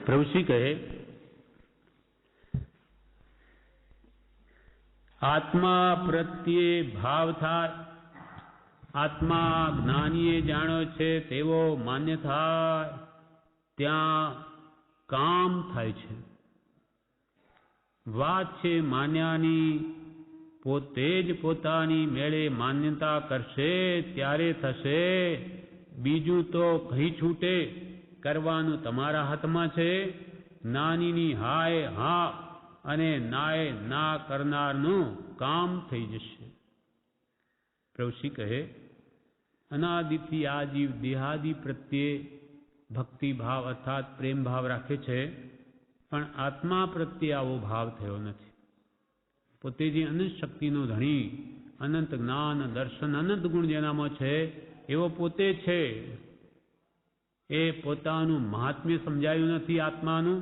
પ્રભુશ્રી કહે, આત્મા પ્રત્યે ભાવ થાય, આત્મા જ્ઞાનીએ જાણ્યો છે તેવો માન્ય થાય, ત્યાં કામ થાય છે. વાત છે માન્યાની, પોતે જ પોતાની મેળે માન્યતા કરશે ત્યારે થશે. બીજું તો કહી છૂટે, કરવાનું તમારા હાથમાં છે. નાનીની હાય હા અને નાય ના કરનારનું કામ થઈ જશે. પ્રભુશ્રી કહે, અનાદિથી આ જીવ દેહાદિ પ્રત્યે ભક્તિભાવ અર્થાત પ્રેમ ભાવ રાખે છે, પણ આત્મા પ્રત્યે આવો ભાવ થયો નથી. પોતે જે અનંત શક્તિનો ધણી, અનંત જ્ઞાન દર્શન અનંત ગુણ જેનામાં છે એવો પોતે છે. એ પોતાનું મહાત્મ્ય સમજાયું નથી આત્માનું,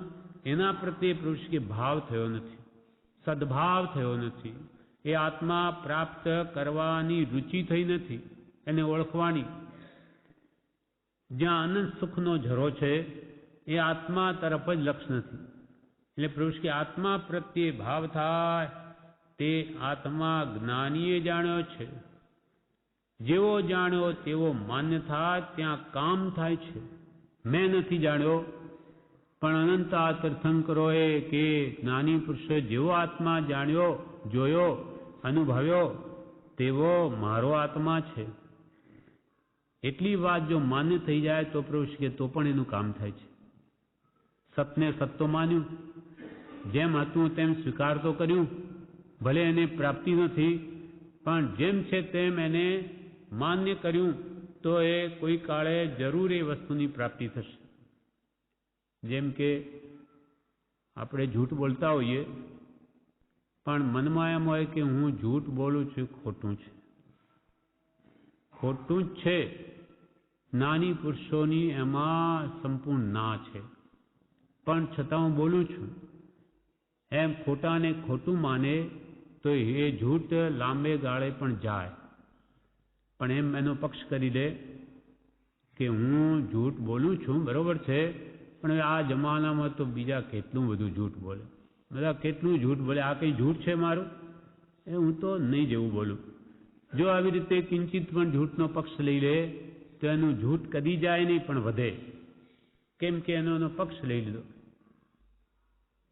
એના પ્રત્યે પ્રભુશ્રી કે ભાવ થયો નથી, સદભાવ થયો નથી. એ આત્મા પ્રાપ્ત કરવાની રુચિ થઈ નથી, એને ઓળખવાની. જ્યાં અનંત સુખનો ઝરો છે એ આત્મા તરફ જ લક્ષ નથી. એટલે પ્રભુશ્રી કે આત્મા પ્રત્યે ભાવ થાય તે આત્મા જ્ઞાનીએ જાણ્યો છે. જેવો જાણ્યો તેવો માન્ય થાય, ત્યાં કામ થાય છે. મેં નથી જાણ્યો, પણ અનંત આ તીર્થંકરોએ કે જ્ઞાની પુરુષોએ જેવો આત્મા જાણ્યો, જોયો, અનુભવ્યો તેવો મારો આત્મા છે. એટલી વાત જો માન્ય થઈ જાય તો પ્રભુશ્રી કે તો પણ એનું કામ થાય છે. સતને સત તો માન્યું, જેમ હતું તેમ સ્વીકાર તો કર્યું, ભલે એને પ્રાપ્તિ નથી, પણ જેમ છે તેમ એને માન્ય કર્યું તો એ કોઈ કાળે જરૂર એ વસ્તુની પ્રાપ્તિ થશે. જેમ કે આપણે જૂઠ બોલતા હોઈએ, પણ મનમાં એમ હોય કે હું જૂઠ બોલું છું, ખોટું છે. ખોટું જ છે. નાની પુરુષોની એમાં સંપૂર્ણ ના છે, પણ છતાં હું બોલું છું. એમ ખોટાને ખોટું માને તો એ જૂઠ લાંબે ગાળે પણ જાય. પણ એમ એનો પક્ષ કરી દે કે હું જૂઠ બોલું છું, બરોબર છે, પણ આ જમાનામાં તો બીજા કેટલું બધું જૂઠ બોલે, બધા કેટલું જૂઠ બોલે, આ કંઈ જૂઠ છે મારું? એ હું તો નહીં જેવું બોલું. જો આવી રીતે કિંચિત પણ જૂઠનો પક્ષ લઈ લે તો એનું જૂઠ કદી જાય નહીં, પણ વધે. કેમ કે એનો પક્ષ લઈ લીધો.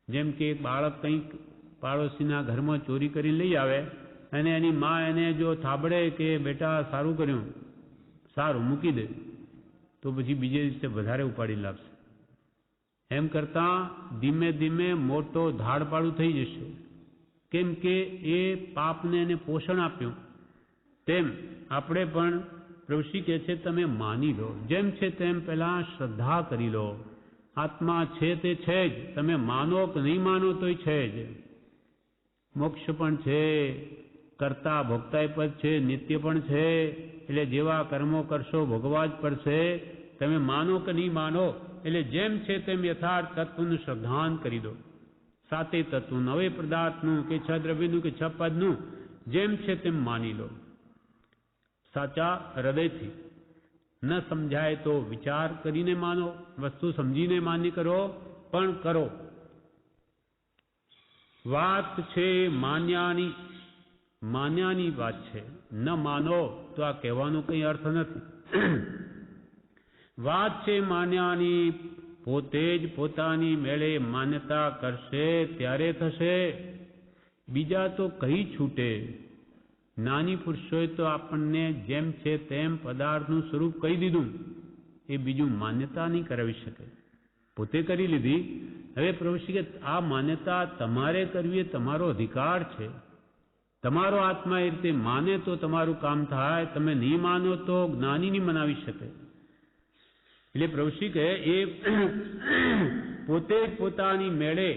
જેમ કે એક બાળક કંઈક પાડોશીના ઘરમાં ચોરી કરીને લઈ આવે અને એની મા એને જો થાબડે કે બેટા સારું કર્યું, સારું મૂકી દે, તો પછી બીજે દિવસે વધારે ઉપાડી લાવશે. એમ કરતાં ધીમે ધીમે મોટો ધાડપાડું થઈ જશે. કેમ કે એ પાપને એને પોષણ આપ્યું. તેમ આપણે પણ પ્રભુશ્રી કહે છે તમે માની લો, જેમ છે તેમ પહેલાં શ્રદ્ધા કરી લો. આત્મા છે તે છે જ, તમે માનો કે નહીં માનો તોય છે જ. મોક્ષ પણ છે, કર્તા ભોગતાય પદ છે, નિત્ય પણ છે. એટલે જેવા કર્મો કરશો ભોગવા જ પડશે. તમે માનો કે નહીં માનો, એટલે જેમ છે તેમ યથાર્થ તત્વનું શ્રદ્ધાન કરી દો. સાતે તત્વનું, નવે પદાર્થનું કે છ દ્રવ્યનું કે છ પદનું જેમ છે તેમ માની લો. સાચા હૃદયથી. ન સમજાય તો વિચાર કરીને માનો, વસ્તુ સમજીને માન્ય કરો, પણ કરો. વાત છે માન્યાની, માન્યાની વાત છે. ન માનો તો આ કહેવાનો કંઈ અર્થ નથી. વાત છે માન્યાની, પોતે જ પોતાની મેળે માન્યતા કરશે ત્યારે થશે. બીજા તો કહી છૂટે. નાની પુરુષોએ તો આપણને જેમ છે તેમ પદાર્થનું સ્વરૂપ કહી દીધું, એ બીજું માન્યતા નહીં કરાવી શકે. પોતે કરી લીધી. હવે પ્રભુશ્રી કે આ માન્યતા તમારે કરવી એ તમારો અધિકાર છે. તમારો આત્મા એ રીતે માને તો તમારું કામ થાય, તમે નહીં માનો તો જ્ઞાની નહીં મનાવી શકે. એટલે પ્રભુશ્રી કહે એ પોતે જ પોતાની મેળે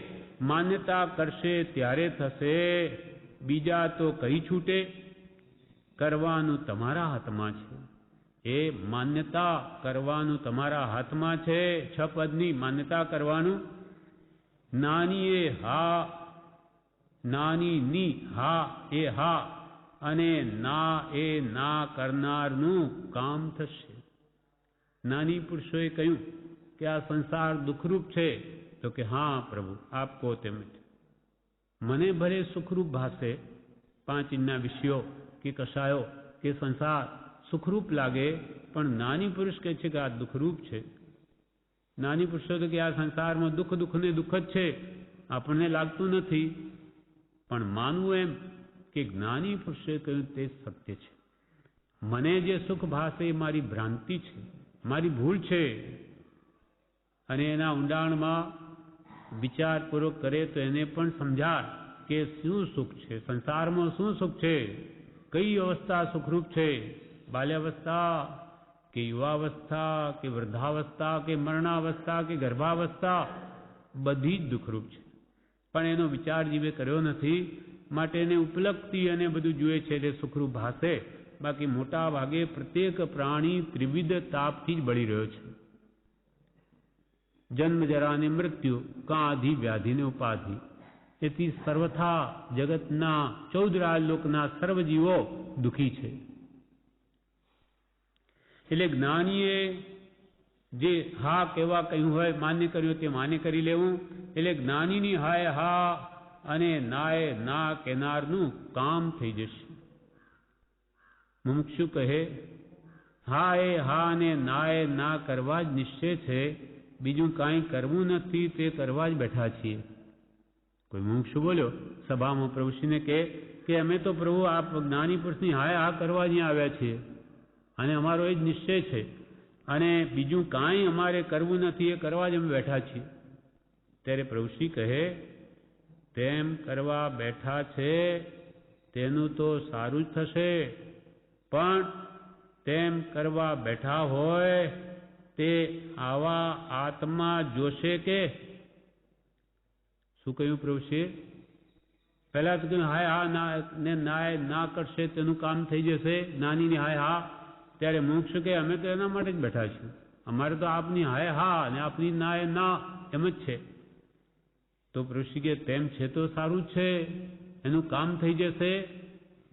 માન્યતા કરશે ત્યારે થશે. બીજા તો કહી છૂટે, કરવાનું તમારા હાથમાં છે. એ માન્યતા કરવાનું તમારા હાથમાં છે. છ પદની માન્યતા કરવાનું. નાની એ હા, નાની ની હા એ હા, અને ના એ ના કરનારનું કામ થશે. નાની પુરુષોએ કહ્યું કે આ સંસાર દુઃખરૂપ છે, તો કે હા પ્રભુ, આપ કહો તેમ જ. મને ભલે સુખરૂપ ભાષે, 5 ઇંચના વિષયો કે કશાયો કે સંસાર સુખરૂપ લાગે, પણ જ્ઞાની પુરુષ કહે છે કે આ દુઃખરૂપ છે. જ્ઞાની પુરુષો તો કે આ સંસારમાં દુઃખ ને દુઃખ જ છે, આપણને લાગતું નથી. પણ માનવું એમ કે જ્ઞાની પુરુષે કહ્યું તે સત્ય છે. મને જે સુખ ભાષે એ મારી ભ્રાંતિ છે, મારી ભૂલ છે. અને એના ઊંડાણમાં વિચારપૂર્વક કરે તો એને પણ સમજાય કે શું સુખ છે, સંસારમાં શું સુખ છે, કઈ અવસ્થા સુખરૂપ છે, બાલ્યાવસ્થા કે યુવાવસ્થા કે વૃદ્ધાવસ્થા કે મરણાવસ્થા કે ગર્ભાવસ્થા, બધી જ દુઃખરૂપ છે. પણ એનો વિચાર જીવે કર્યો નથી, માટે એને ઉપલબ્ધિ અને બધું જુએ છે એટલે સુખરૂપ ભાષે. બાકી મોટા ભાગે પ્રત્યેક પ્રાણી ત્રિવિધ તાપથી જ બળી રહ્યો છે. જન્મ જરા ને મૃત્યુ, કાંધિ વ્યાધિ ને ઉપાધિ. તેથી સર્વથા જગતના 14 રાજલોકના સર્વજીવો દુઃખી છે. એટલે જ્ઞાનીએ જે હા કહેવા કહ્યું હોય, માન્ય કર્યું તે માન્ય કરી લેવું. એટલે જ્ઞાનીની હાય હા અને નાય ના કહેનારનું કામ થઈ જશે. મુમુક્ષુ કહે હા એ હા અને નાય ના કરવા જ નિશ્ચય છે, બીજું કાંઈ કરવું નથી, તે કરવા જ બેઠા છીએ. કોઈ મુમુક્ષુ બોલ્યો સભામાં પ્રભુશ્રીને કે અમે તો પ્રભુ આપ જ્ઞાની પુરુષની હાય હા કરવા જ આવ્યા છીએ અને અમારો એ જ નિશ્ચય છે, અને બીજું કાંઈ અમારે કરવું નથી, એ કરવા જ અમે બેઠા છીએ. ત્યારે પ્રભુશ્રી કહે તેમ કરવા બેઠા છે તેનું તો સારું જ થશે, પણ તેમ કરવા બેઠા હોય તે આવા આત્મા જોશે કે? શું કહ્યું પ્રભુશ્રીએ? પહેલા તો કહ્યું હાય હા ને નાય ના કરશે તેનું કામ થઈ જશે, નાનીની હાય હા. ત્યારે મોક્ષ કે અમે તો એના માટે જ બેઠા છીએ, અમારે તો આપની હાય હા અને આપની નાય ના એમ જ છે. તો પ્રભુશ્રી કે તેમ છે તો સારું જ છે, એનું કામ થઈ જશે.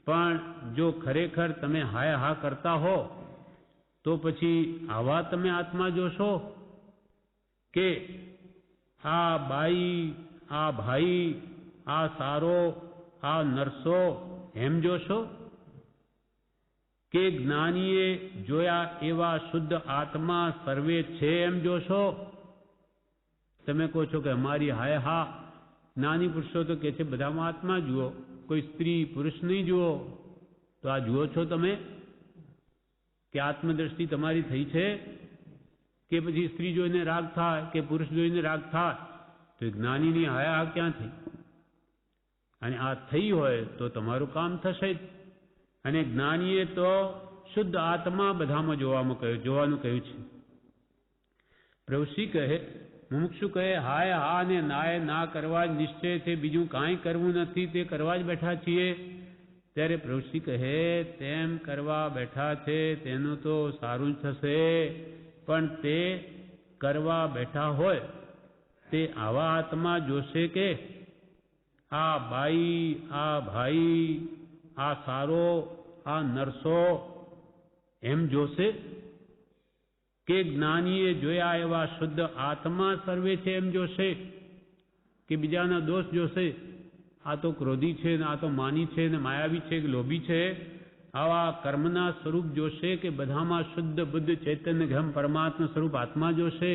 પણ જો ખરેખર તમે હાય હા કરતા હો તો પછી આવા તમે આત્મા જોશો કે આ બાઈ, આ ભાઈ, આ સારો, આ નરસો એમ જોશો? કે જ્ઞાનીએ જોયા એવા શુદ્ધ આત્મા સર્વે છે એમ જોશો? તમે કહો છો કે અમારી હાય હા. જ્ઞાની પુરુષો તો કે છે બધામાં આત્મા જુઓ, કોઈ સ્ત્રી પુરુષ નહીં જુઓ. તો આ જુઓ છો તમે કે આત્મદ્રષ્ટિ તમારી થઈ છે? કે પછી સ્ત્રી જોઈને રાગ થાય કે પુરુષ જોઈને રાગ થાય? તો જ્ઞાનીની હાય હા ક્યાં થઈ? અને આ થઈ હોય તો તમારું કામ થશે જ. અને જ્ઞાનીએ તો શુદ્ધ આત્મા બધામાં જોવાનું કહ્યું છે. પ્રભુશ્રી કહે, મુમુક્ષુ કહે હાય હા ને નાય ના કરવા જ નિશ્ચય છે, બીજું કાંઈ કરવું નથી, તે કરવા જ બેઠા છીએ. ત્યારે પ્રભુશ્રી કહે તેમ કરવા બેઠા છે તેનું તો સારું જ થશે, પણ તે કરવા બેઠા હોય તે આવા આત્મા જોશે કે આ બાઈ, આ ભાઈ, આ સારો, આ નરસો એમ જોશે? કે જ્ઞાનીએ જોયા એવા શુદ્ધ આત્મા સર્વે છે એમ જોશે? કે બીજાના દોષ જોશે? આ તો ક્રોધી છે ને આ તો માની છે ને માયાવી છે કે લોભી છે, આવા કર્મના સ્વરૂપ જોશે કે બધામાં શુદ્ધ બુદ્ધ ચૈતન્ય ઘમ પરમાત્મા સ્વરૂપ આત્મા જોશે?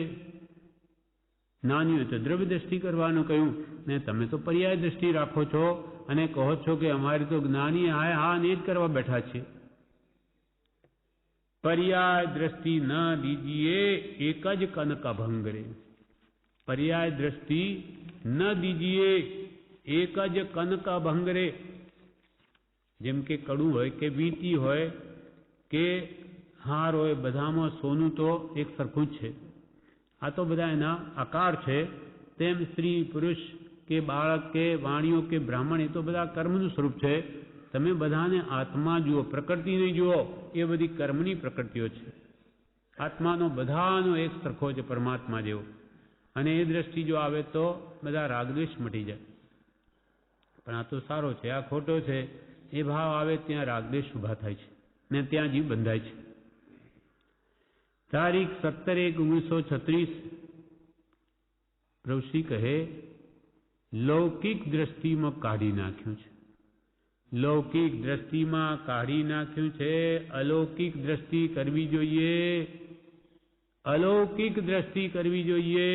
જ્ઞાનીઓએ તો દ્રવ્ય દ્રષ્ટિ કરવાનું કહ્યું ને તમે તો પર્યાય દ્રષ્ટિ રાખો છો અને કહો છો કે અમારી તો જ્ઞાની હાય હા ને જ કરવા બેઠા છે. પર્યાય દ્રષ્ટિ ન દીજીએ એક જ કનક અભંગરે. પર્યાય દ્રષ્ટિ ન દીજીએ એક જ કનક અભંગરે. જેમ કે કડું હોય કે વીંટી હોય કે હાર હોય, બધામાં સોનું તો એક સરખું જ છે. આ તો બધા એના આકાર છે. તેમ સ્ત્રી પુરુષ કે બાળક કે વાણીઓ કે બ્રાહ્મણ એ તો બધા કર્મનું સ્વરૂપ છે. તમે બધાને આત્મા જુઓ, પ્રકૃતિ નહીં જુઓ. એ બધી કર્મની પ્રકૃતિઓ છે. આત્માનો બધાનો એક સરખો છે પરમાત્મા જેવો. અને એ દ્રષ્ટિ જો આવે તો બધા રાગદ્વેષ મટી જાય. પણ આ તો સારો છે, આ ખોટો છે, એ ભાવ આવે ત્યાં રાગદ્વેષ ઉભા થાય છે ને ત્યાં જીવ બંધાય છે. તારીખ 17/1/1936 પ્રભુશ્રી કહે લૌકિક દ્રષ્ટિમાં કાઢી નાખ્યું છે, લૌકિક દ્રષ્ટિમાં કાઢી નાખ્યું છે, અલૌકિક દ્રષ્ટિ કરવી જોઈએ, અલૌકિક દ્રષ્ટિ કરવી જોઈએ.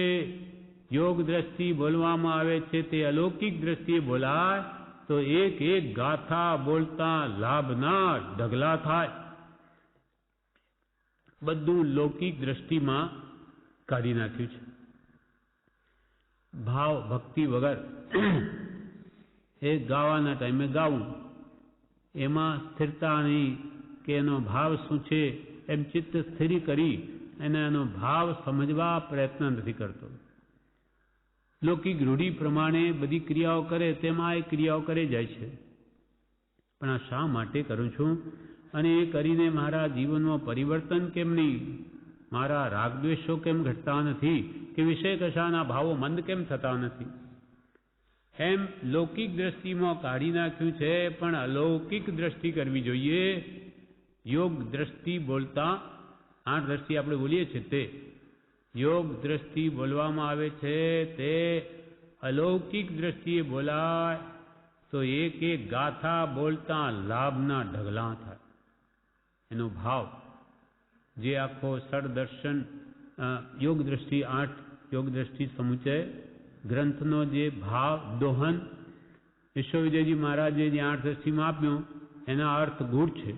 યોગ દ્રષ્ટિ બોલવામાં આવે છે તે અલૌકિક દ્રષ્ટિએ બોલાય તો એક એક ગાથા બોલતા લાભના ઢગલા થાય. બધું લૌકિક દ્રષ્ટિમાં કાઢી નાખ્યું છે. ભાવ ભક્તિ વગર એ ગાવાના ટાઈમે ગાવું, એમાં સ્થિરતા નહીં કે એનો ભાવ શું છે એમ ચિત્ત સ્થિર કરી અને એનો ભાવ સમજવા પ્રયત્ન નથી કરતો. લૌકિક રૂઢિ પ્રમાણે બધી ક્રિયાઓ કરે તેમાં એ ક્રિયાઓ કરે જાય છે. પણ આ શા માટે કરું છું અને એ કરીને મારા જીવનમાં પરિવર્તન કેમ નહીં, મારા રાગદ્વેષો કેમ ઘટતા નથી, કે વિષય કશાના ભાવો મંદ કેમ થતા નથી? એમ લૌકિક દ્રષ્ટિમાં કાઢી નાખ્યું છે, પણ અલૌકિક દ્રષ્ટિ કરવી જોઈએ. યોગ દ્રષ્ટિ બોલતા 8 દ્રષ્ટિ આપણે બોલીએ છીએ તે યોગ દ્રષ્ટિ બોલવામાં આવે છે, તે અલૌકિક દ્રષ્ટિએ બોલાય તો એક એક ગાથા બોલતા લાભના ઢગલા થાય. એનો ભાવ જે આખો સડદર્શન યોગ દ્રષ્ટિ 8 યોગ દ્રષ્ટિ સમુચય ગ્રંથનો જે ભાવ દોહન વિશ્વવિજયજી મહારાજે જે 8 દ્રષ્ટિમાં આપ્યું એના અર્થ ગૂઢ છે,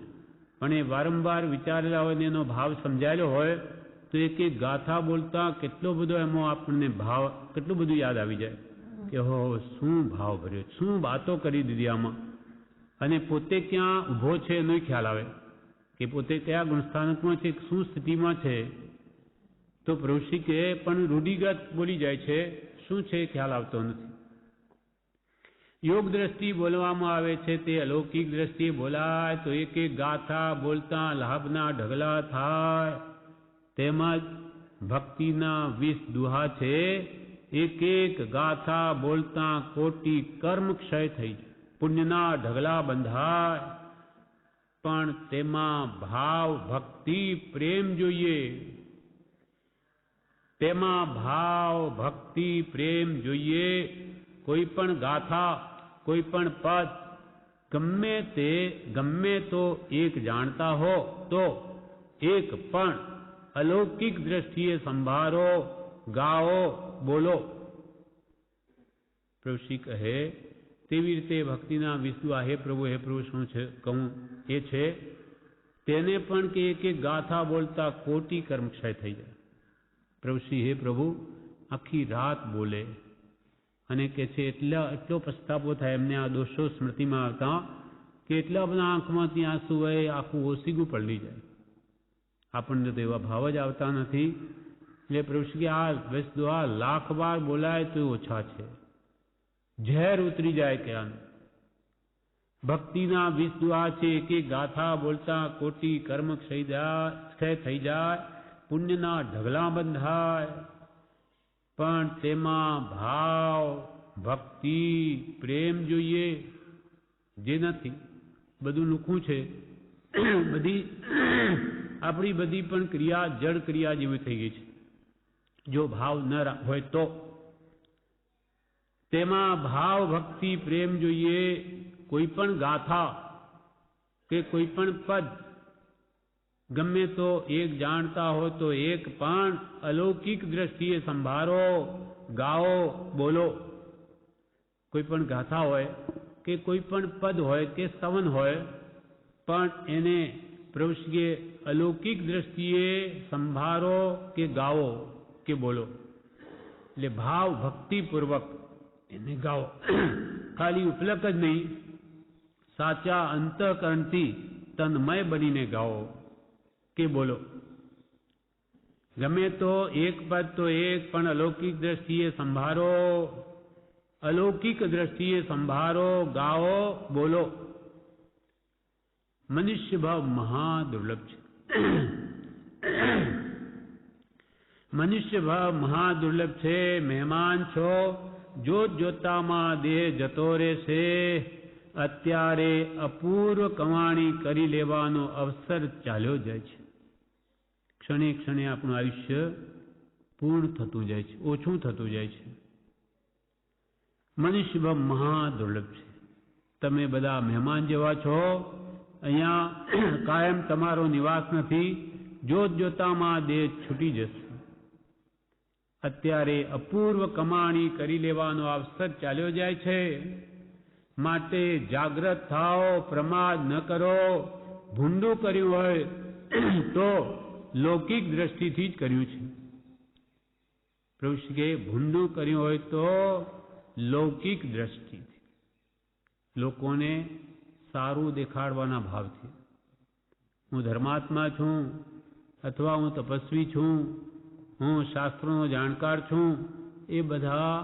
પણ એ વારંવાર વિચારેલા હોય ને એનો ભાવ સમજાયેલો હોય તો એક એક ગાથા બોલતા કેટલો બધો એમાં આપણને ભાવ કેટલું બધું યાદ આવી જાય કે હો શું ભાવ ભર્યો, શું વાતો કરી દીધી આમાં, અને પોતે ક્યાં ઊભો છે એનો ખ્યાલ આવે કે પોતે કયા ગુણસ્થાનકમાં છે, શું સ્થિતિમાં છે. તો પ્રવૃત્તિ કે પણ રૂઢિગત બોલી જાય છે, શું છે ખ્યાલ આવતો નથી. યોગ દ્રષ્ટિ બોલવામાં આવે છે તે અલૌકિક દ્રષ્ટિએ બોલાય તો એક એક ગાથા બોલતા લાભના ઢગલા થાય. તેમજ ભક્તિના 20 દુહા છે, એક એક ગાથા બોલતા કોટી કર્મ ક્ષય થઈ જાય, પુણ્યના ઢગલા બંધાય. પણ તેમાં ભાવ ભક્તિ પ્રેમ જોઈએ, તેમાં ભાવ ભક્તિ પ્રેમ જોઈએ. કોઈ પણ ગાથા કોઈ પણ પદ ગમે તો એક જાણતા હો તો એક પણ અલૌકિક દ્રષ્ટિએ સંભાળો, ગાઓ, બોલો. પ્રભુશ્રી કહે તેવી રીતે ભક્તિના 20 દુહા હે પ્રભુ શું છે કહું એ છે, તેને પણ કે એક એક ગાથા બોલતા કોટી કર્મક્ષય થઈ જાય. પ્રભુશ્રી હે પ્રભુ આખી રાત બોલે અને કે છે એટલો પસ્તાપો થાય એમને આ દોષો સ્મૃતિમાં આવતા કે એટલા બધા આંખમાંથી આંસુ હોય, આખું ઓસીગું પલળી જાય. આપણને તો એવા ભાવ જ આવતા નથી. એટલે પ્રભુશ્રી આ 20 દુહા લાખ વાર બોલાય તો ઓછા છે, ઝેર ઉતરી જાય કે આનું. ભક્તિના 20 દુહા છે, એક એક ગાથા બોલતા કોટી કર્મ ક્ષય થઈ જાય, પુણ્યના ઢગલા બંધાય. પણ તેમાં ભાવ ભક્તિ પ્રેમ જોઈએ, જે નથી. બધું લુખું છે, બધી આપણી બધી પણ ક્રિયા જડ ક્રિયા જેવી થઈ ગઈ છે. જો ભાવ ન હોય તો તેમાં ભાવ ભક્તિ પ્રેમ જોઈએ. કોઈ પણ ગાથા કે કોઈ પણ પદ ગમે તો એક જાણતા હો તો એક પણ અલૌકિક દ્રષ્ટિએ સંભાળો, ગાઓ, બોલો. કોઈ પણ ગાથા હોય કે કોઈ પણ પદ હોય કે સ્તવન હોય, પણ એને પ્રભુશ્રીએ અલૌકિક દ્રષ્ટિએ સંભાળો કે ગાઓ કે બોલો. એટલે ભાવ ભક્તિપૂર્વક એને ગાઓ, ખાલી ઉપલક જ નહીં, સાચા અંતઃકરણથી તન્મય બનીને ગાઓ કે બોલો. ગમે તો એક પદ તો એક પણ અલૌકિક દ્રષ્ટિએ સંભાળો, અલૌકિક દ્રષ્ટિએ સંભાળો, ગાઓ, બોલો. મનુષ્ય ભાવ મહાદુર્લભ છે. મનુષ્ય ભાવ મહાદુર્લભ છે. મહેમાન છો, જોત જોતામાં દેહ જતો રહેશે. અત્યારે અપૂર્વ કમાણી કરી લેવાનો અવસર ચાલ્યો જાય છે. ક્ષણે ક્ષણે આપણું આયુષ્ય પૂર્ણ થતું જાય છે, ઓછું થતું જાય છે. મનુષ્ય મહાદુર્લભ છે. તમે બધા મહેમાન જેવા છો. અહીંયા કાયમ તમારો નિવાસ નથી. જોત જોતામાં દેહ છૂટી જશે. અત્યારે અપૂર્વ કમાણી કરી લેવાનો અવસર ચાલ્યો જાય છે. માટે જાગ્રત થાઓ, પ્રમાદ ન કરો. ભૂંડું કર્યું હોય તો લૌકિક દ્રષ્ટિથી જ કર્યું છે. પ્રભુ શ્રી કહે ભૂંડું કર્યું હોય તો લૌકિક દ્રષ્ટિથી, લોકોને સારું દેખાડવાના ભાવથી. હું ધર્માત્મા છું, અથવા હું તપસ્વી છું, હું શાસ્ત્રોનો જાણકાર છું, એ બધા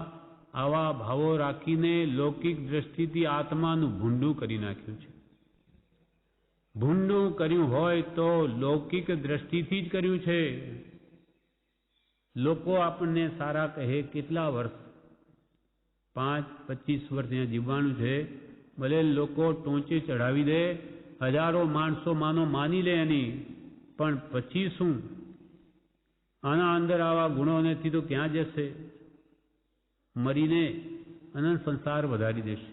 આવા ભાવો રાખીને લૌકિક દ્રષ્ટિથી આત્માનું ભૂંડું કરી નાખ્યું છે. ભૂંડું કર્યું હોય તો લૌકિક દ્રષ્ટિથી જ કર્યું છે. લોકો આપણને સારા કહે, કેટલા વર્ષ, 5-25 વર્ષ અહીંયા જીવવાનું છે, ભલે લોકો ટોંચે ચડાવી દે, હજારો માણસો માની લે એની, પણ પછી શું? આના અંદર આવા ગુણો નથી તો ક્યાં જશે? મરીને અનંત સંસાર વધારી દેશે.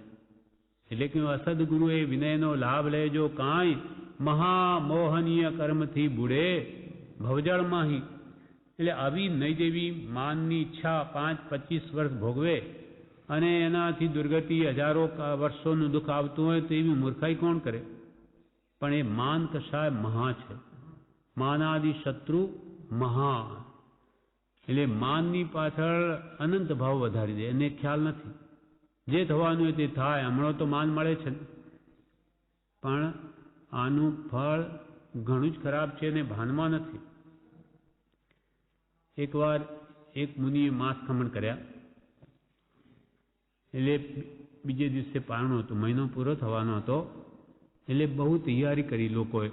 એટલે કે અસદગુરુએ વિનયનો લાભ લેજો, કાંઈ મહામોહનીય કર્મથી બુડે ભવજળમાં. એટલે આવી નહીં જેવી માનની ઈચ્છા 5-25 વર્ષ ભોગવે અને એનાથી દુર્ગતિ હજારો વર્ષોનું દુઃખ આવતું હોય તો એવી મૂર્ખાઈ કોણ કરે? પણ એ માન કશાય મહા છે. માનાદિ શત્રુ મહા. એટલે માનની પાછળ અનંત ભાવ વધારી દે, એને ખ્યાલ નથી. જે થવાનું હોય તે થાય. હમણાં તો માન મળે છે, પણ આનું ફળ ઘણું જ ખરાબ છે અને ભાનમાં નથી. એકવાર એક મુનિએ માંસ ખમણ કર્યા. એટલે બીજે દિવસે પારણું હતું, મહિનો પૂરો થવાનો હતો. એટલે બહુ તૈયારી કરી લોકોએ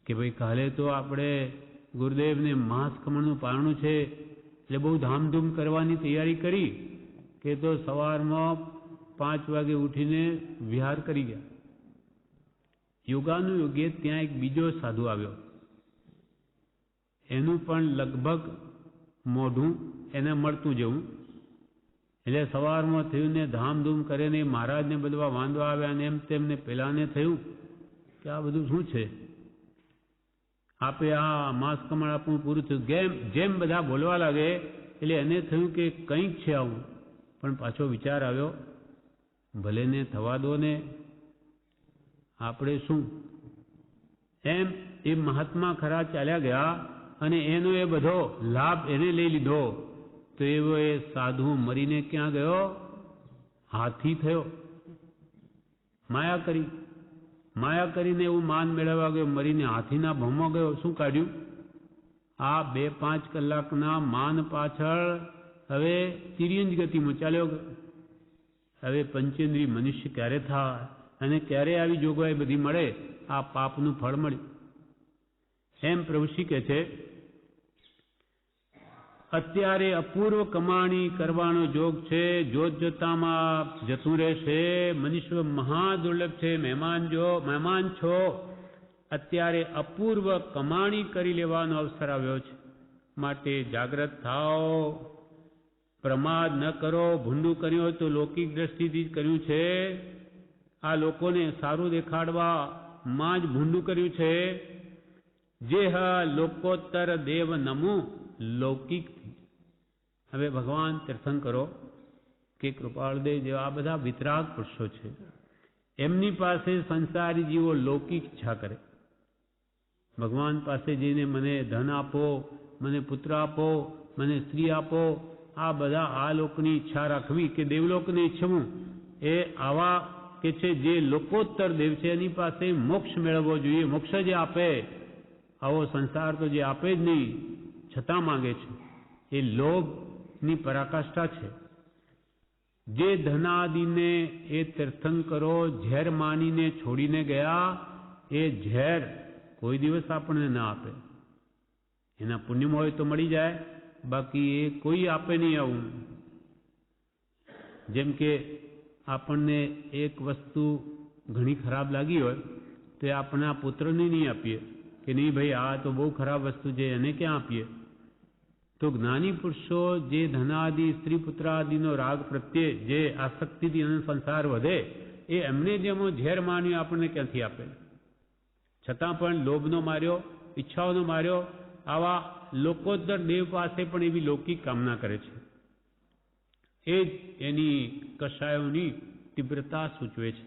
કે ભાઈ કાલે તો આપણે ગુરુદેવને માંસ ખમણનું પારણું છે, એટલે બહુ ધામધૂમ કરવાની તૈયારી કરી કે તો સવારમાં 5 વાગે ઉઠીને વિહાર કરી ગયા. યોગાનુયોગે ત્યાં એક બીજો સાધુ આવ્યો. એનું પણ લગભગ મોઢું એને મળતું જવું. એટલે સવારમાં થયું ને ધામધૂમ કરે ને મહારાજને બધા વાંધવા આવ્યા અને એમ તેમને પેલાને થયું કે આ બધું શું છે? આપે આ માંસ ખમણ આપણું પૂરું થયું. જેમ બધા બોલવા લાગે એટલે એને થયું કે કંઈક છે આવું. પણ પાછો વિચાર આવ્યો, ભલે ને થવા દો ને, આપણે શું? એમ એ મહાત્મા ખરા ચાલ્યા ગયા અને એનો એ બધો લાભ એને લઈ લીધો. તો એવો એ સાધુ મરીને ક્યાં ગયો? હાથી થયો. માયા કરીને એવું માન મેળવવા ગયો, મરીને હાથીના ભમમાં ગયો. શું કાઢ્યું? આ 2-5 કલાકના માન પાછળ હવે તિર્યંજ ગતિમાં ચાલ્યો ગયો. હવે પંચેન્દ્રિય મનુષ્ય ક્યારે થાય અને ક્યારે આવી જોગવાઈ બધી મળે? આ પાપનું ફળ મળ્યું. એમ પ્રભુશ્રી કહે છે, અત્યારે અપૂર્વ કમાણી કરવાનો જોગ છે, જોત જોતામાં જતું રહેશે. મનુષ્ય મહાદુર્લભ છે. મહેમાન છો. અત્યારે અપૂર્વ કમાણી કરી લેવાનો અવસર આવ્યો છે. માટે જાગ્રત થાઓ, પ્રમાદ ન કરો. ભૂંડું કર્યું હોય તો લૌકિક દ્રષ્ટિથી જ કર્યું છે. આ લોકોને સારું દેખાડવા માં જ ભૂંડું કર્યું છે. જે લોકોત્તર દેવ નમો લૌકિક. હવે ભગવાન તીર્થંકરો કે કૃપાળદેવ જેવા આ બધા વિતરાગ પુરુષો છે, એમની પાસે સંસારી જીવો લૌકિક ઈચ્છા કરે. ભગવાન પાસે જઈને મને ધન આપો, મને પુત્ર આપો, મને સ્ત્રી આપો, આ બધા આ લોકની ઈચ્છા રાખવી કે દેવલોકને ઈચ્છવું, એ આવા કે છે જે લોકોત્તર દેવ છે એની પાસે મોક્ષ મેળવવો જોઈએ. મોક્ષ જે આપે, આવો સંસાર તો જે આપે જ નહીં છતાં માંગે છે. એ લોભની પરાકાષ્ઠા છે. જે ધનાદિને એ તીર્થંકરો ઝેર માનીને છોડીને ગયા, એ ઝેર કોઈ દિવસ આપણને ના આપે. એના પુણ્યમાં હોય તો મળી જાય, બાકી એ કોઈ આપે નહીં. આવું જેમ કે આપણને એક વસ્તુ ઘણી ખરાબ લાગી હોય તો એ આપણા પુત્રને નહીં આપીએ કે નહીં ભાઈ આ તો બહુ ખરાબ વસ્તુ છે, એને ક્યાં આપીએ? તો જ્ઞાની પુરુષો જે ધનાદિ સ્ત્રી પુત્રાદિનો રાગ પ્રત્યે જે આસક્તિથી સંસાર વધે એ એમને જેમો ઝેર માન્યું આપણને ક્યાંથી આપે? છતાં પણ લોભનો માર્યો, ઈચ્છાઓનો માર્યો, આવા લોકોત્તર દેવ પાસે પણ એવી લૌકિક કામના કરે છે. એ જ એની કષાયોની તીવ્રતા સૂચવે છે.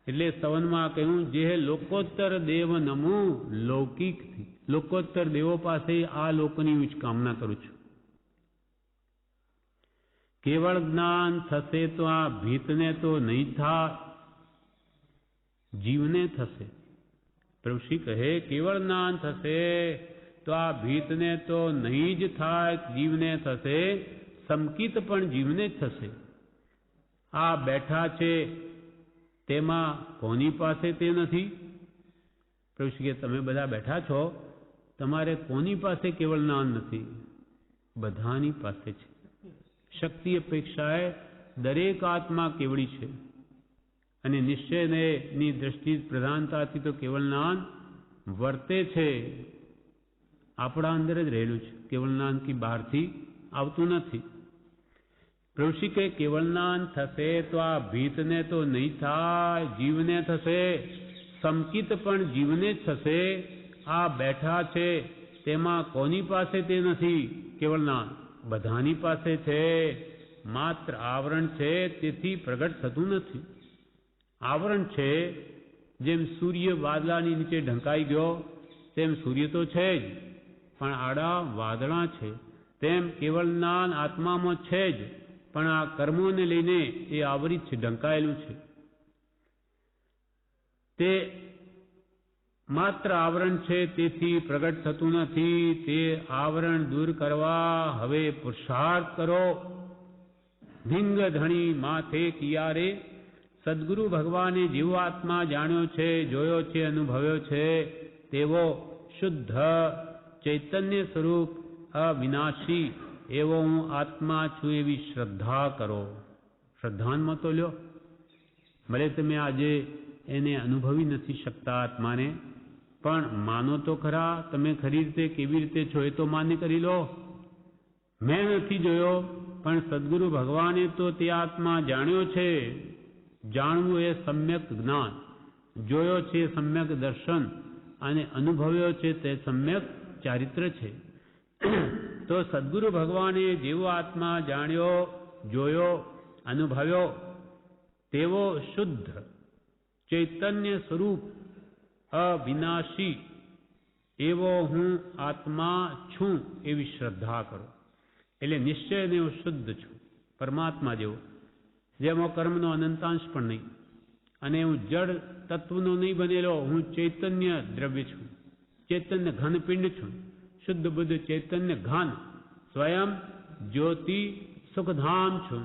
એટલે સ્તવનમાં કહ્યું, જે લોકોત્તર દેવ નમું લૌકિકથી, લોકોત્તર દેવો પાસે આ લોકની હું જ કામના કરું છું. કેવળ જ્ઞાન થશે તો આ ભીતને તો નહીં થાય, જીવને થશે. પ્રભુશ્રી કહે કેવળ જ્ઞાન થશે તો આ ભીતને તો નહીં જ થાય, જીવને થશે. સમકિત પણ જીવને જ થશે. આ બેઠા છે તેમાં કોની પાસે તે નથી? પ્રભુશ્રી કે તમે બધા બેઠા છો, તમારે કોની પાસે કેવળ જ્ઞાન નથી? બધાની પાસે છે. શક્તિ અપેક્ષાએ દરેક આત્મા કેવળી છે અને નિશ્ચયની દ્રષ્ટિ પ્રધાનતાથી તો કેવળ જ્ઞાન વર્તે છે. આપણા અંદર જ રહેલું છે, કેવળ જ્ઞાન કી બહારથી આવતું નથી. પ્રભુશ્રી કહે કેવળ જ્ઞાન થશે તો આ ભીતને તો નહીં થાય, જીવને થશે. સમકિત પણ જીવને જ થશે. આ બેઠા છે તેમાં કોની પાસે તે નથી? કેવળ જ્ઞાન બધાની પાસે છે. માત્ર આવરણ છે તેથી પ્રગટ થતું નથી. આવરણ છે, જેમ સૂર્ય વાદળાની નીચે ઢંકાઈ ગયો તેમ સૂર્ય તો છે જ, પણ આડા વાદળા છે. તેમ કેવળ જ્ઞાન આત્મામાં છે જ, પણ આ કર્મોને લઈને એ આવરિત છે, ઢંકાયેલું છે. તે માત્ર આવરણ છે તેથી પ્રગટ થતું નથી. તે આવરણ દૂર કરવા હવે પુરુષાર્થ કરો. ધીંગ ધણી માથે કિયારે, સદગુરુ ભગવાને જેવો આત્મા જાણ્યો છે, જોયો છે, અનુભવ્યો છે તેવો શુદ્ધ ચૈતન્ય સ્વરૂપ અવિનાશી એવો હું આત્મા છું એવી શ્રદ્ધા કરો. શ્રદ્ધાનમાં તો લ્યો. ભલે તમે આજે એને અનુભવી નથી શકતા આત્માને, પણ માનો તો ખરા. તમે ખરી રીતે કેવી રીતે છો એ તો માન્ય કરી લો. મેં નથી જોયો, પણ સદગુરુ ભગવાને તો તે આત્મા જાણ્યો છે. જાણવું એ સમ્યક જ્ઞાન, જોયો છે સમ્યક દર્શન, અને અનુભવ્યો છે તે સમ્યક ચારિત્ર છે. તો સદગુરુ ભગવાને જેવો આત્મા જાણ્યો, જોયો, અનુભવ્યો તેવો શુદ્ધ ચૈતન્ય સ્વરૂપ અવિનાશી એવો હું આત્મા છું એવી શ્રદ્ધા કરો. એટલે નિશ્ચયને હું શુદ્ધ છું, પરમાત્મા જેવો, જેમાં કર્મનો અનંતાંશ પણ નહીં, અને હું જડ તત્વનો નહીં બનેલો, હું ચૈતન્ય દ્રવ્ય છું, ચૈતન્ય ઘનપિંડ છું, શુદ્ધ બુદ્ધ ચૈતન્ય ઘન, સ્વયં જ્યોતિ સુખધામ છું.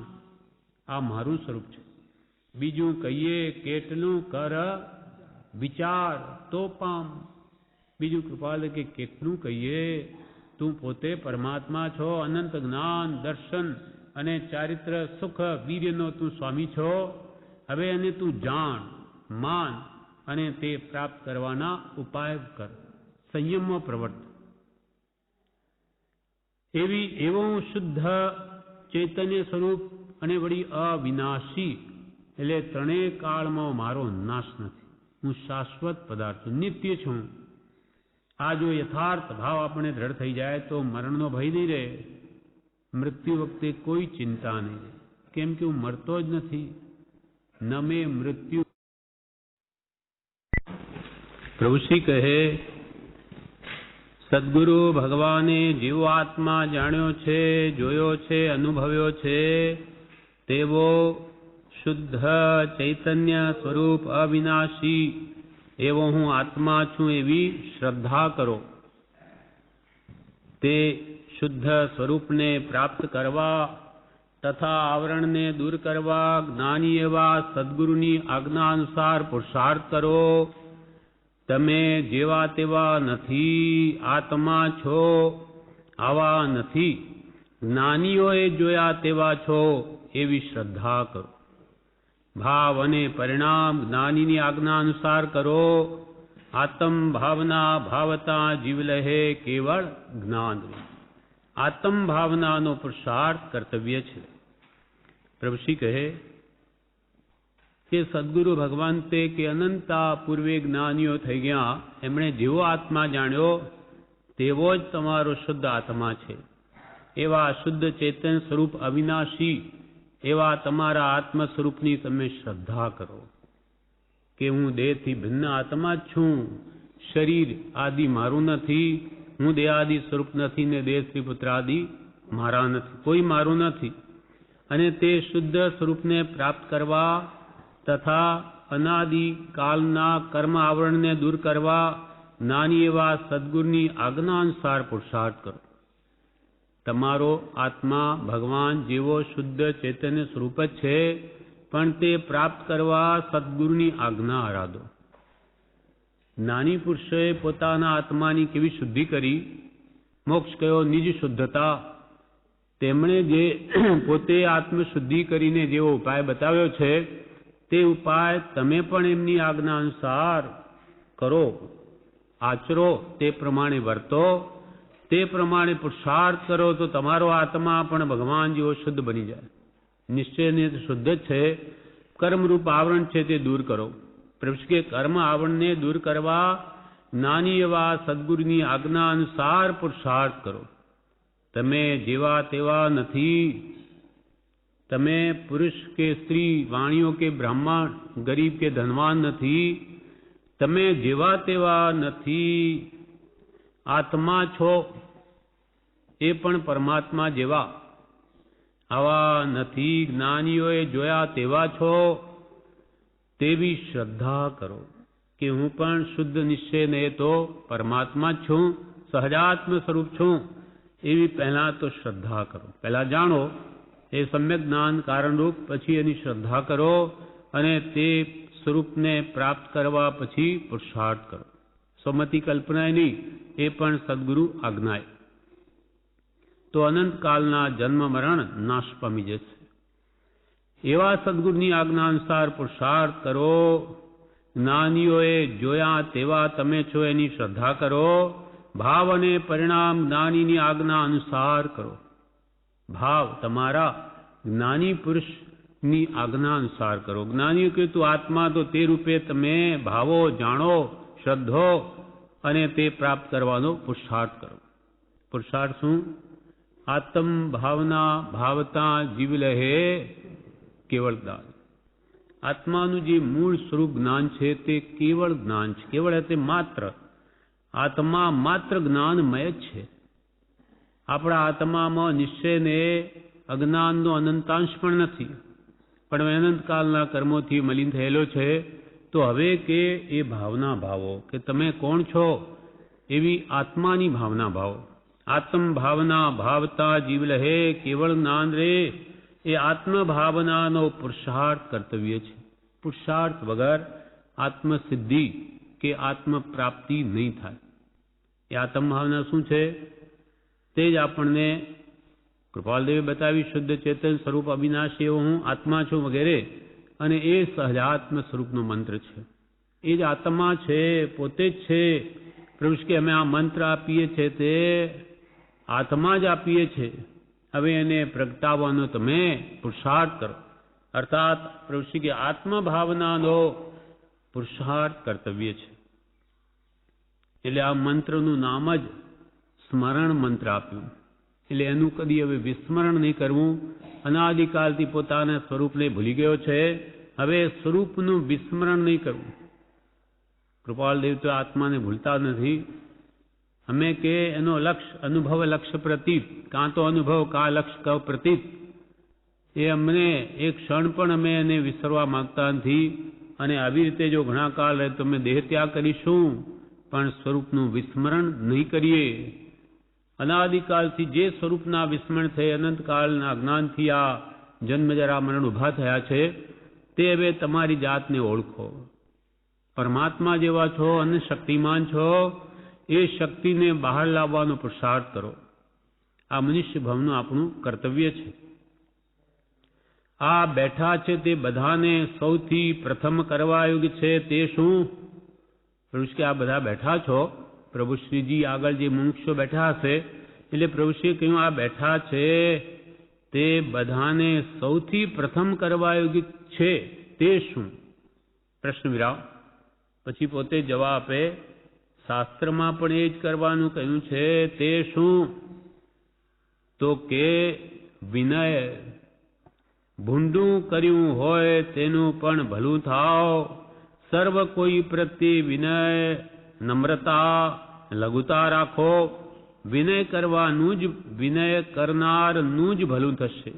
આ મારું સ્વરૂપ છે. બીજું કહીએ કેટલું કર વિચાર તો પામ. બીજું કૃપાલ કે કેટલું કહીએ, તું પોતે પરમાત્મા છો, અનંત જ્ઞાન, દર્શન અને ચારિત્ર સુખ વીર્યનો તું સ્વામી છો. હવે એને તું જાણ, માન અને તે પ્રાપ્ત કરવાના ઉપાય કર. સંયમમાં પ્રવર્ત. એવો હું શુદ્ધ ચૈતન્ય સ્વરૂપ અને વળી અવિનાશી, એટલે ત્રણેય કાળમાં મારો નાશ નથી. હું શાશ્વત પદાર્થ છું, નિત્ય છું. આ જો યથાર્થ ભાવ આપણે દ્રઢ થઈ જાય તો મરણનો ભય નહીં રહે. મૃત્યુ વખતે કોઈ ચિંતા નહીં રહે, કેમ કે હું મરતો જ નથી. ન મે મૃત્યુ. પ્રભુશ્રી કહે સદગુરુ ભગવાને જેવો આત્મા જાણ્યો છે, જોયો છે, અનુભવ્યો છે તેવો શુદ્ધ ચૈતન્ય સ્વરૂપ અવિનાશી એવો હું આત્મા છું એવી શ્રદ્ધા કરો. તે શુદ્ધ સ્વરૂપને પ્રાપ્ત કરવા તથા આવરણને દૂર કરવા જ્ઞાની એવા સદગુરુની આજ્ઞા અનુસાર પુરુષાર્થ કરો. તમે જેવા તેવા નથી, આત્મા છો, આવા નથી. જ્ઞાનીઓએ જોયા તેવા છો એવી શ્રદ્ધા કરો. ભાવ અને પરિણામ જ્ઞાનીની આજ્ઞા અનુસાર કરો. આત્મ ભાવના ભાવતા જીવ લહે કેવળ જ્ઞાન. આત્મ ભાવનાનો પુરુષાર્થ કર્તવ્ય છે. પ્રભુશ્રી કહે કે સદગુરુ ભગવાન તે કે અનંતા પૂર્વે જ્ઞાનીઓ થઈ ગયા, એમણે જેવો આત્મા જાણ્યો તેવો જ તમારો શુદ્ધ આત્મા છે. એવા શુદ્ધ ચેતન સ્વરૂપ અવિનાશી એવા તમારા આત્મ સ્વરૂપની તમે શ્રદ્ધા કરો કે હું દેહથી ભિન્ન આત્મા જ છું, શરીર આદિ મારું નથી, હું દેહાદિ સ્વરૂપ નથી ને દેહ સ્ત્રી પુત્ર આદિ મારા નથી, કોઈ મારું નથી. અને તે શુદ્ધ સ્વરૂપને પ્રાપ્ત કરવા તથા અનાદિ કાલના કર્મ આવરણને દૂર કરવા નાની એવા સદગુરુની આજ્ઞા અનુસાર પુરુષાર્થ કરો. તમારો આત્મા ભગવાન જેવો શુદ્ધ ચૈતન્ય સ્વરૂપ જ છે, પણ તે પ્રાપ્ત કરવા સદગુરુની આજ્ઞા આરાધો. જ્ઞાની પુરુષોએ પોતાના આત્માની કેવી શુદ્ધિ કરી, મોક્ષ કયો નિજ શુદ્ધતા. તેમણે જે પોતે આત્મશુદ્ધિ કરીને જેવો ઉપાય બતાવ્યો છે તે ઉપાય તમે પણ એમની આજ્ઞા અનુસાર કરો, આચરો, તે પ્રમાણે વર્તો, તે પ્રમાણે પુરુષાર્થ કરો તો તમારો આત્મા પણ ભગવાન જેવો શુદ્ધ બની જાય. નિશ્ચયને શુદ્ધ જ છે, કર્મરૂપ આવરણ છે તે દૂર કરો. પ્રભુ કે કર્મ આવરણને દૂર કરવા નાની એવા સદગુરુની આજ્ઞા અનુસાર પુરુષાર્થ કરો. તમે જેવા તેવા નથી. તમે પુરુષ કે સ્ત્રી, વાણીઓ કે બ્રાહ્મણ, ગરીબ કે ધનવાન નથી. તમે જેવા તેવા નથી. આત્મા છો એ પણ પરમાત્મા જેવા. આવા નથી. જ્ઞાનીઓએ જોયા તેવા છો તેવી શ્રદ્ધા કરો કે હું પણ શુદ્ધ નિશ્ચય નહીં તો પરમાત્મા જ છું, સહજાત્મ સ્વરૂપ છું. એવી પહેલા તો શ્રદ્ધા કરો. પહેલા જાણો એ સમ્યક જ્ઞાન કારણરૂપ, પછી એની શ્રદ્ધા કરો અને તે સ્વરૂપને પ્રાપ્ત કરવા પછી પુરુષાર્થ કરો. સ્વમતી કલ્પના નહીં, એ પણ સદગુરુ આજ્ઞાએ. તો અનંતકાલના જન્મ મરણ નાશ પામી જશે. એવા સદગુરુની આજ્ઞા અનુસાર પુરુષાર્થ કરો. જ્ઞાનીઓએ જોયા તેવા તમે છો એની શ્રદ્ધા કરો. ભાવ અને પરિણામ જ્ઞાનીની આજ્ઞા અનુસાર કરો. ભાવ તમારા જ્ઞાની પુરુષની આજ્ઞા અનુસાર કરો. જ્ઞાનીઓ કે તું આત્મા તો તે રૂપે તમે ભાવો જાણો, શ્રદ્ધો અને તે પ્રાપ્ત કરવાનો પુરુષાર્થ કરો. પુરુષાર્થ શું? આત્મ ભાવના ભાવતા જીવ લહે કેવળ જ્ઞાન. આત્માનું જે મૂળ સ્વરૂપ જ્ઞાન છે તે કેવળ જ્ઞાન છે. કેવળ એટલે માત્ર. આત્મા માત્ર જ્ઞાનમય જ છે. આપણા આત્મામાં નિશ્ચયને અજ્ઞાનનો અનંતાંશ પણ નથી, પણ અનંતકાલના કર્મોથી મલિન થયેલો છે. તો હવે કે એ ભાવના ભાવો કે તમે કોણ છો એવી આત્માની ભાવના ભાવો. આત્મ ભાવના ભાવતા જીવ લહે કેવળ જ્ઞાન રે. એ આત્મ ભાવનાનો પુરુષાર્થ કર્તવ્ય છે. પુરુષાર્થ વગર આત્મસિદ્ધિ કે આત્મ પ્રાપ્તિ નહીં થાય. એ આત્મ ભાવના શું છે તે જ આપણને કૃપાલદેવે બતાવી. શુદ્ધ ચેતન સ્વરૂપ અવિનાશી એવો હું આત્મા છું વગેરે. અને એ સહજાત્મ સ્વરૂપનો મંત્ર છે. એ જ આત્મા છે, પોતે જ છે. પ્રભુ કે અમે આ મંત્ર આપીએ છીએ તે આત્મા જ આપીએ છીએ. હવે એને પ્રગટાવવાનો તમે પુરુષાર્થ કરો. અર્થાત પ્રભુ કે આત્મભાવનાનો પુરુષાર્થ કર્તવ્ય છે. એટલે આ મંત્રનું નામ જ સ્મરણ મંત્ર આપ્યું. એટલે એનું કદી હવે વિસ્મરણ નહીં કરવું. અનાદિકાલથી પોતાના સ્વરૂપને ભૂલી ગયો છે, હવે સ્વરૂપનું વિસ્મરણ નહીં કરવું. કૃપાલદેવ તો આત્માને ભૂલતા નથી. અમે કે એનો લક્ષ્ય અનુભવ લક્ષ્ય પ્રતીત, કાં તો અનુભવ કા લક્ષ્ય ક પ્રતીત, એ અમને એક ક્ષણ પણ અમે એને વિસરવા માંગતા નથી. અને આવી રીતે જો ઘણા કાળ રહે તો અમે દેહ ત્યાગ કરીશું, પણ સ્વરૂપનું વિસ્મરણ નહીં કરીએ. અનાદિકાલથી જે સ્વરૂપના વિસ્મરણ થઈ અનંતકાળના અજ્ઞાનથી આ જન્મ જરા મરણ ઊભા થયા છે, તે હવે તમારી જાતને ઓળખો. પરમાત્મા જેવા છો અને શક્તિમાન છો, એ શક્તિને બહાર લાવવાનો પુરુષાર્થ કરો. આ મનુષ્ય ભવનું આપણું કર્તવ્ય છે. આ બેઠા છે તે બધાને સૌથી પ્રથમ કરવા યોગ્ય છે તે શું? પ્રભુ કે આ બધા બેઠા છો, પ્રભુ શ્રીજી આગળ જે મુમુક્ષો બેઠા હશે, એટલે પ્રભુશ્રીએ કહ્યું આ બેઠા છે તે બધાને સૌથી પ્રથમ કરવા યોગ્ય છે તે શું? પ્રશ્ન વિરામ. પછી પોતે જવાબ આપે, શાસ્ત્રમાં પણ એ જ કરવાનું કહ્યું છે, તે શું? તો કે વિનય. ભૂંડું કર્યું હોય તેનું પણ ભલું થાવ, સર્વ કોઈ પ્રત્યે વિનય, નમ્રતા, લઘુતા રાખો. વિનય કરવાનું જ, વિનય કરનારનું જ ભલું થશે.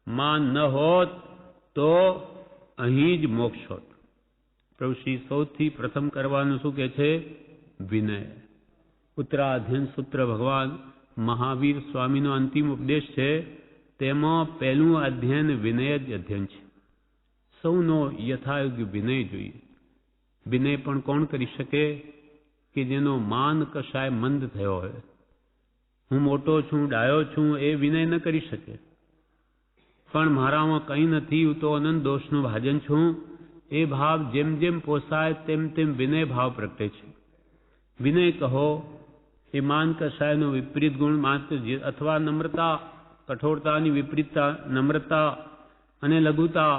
માન ન હોત તો અહીં જ મોક્ષ હોત. પ્રભુ શ્રી સૌથી પ્રથમ કરવાનું શું કહે છે? વિનય. ઉત્તરાધ્યયન સૂત્ર ભગવાન મહાવીર સ્વામીનો અંતિમ ઉપદેશ છે, તેમાં પહેલું અધ્યયન વિનય જ અધ્યયન છે. સૌનો યથાયોગ્ય વિનય જોઈએ. વિનય પણ કોણ કરી શકે? કે જેનો માન કશાય મંદ થયો હોય. હું મોટો છું, ડાયો છું, એ વિનય ન કરી શકે. પણ મારામાં કંઈ નથી, હું તો અનંત દોષનું ભાજન છું, એ ભાવ જેમ જેમ પોસાય તેમ તેમ વિનય ભાવ પ્રગટે છે. વિનય કહો એ માન કશાયનો વિપરીત ગુણ માત્ર, અથવા નમ્રતા, કઠોરતાની વિપરીતતા નમ્રતા, અને લઘુતા,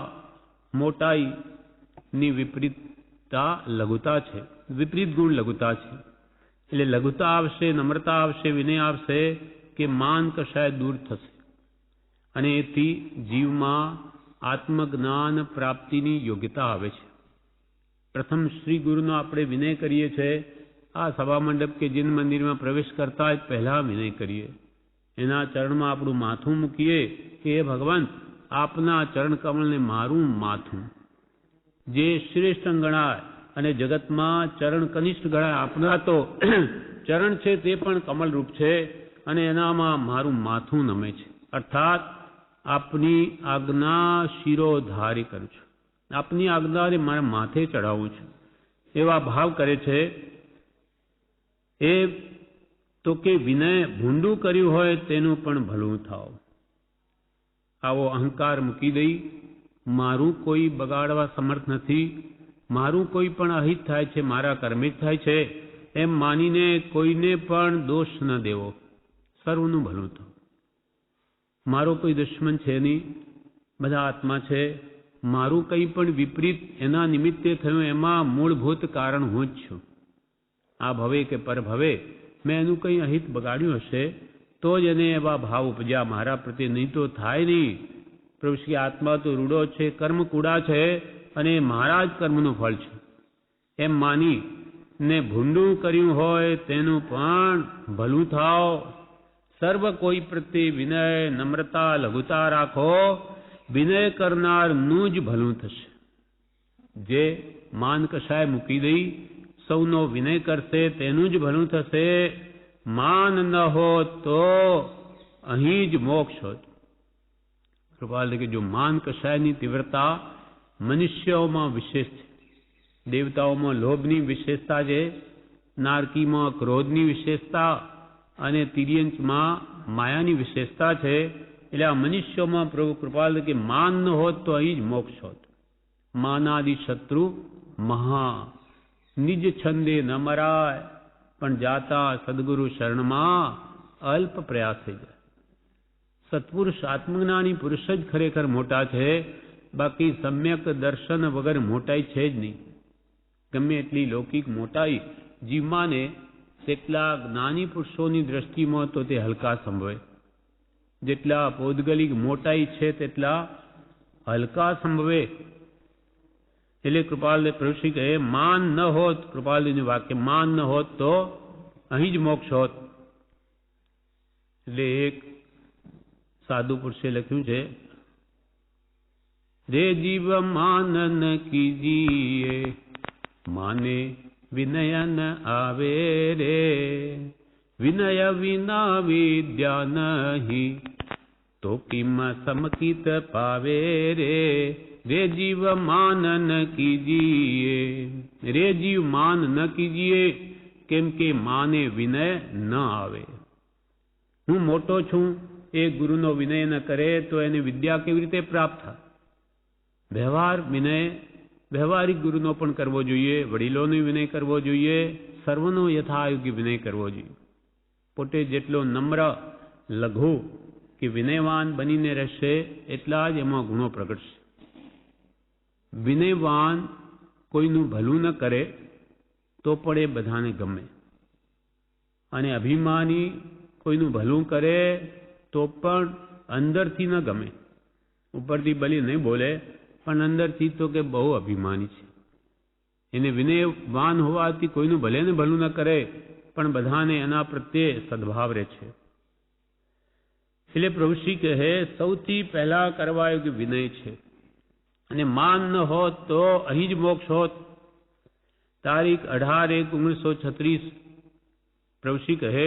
મોટાઈની વિપરીતતા લઘુતા છે. વિપરીત ગુણ લઘુતા છે. એટલે લઘુતા આવશે, નમ્રતા આવશે, વિનય આવશે કે માન કશાય દૂર થશે, અને એથી જીવમાં આત્મજ્ઞાન પ્રાપ્તિની યોગ્યતા આવે છે. પ્રથમ શ્રી ગુરુનો આપણે વિનય કરીએ છીએ. આ સભા મંડપ કે જીન મંદિરમાં પ્રવેશ કરતા જ પહેલા વિનય કરીએ. એના ચરણમાં આપણું માથું મૂકીએ કે હે ભગવાન, આપના ચરણ કમળને મારું માથું, જે શ્રેષ્ઠ ગણાય અને જગતમાં ચરણ કનિષ્ઠ ગણાય, આપના તો ચરણ છે તે પણ કમલરૂપ છે, અને એનામાં મારું માથું નમે છે. અર્થાત આપની આજ્ઞા શિરોધારી કરું છું, આપની આજ્ઞાને મારા માથે ચડાવું છું, એવા ભાવ કરે છે. એ તો કે વિનય. ભૂંડું કર્યું હોય તેનું પણ ભલું થાવ. આવો અહંકાર મૂકી દઈ, મારું કોઈ બગાડવા સમર્થ નથી, મારું કોઈ પણ અહિત થાય છે, મારા કર્મે જ થાય છે, એમ માનીને કોઈને પણ દોષ ન દેવો. સર્વનું ભલું થાવ. મારો કોઈ દુશ્મન છે નહીં, બધા આત્મા છે. મારું કંઈ પણ વિપરીત એના નિમિત્તે થયું, એમાં મૂળભૂત કારણ હું જ છું. આ ભવે કે પર ભવે મેં એનું કંઈ અહિત બગાડ્યું હશે તો જ એને એવા ભાવ ઉપજ્યા મારા પ્રત્યે, નહીં તો થાય નહીં. પ્રભુ શ્રી આત્મા તો રૂડો છે, કર્મ કૂડા છે, અને મારા જ કર્મનું ફળ છે એમ માની ને ભૂંડું કર્યું હોય તેનું પણ ભલું થાવ. સર્વ કોઈ પ્રત્યે વિનય, નમ્રતા, લઘુતા રાખો. વિનય કરનારનું જ ભલું થશે. જે માન કશાય મૂકી દઈ સૌનો વિનય કરશે તેનું જ ભલું થશે. માન ન હોત તો અહીં જ મોક્ષ હોત. કૃપાલ કે જો માન કશાયની તીવ્રતા મનુષ્યોમાં વિશેષ છે, દેવતાઓમાં લોભની વિશેષતા છે, નારકીમાં ક્રોધની વિશેષતા, અને તિર્યંચમાં માયાની વિશેષતા છે. એટલે આ મનુષ્યોમાં પ્રભુ કૃપાલ કે માન ન હોત તો અહીં જ મોક્ષ હોત. માનાદિ શત્રુ મહા, નિજ છંદે ન મરાય, પણ જાતા સદગુરુ શરણમાં અલ્પ પ્રયાસ થઈ જાય. સત્પુરુષ, આત્મજ્ઞાની પુરુષ જ ખરેખર મોટા છે, બાકી સમ્યક દર્શન વગર મોટાઈ છે જ નહીં. ગમે એટલી લૌકિક મોટાઈ જીવમાને તેટલા જ્ઞાની પુરુષોની દ્રષ્ટિમાં તો તે હલકા સંભવે. જેટલા પૌદ્ગલિક મોટાઈ છે તેટલા હલકા સંભવે. એટલે કૃપાલ પ્રભુશ્રી કહે માન ન હોત, કૃપાલજીનું વાક્ય, માન ન હોત તો અહીં જ મોક્ષ હોત. એટલે એક સાધુ પુરુષે લખ્યું છે, રે જીવ માન ન કીજીએ, માને વિનય ન આવે રે, વિનય વિના વિદ્યા નહીં, તો કિમ સમકિત પાવે રે. રે જીવ માન ન કીજીએ, રે જીવ માન ન કીજીએ, કેમ કે માને વિનય ન આવે. હું મોટો છું, એ ગુરુનો વિનય ન કરે તો એને વિદ્યા કેવી રીતે પ્રાપ્ત થાય? વ્યવહાર વિનય વ્યવહારિક ગુરુનો પણ કરવો જોઈએ, વડીલોનો વિનય કરવો જોઈએ, સર્વનો યથાયોગ્ય વિનય કરવો જોઈએ. પોતે જેટલો નમ્ર, લઘુ કે વિનયવાન બનીને રહેશે એટલા જ એમાં ગુણો પ્રગટશે. વિનયવાન કોઈનું ભલું ન કરે તો પણ એ બધાને ગમે, અને અભિમાની કોઈનું ભલું કરે તો પણ અંદરથી ન ગમે. ઉપરથી ભલી નહીં બોલે પણ અંદરથી તો કે બહુ અભિમાની છે. એને વિનયવાન હોવાથી કોઈનું ભલે ને ભલું ન કરે પણ બધાને એના પ્રત્યે સદભાવ રહે છે. એટલે પ્રભુશ્રી કહે સૌથી પહેલા કરવા યોગ્ય વિનય છે, અને માન ન હોત તો અહીં જ મોક્ષ હોત. તારીખ 18/1/1936 પ્રભુશ્રી કહે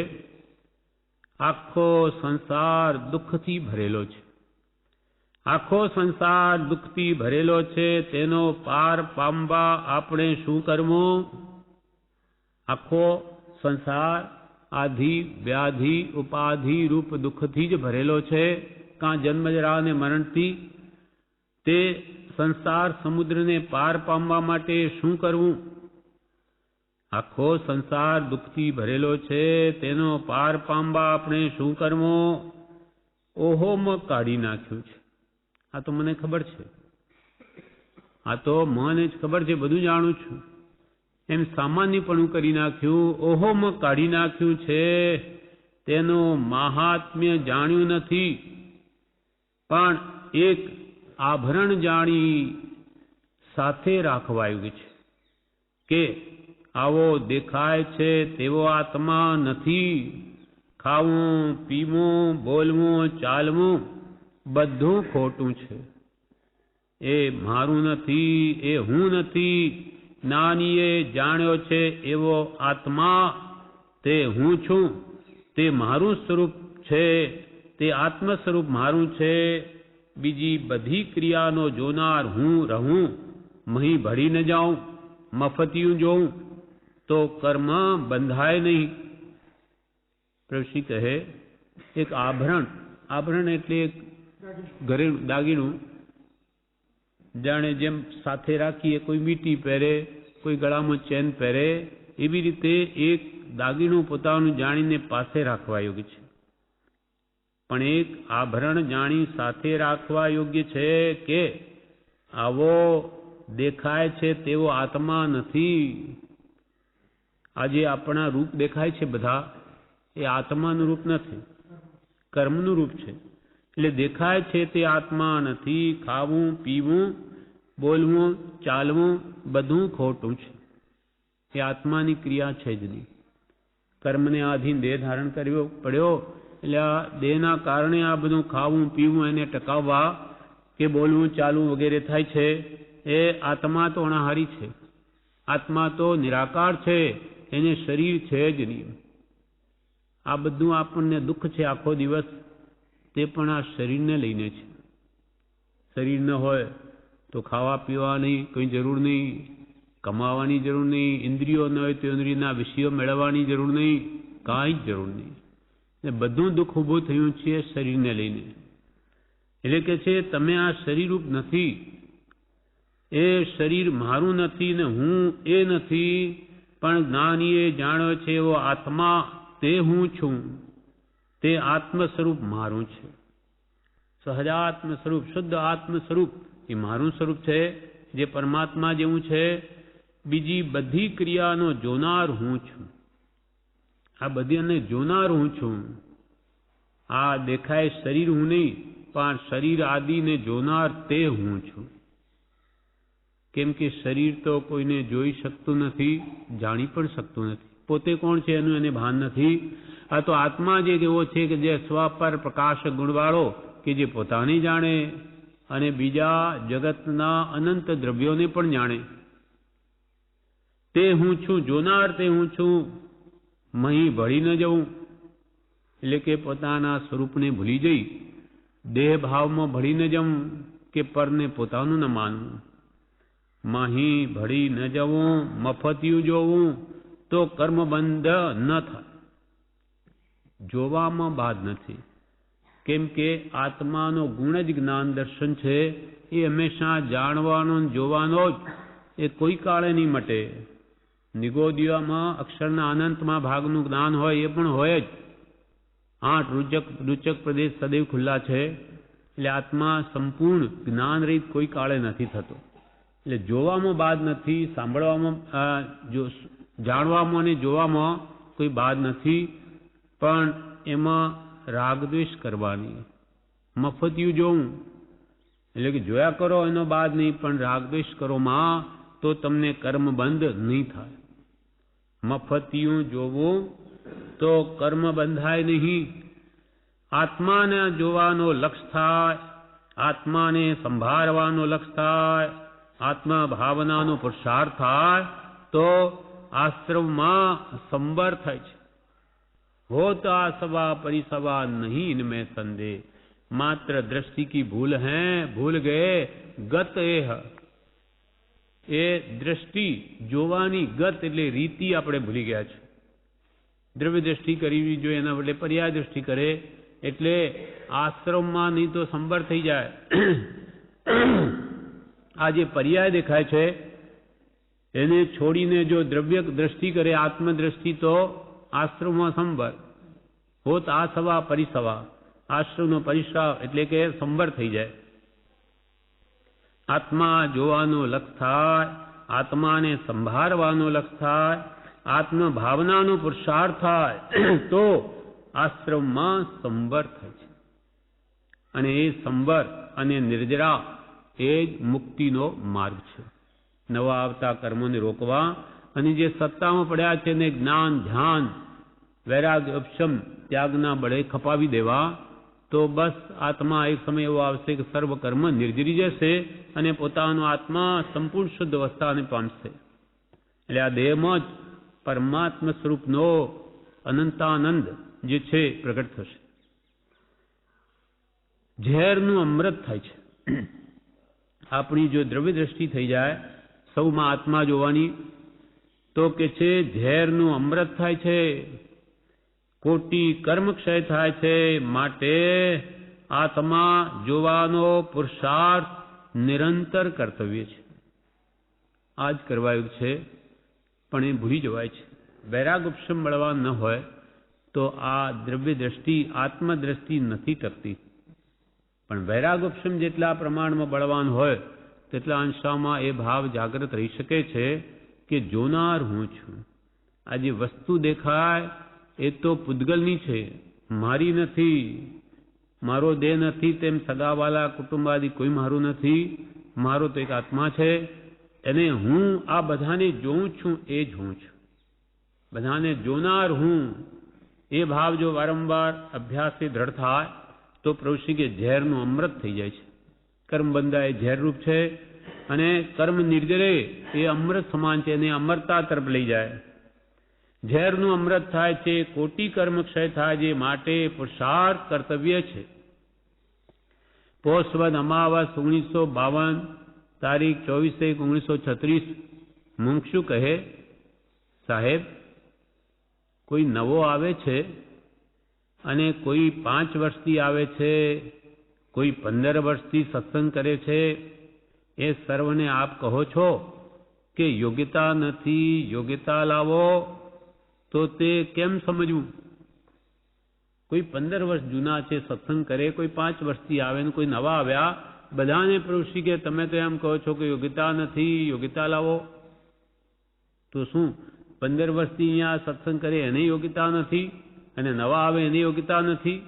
આખો સંસાર દુઃખથી ભરેલો છે. આખો સંસાર દુઃખથી ભરેલો છે, તેનો પાર પામવા આપણે શું કરવું? આખો સંસાર આધિ વ્યાધિ ઉપાધિ રૂપ દુઃખથી જ ભરેલો છે, કાં જન્મજરા અને મરણથી. તે સંસાર સમુદ્રને પાર પામવા માટે શું કરવું? આખો સંસાર દુઃખથી ભરેલો છે, તેનો પાર પામવા આપણે શું કરવું? ઓહોમ કાઢી નાખ્યું છે. આ તો મને ખબર છે, આ તો મને જ ખબર છે, બધું જાણું છું, એમ સામાન્યપણું કરી નાખ્યું. ઓહોમ કાઢી નાખ્યું છે, તેનું મહાત્મ્ય જાણ્યું નથી, પણ એક આભરણ જાણી સાથે રાખવાયું છે કે આવો દેખાય છે તેવો આત્મા નથી. ખાવું, પીવું, બોલવું, ચાલવું બધું ખોટું છે. એ મારું નથી, એ હું નથી. જ્ઞાનીએ જાણ્યો છે એવો આત્મા તે હું છું, તે મારું સ્વરૂપ છે, તે આત્મ સ્વરૂપ મારું છે. બીજી બધી ક્રિયાનો જોનાર હું રહું, મહી ભળી ન જાઉં, મફતિયું જોઉં તો કર્મ બંધાય નહીં. પ્રભુશ્રી કહે એક આભરણ, આભરણ એટલે એક ઘરેલું દાગીનું, જાણે જેમ સાથે રાખીએ, કોઈ વીંટી પહેરે, કોઈ ગળામાં ચેન પહેરે, એવી રીતે એક દાગીનું પોતાનું જાણીને પાસે રાખવા યોગ્ય છે. પણ એક આભરણ જાણી સાથે રાખવા યોગ્ય છે કે આવો દેખાય છે તેવો આત્મા નથી. આજે આપણા રૂપ દેખાય છે બધા, એ આત્માનું રૂપ નથી, કર્મનું રૂપ છે. એટલે દેખાય છે તે આત્મા નથી. ખાવું, પીવું, બોલવું, ચાલવું બધું ખોટું છે, એ આત્માની ક્રિયા છે જ નહીં. કર્મને આધીન દેહ ધારણ કરવો પડ્યો, એટલે આ દેહના કારણે આ બધું ખાવું, પીવું, એને ટકાવવા કે બોલવું, ચાલવું વગેરે થાય છે. એ આત્મા તો અણાહારી છે, આત્મા તો નિરાકાર છે, એને શરીર છે જ નહીં. આ બધું આપણને દુઃખ છે આખો દિવસ, તે પણ આ શરીરને લઈને છે. શરીર ન હોય તો ખાવા પીવાની કોઈ જરૂર નહીં, કમાવાની જરૂર નહીં, ઇન્દ્રિયો ન હોય તો ઇન્દ્રિયના વિષયો મેળવવાની જરૂર નહીં, કાંઈ જ જરૂર નહીં. એ બધું દુઃખ ઊભું થયું છે શરીરને લઈને. એટલે કે છે તમે આ શરીરરૂપ નથી, એ શરીર મારું નથી ને હું એ નથી, પણ જ્ઞાનીએ જાણ્યો છે એવો આત્મા તે હું છું, તે આત્મ સ્વરૂપ મારું છે. સહજાત્મ સ્વરૂપ, શુદ્ધ આત્મ સ્વરૂપ એ મારું સ્વરૂપ છે, જે પરમાત્મા જેવું છે. બીજી બધી ક્રિયાનો જોનાર હું છું, આ બધી જોનાર હું છું. આ દેખાય શરીર હું નહીં, પણ શરીર આદિને જોનાર તે હું છું. કેમ કે શરીર તો કોઈને જોઈ શકતું નથી, જાણી પણ શકતું નથી. પોતે કોણ છે એનું એને ભાન નથી. આ તો આત્મા જ એક એવો છે કે જે સ્વ પર પ્રકાશ ગુણવાળો, કે જે પોતાને જાણે અને બીજા જગતના અનંત દ્રવ્યોને પણ જાણે. તે હું છું, જોનાર તે હું છું. મહી ભળી ન જવું, એટલે કે પોતાના સ્વરૂપને ભૂલી જઈ દેહ ભાવમાં ભળી ન જવું, કે પરને પોતાનું ન માનવું. માહી ભળી ન જવું, મફતિયું જોવું તો કર્મબંધ ન થાય. જોવામાં બાદ નથી, કેમ કે આત્માનો ગુણ જ જ્ઞાન દર્શન છે. એ હંમેશા જાણવાનો જોવાનો જ એ કોઈ કાળે નહીં મટે. નિગોદિયામાં અક્ષરના અનંતમાં ભાગનું જ્ઞાન હોય એ પણ હોય જ. 8 રૂચક પ્રદેશ સદૈવ ખુલ્લા છે. એટલે આત્મા સંપૂર્ણ જ્ઞાન રહિત કોઈ કાળે નથી થતો. એટલે જોવામાં બાદ નથી, સાંભળવામાં, જાણવામાં અને જોવામાં કોઈ બાદ નથી, પણ એમાં રાગદ્વેષ કરવાની. મફતિયું જોવું એટલે કે જોયા કરો એનો બાદ નહીં, પણ રાગદ્વેષ કરો માં તો તમને કર્મ બંધ નહીં થાય. મફતિયું જોવું તો કર્મ બંધાય નહીં. આત્માને જોવાનો લક્ષ થાય, આત્માને સંભાળવાનો લક્ષ થાય, આત્મા ભાવનાનો પુરુષાર્થ થાય તો આશ્રમમાં સંબર થાય છે. હોત આસવા પરિસવા નહીં ઇનમેं संदेह, मात्र दृष्टि की भूल है, भूल गए गत एह. એ દ્રષ્ટિ જોવાની ગત એટલે રીતિ આપણે ભૂલી ગયા છે. દ્રવ્ય દ્રષ્ટિ કરવી જોઈએ, એના બદલે પર્યાય દ્રષ્ટિ કરે એટલે આશ્રમમાં નહીં તો સંબર થઈ જાય. આ જે પર્યાય દેખાય છે એને છોડીને જો દ્રવ્ય દ્રષ્ટિ કરે, આત્મદ્રષ્ટિ, તો આશ્રમમાં સંબર. હોત આસવા પરિસવા, આશ્રમનો પરિસવ એટલે કે સંબર થઈ જાય. આત્મા જોવાનો લક્ષ થાય, આત્માને સંભાળવાનો લક્ષ થાય, આત્મ ભાવનાનો પુરુષાર્થ થાય તો આશ્રમમાં સંબર થાય છે. અને એ સંબર અને નિર્જરા એ જ મુક્તિનો માર્ગ છે. નવા આવતા કર્મોને રોકવા અને જે સત્તામાં પડ્યા છે એને જ્ઞાન, ધ્યાન, વૈરાગ્ય, ઉપશમ, ત્યાગના બળે ખપાવી દેવા, તો બસ આત્મા એક સમય એવો આવશે કે સર્વ કર્મ નિર્જરી જશે અને પોતાનો આત્મા સંપૂર્ણ શુદ્ધ અવસ્થાને પામશે. એટલે આ દેહમાં જ પરમાત્મા સ્વરૂપનો અનંતાનંદ જે છે પ્રગટ થશે. ઝેરનું અમૃત થાય છે. આપણી જો દ્રવ્ય દ્રષ્ટિ થઈ જાય સૌમાં આત્મા જોવાની, તો કે છે ઝેરનું અમૃત થાય છે. કોટી કર્મ ક્ષય થાય છે, માટે આત્મા જોવાનો પુરુષાર્થ નિરંતર કર્તવ્ય છે. આ જ કરવાયું છે, પણ એ ભૂલી જવાય છે. વૈરાગ ઉપશમ બળવાન ન હોય તો આ દ્રવ્ય દ્રષ્ટિ, આત્મદ્રષ્ટિ નથી ટકતી. પણ વૈરાગ ઉપશમ જેટલા પ્રમાણમાં બળવાન હોય તેટલા અંશામાં એ ભાવ જાગૃત રહી શકે છે કે જોનાર હું છું. આ જે વસ્તુ દેખાય એ તો પૂતગલની છે, મારી નથી. મારો દેહ નથી, તેમ સગાવાલા કુટુંબાદી કોઈ મારું નથી. મારો તો એક આત્મા છે, એને હું આ બધાને જોઉં છું, એ જ હું છું. બધાને જોનાર હું, એ ભાવ જો વારંવાર અભ્યાસથી દ્રઢ થાય તો પ્રભુશ્રી કે ઝેરનું અમૃત થઈ જાય છે. કર્મ બંધા એ ઝેરરૂપ છે અને કર્મ નિર્જરે એ અમૃત સમાન છે, એને અમરતા તરફ લઈ જાય. ઝેરનું અમૃત થાય છે, કોટી કર્મ ક્ષય થાય છે, માટે પુરુષાર્થ કર્તવ્ય છે. પોષવદ અમાવસ 1952 તારીખ 24/1/1936 મુમુક્ષુ કહે, સાહેબ કોઈ નવો આવે છે અને કોઈ 5 વર્ષથી આવે છે, કોઈ 15 વર્ષથી સત્સંગ કરે છે, એ સર્વને આપ કહો છો કે યોગ્યતા નથી, યોગ્યતા લાવો, તો તે કેમ સમજવું? કોઈ 15 વર્ષ જૂના છે, સત્સંગ કરે, કોઈ 5 વર્ષથી આવે ને કોઈ નવા આવ્યા, બધાને પ્રભુશ્રી કે તમે તો એમ કહો છો કે યોગ્યતા નથી, યોગ્યતા લાવો. તો શું 15 વર્ષથી અહીંયા સત્સંગ કરે એને યોગ્યતા નથી અને નવા આવે એને યોગ્યતા નથી?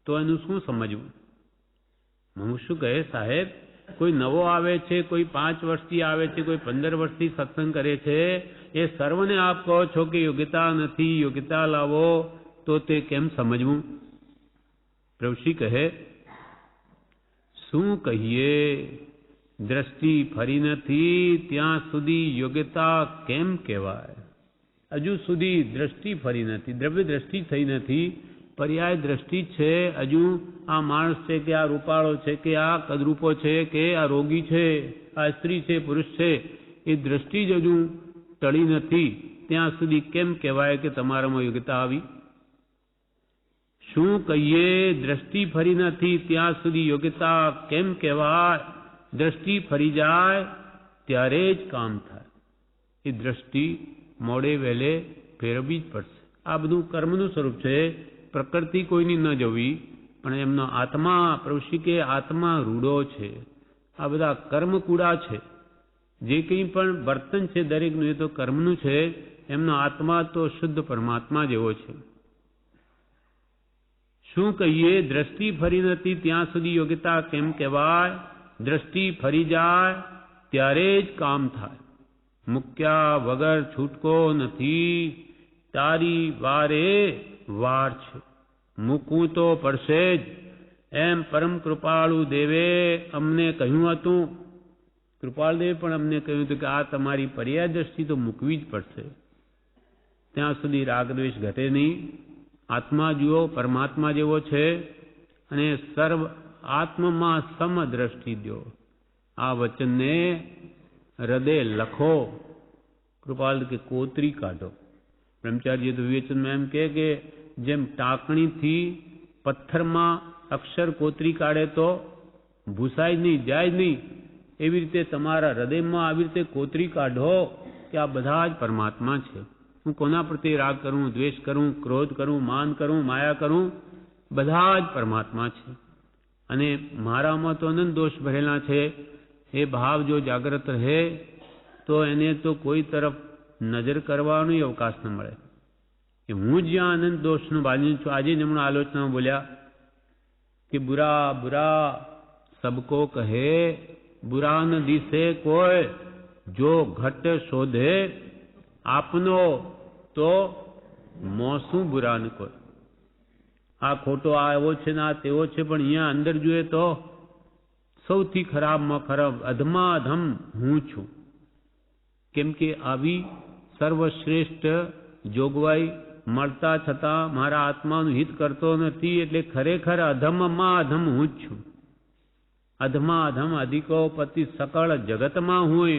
તો એનું શું સમજવું? હું શું કહે, સાહેબ કોઈ નવો આવે છે, કોઈ 5 વર્ષથી આવે છે, કોઈ 15 વર્ષથી સત્સંગ કરે છે, એ સર્વને આપ કહો છો કે યોગ્યતા નથી, યોગ્યતા લાવો, તો તે કેમ સમજવું? પ્રભુશ્રી કહે, શું કહીએ, દ્રષ્ટિ ફરી નથી ત્યાં સુધી યોગ્યતા કેમ કહેવાય? હજુ સુધી દ્રષ્ટિ ફરી નથી, દ્રવ્ય દ્રષ્ટિ થઈ નથી, પર્યાય દ્રષ્ટિ છે. હજુ આ માણસ છે કે આ રૂપાળો છે કે આ કદરૂપો છે કે આ રોગી છે, આ સ્ત્રી છે, પુરુષ છે, એ દ્રષ્ટિ જ હજુ ટળી નથી, ત્યાં સુધી કેમ કહેવાય કે તમારામાં યોગ્યતા આવી? શું કહીએ, દ્રષ્ટિ ફરી નથી ત્યાં સુધી યોગ્યતા કેમ કહેવાય? દ્રષ્ટિ ફરી જાય ત્યારે જ કામ થાય. એ દ્રષ્ટિ મોડે વહેલે ફેરવવી જ પડશે. આ બધું કર્મનું સ્વરૂપ છે. પ્રકૃતિ કોઈની ન જવી, પણ એમનો આત્મા, પ્રભુશ્રી કે આત્મા રૂડો છે. આ બધા કર્મકૂડા છે. જે કંઈ પણ વર્તન છે દરેકનું એ તો કર્મનું છે. એમનો આત્મા તો શુદ્ધ પરમાત્મા જેવો છે. શું કહીએ? દ્રષ્ટિ ફરી નથી ત્યાં સુધી યોગ્યતા કેમ કહેવાય? દ્રષ્ટિ ફરી જાય ત્યારે જ કામ થાય. મૂક્યા વગર છૂટકો નથી. તારી વારે વાર છે. મૂકવું તો પડશે જ. એમ પરમ કૃપાળુ દેવે અમને કહ્યું હતું. કૃપાળ દેવે પણ અમને કહ્યું હતું કે આ તમારી પર્યાય દ્રષ્ટિ તો મૂકવી જ પડશે. ત્યાં સુધી રાગદ્વેષ ઘટે નહીં. આત્મા જુઓ પરમાત્મા જેવો છે અને સર્વ આત્મમાં સમદ્રષ્ટિ દો. આ વચનને હૃદય લખો. કૃપાલ કે કોતરી કાઢો. બ્રહ્મચારી તો વિવેચનમાં એમ કહે કે જેમ ટાંકણીથી પથ્થરમાં અક્ષર કોતરી કાઢે તો ભૂસાય જ નહીં, જાય જ નહીં, એવી રીતે તમારા હૃદયમાં આવી રીતે કોતરી કાઢો કે આ બધા જ પરમાત્મા છે. હું કોના પ્રત્યે રાગ કરું, દ્વેષ કરું, ક્રોધ કરું, માન કરું, માયા કરું, બધા જ પરમાત્મા છે. અને મારામાં તો અનંત દોષ ભરેલા છે. એ ભાવ જો જાગ્રત રહે તો એને તો કોઈ તરફ નજર કરવાનો અવકાશ ન મળે. કે હું જ્યાં અનંત દોષનું બાંધ્યું છું. આજે જ હમણાં આલોચનામાં બોલ્યા કે બુરા બુરા સબકો કહે, બુરા ન દિશે કોઈ, જો ઘટ શોધે આપનો તો મોસું બુરા ન કોઈ. આ ખોટો, આ એવો છે ને આ તેવો છે, પણ અહીંયા અંદર જોઈએ તો સૌથી ખરાબમાં ખરાબ અધમા અધમ હું છું. કેમ કે આવી સર્વશ્રેષ્ઠ જોગવાઈ મળતા છતાં મારા આત્માનું હિત કરતો નથી. એટલે ખરેખર અધમમાં અધમ હું જ છું. અધમા અધમ અધિકો પતિ સકળ જગતમાં હું.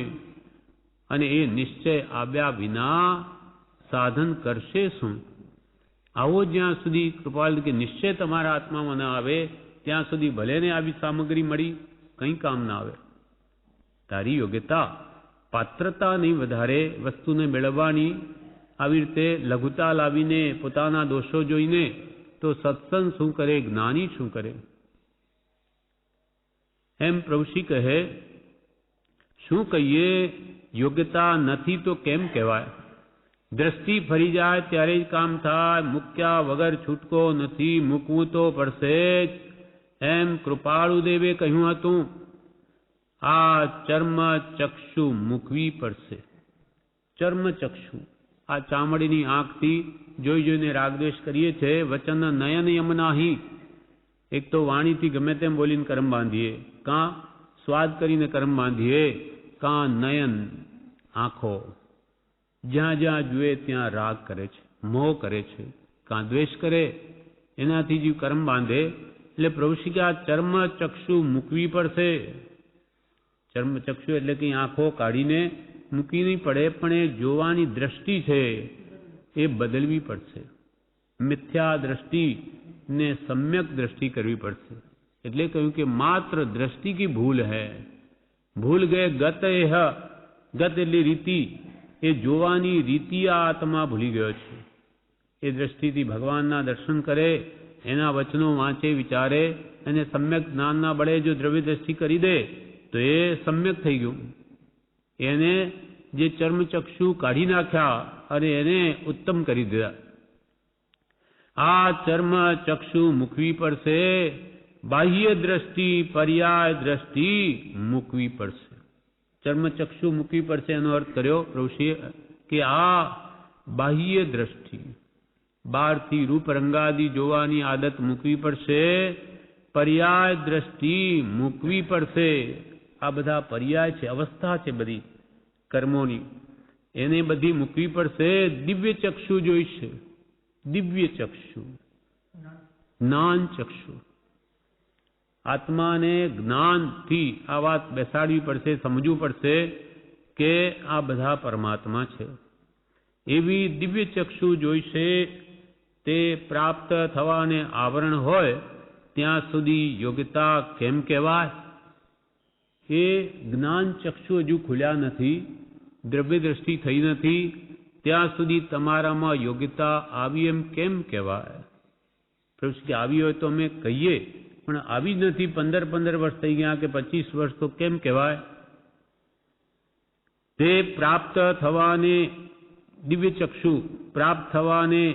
અને એ નિશ્ચય આવ્યા વિના સાધન કરશે શું? આવો જ્યાં સુધી કૃપાલ કે નિશ્ચય તમારા આત્મામાં ન આવે ત્યાં સુધી ભલે ને આવી સામગ્રી મળી કંઈ કામ ના આવે. તારી યોગ્યતા, પાત્રતા નહીં વધારે વસ્તુને મેળવવાની. આવી રીતે લઘુતા લાવીને પોતાના દોષો જોઈને તો સત્સંગ શું કરે, જ્ઞાની શું કરે? એમ પ્રભુશ્રી કહે, શું કહીએ? યોગ્યતા નથી તો કેમ કહેવાય? દ્રષ્ટિ ફરી જાય ત્યારે જ કામ થાય. મૂક્યા વગર છૂટકો નથી, મૂકવું તો પડશે જ. એમ કૃપાળુ દેવે કહ્યું હતું. આ ચર્મ ચક્ષુ મૂકવી પડશે. ચર્મ ચક્ષુ, આ ચામડીની આંખથી જોઈ જોઈને રાગદ્વેષ કરીએ છે. વચન નયન યમનાહી. એક તો વાણીથી ગમે તેમ બોલીને કર્મ બાંધીએ, કાં સ્વાદ કરીને કર્મ બાંધીએ, કાં નયન આંખો જ્યાં જ્યાં જુએ ત્યાં રાગ કરે છે, મોહ કરે છે, કાં દ્વેષ કરે. એનાથી જીવ કર્મ બાંધે. એટલે પ્રભુશ્રી કે આ ચર્મ ચક્ષુ મૂકવી પડશે. ચર્મ ચક્ષુ એટલે કે આંખો કાઢીને મૂકી નહીં પડે, પણ એ જોવાની દ્રષ્ટિ છે એ બદલવી પડશે. મિથ્યા દ્રષ્ટિ ને સમ્યક દ્રષ્ટિ કરવી પડશે. એટલે કહ્યું કે માત્ર દ્રષ્ટિ કી ભૂલ હૈ. ભૂલ ગયે ગત એહ. ગત એટલે રીતિ. એ જોવાની રીતિ આ આત્મા ભૂલી ગયો છે. એ દ્રષ્ટિથી ભગવાનના દર્શન કરે, એના વચનો વાંચે, વિચારે અને સમ્યક જ્ઞાનના બળે જો દ્રવ્ય દ્રષ્ટિ કરી દે તો એ સમ્યક થઈ ગયું. એને જે ચર્મચક્ષુ કાઢી નાખ્યા અને એને ઉત્તમ કરી દીધા. આ ચર્મ ચક્ષુ મૂકવી પડશે. બાહ્ય દ્રષ્ટિ, પર્યાય દ્રષ્ટિ મૂકવી પડશે. ચર્મચક્ષુ મૂકવી પડશે એનો અર્થ કર્યો પ્રભુશ્રીએ કે આ બાહ્ય દ્રષ્ટિ, બહારથી રૂપ રંગાદી જોવાની આદત મૂકવી પડશે. પર્યાય દ્રષ્ટિ મૂકવી પડશે. આ બધા પર્યાય છે, અવસ્થા છે બધી કર્મોની, એને બધી મૂકવી પડશે. દિવ્ય ચક્ષુ જોઈશે. દિવ્ય ચક્ષુ, જ્ઞાન ચક્ષુ. આત્માને જ્ઞાનથી આ વાત બેસાડવી પડશે, સમજવું પડશે કે આ બધા પરમાત્મા છે. એવી દિવ્ય ચક્ષુ જોઈશે. તે પ્રાપ્ત થવાને આવરણ હોય ત્યાં સુધી યોગ્યતા કેમ કહેવાય? કે જ્ઞાન ચક્ષુ હજુ ખુલ્યા નથી, દ્રવ્ય દ્રષ્ટિ થઈ નથી, ત્યાં સુધી તમારામાં યોગ્યતા આવી એમ કેમ કહેવાય? પ્રભુ કે આવી હોય તો અમે કહીએ, પણ આવી જ નથી. 15 વર્ષ થઈ ગયા કે 25 વર્ષ, તો કેમ કહેવાય? તે પ્રાપ્ત થવાને, દિવ્ય ચક્ષુ પ્રાપ્ત થવાને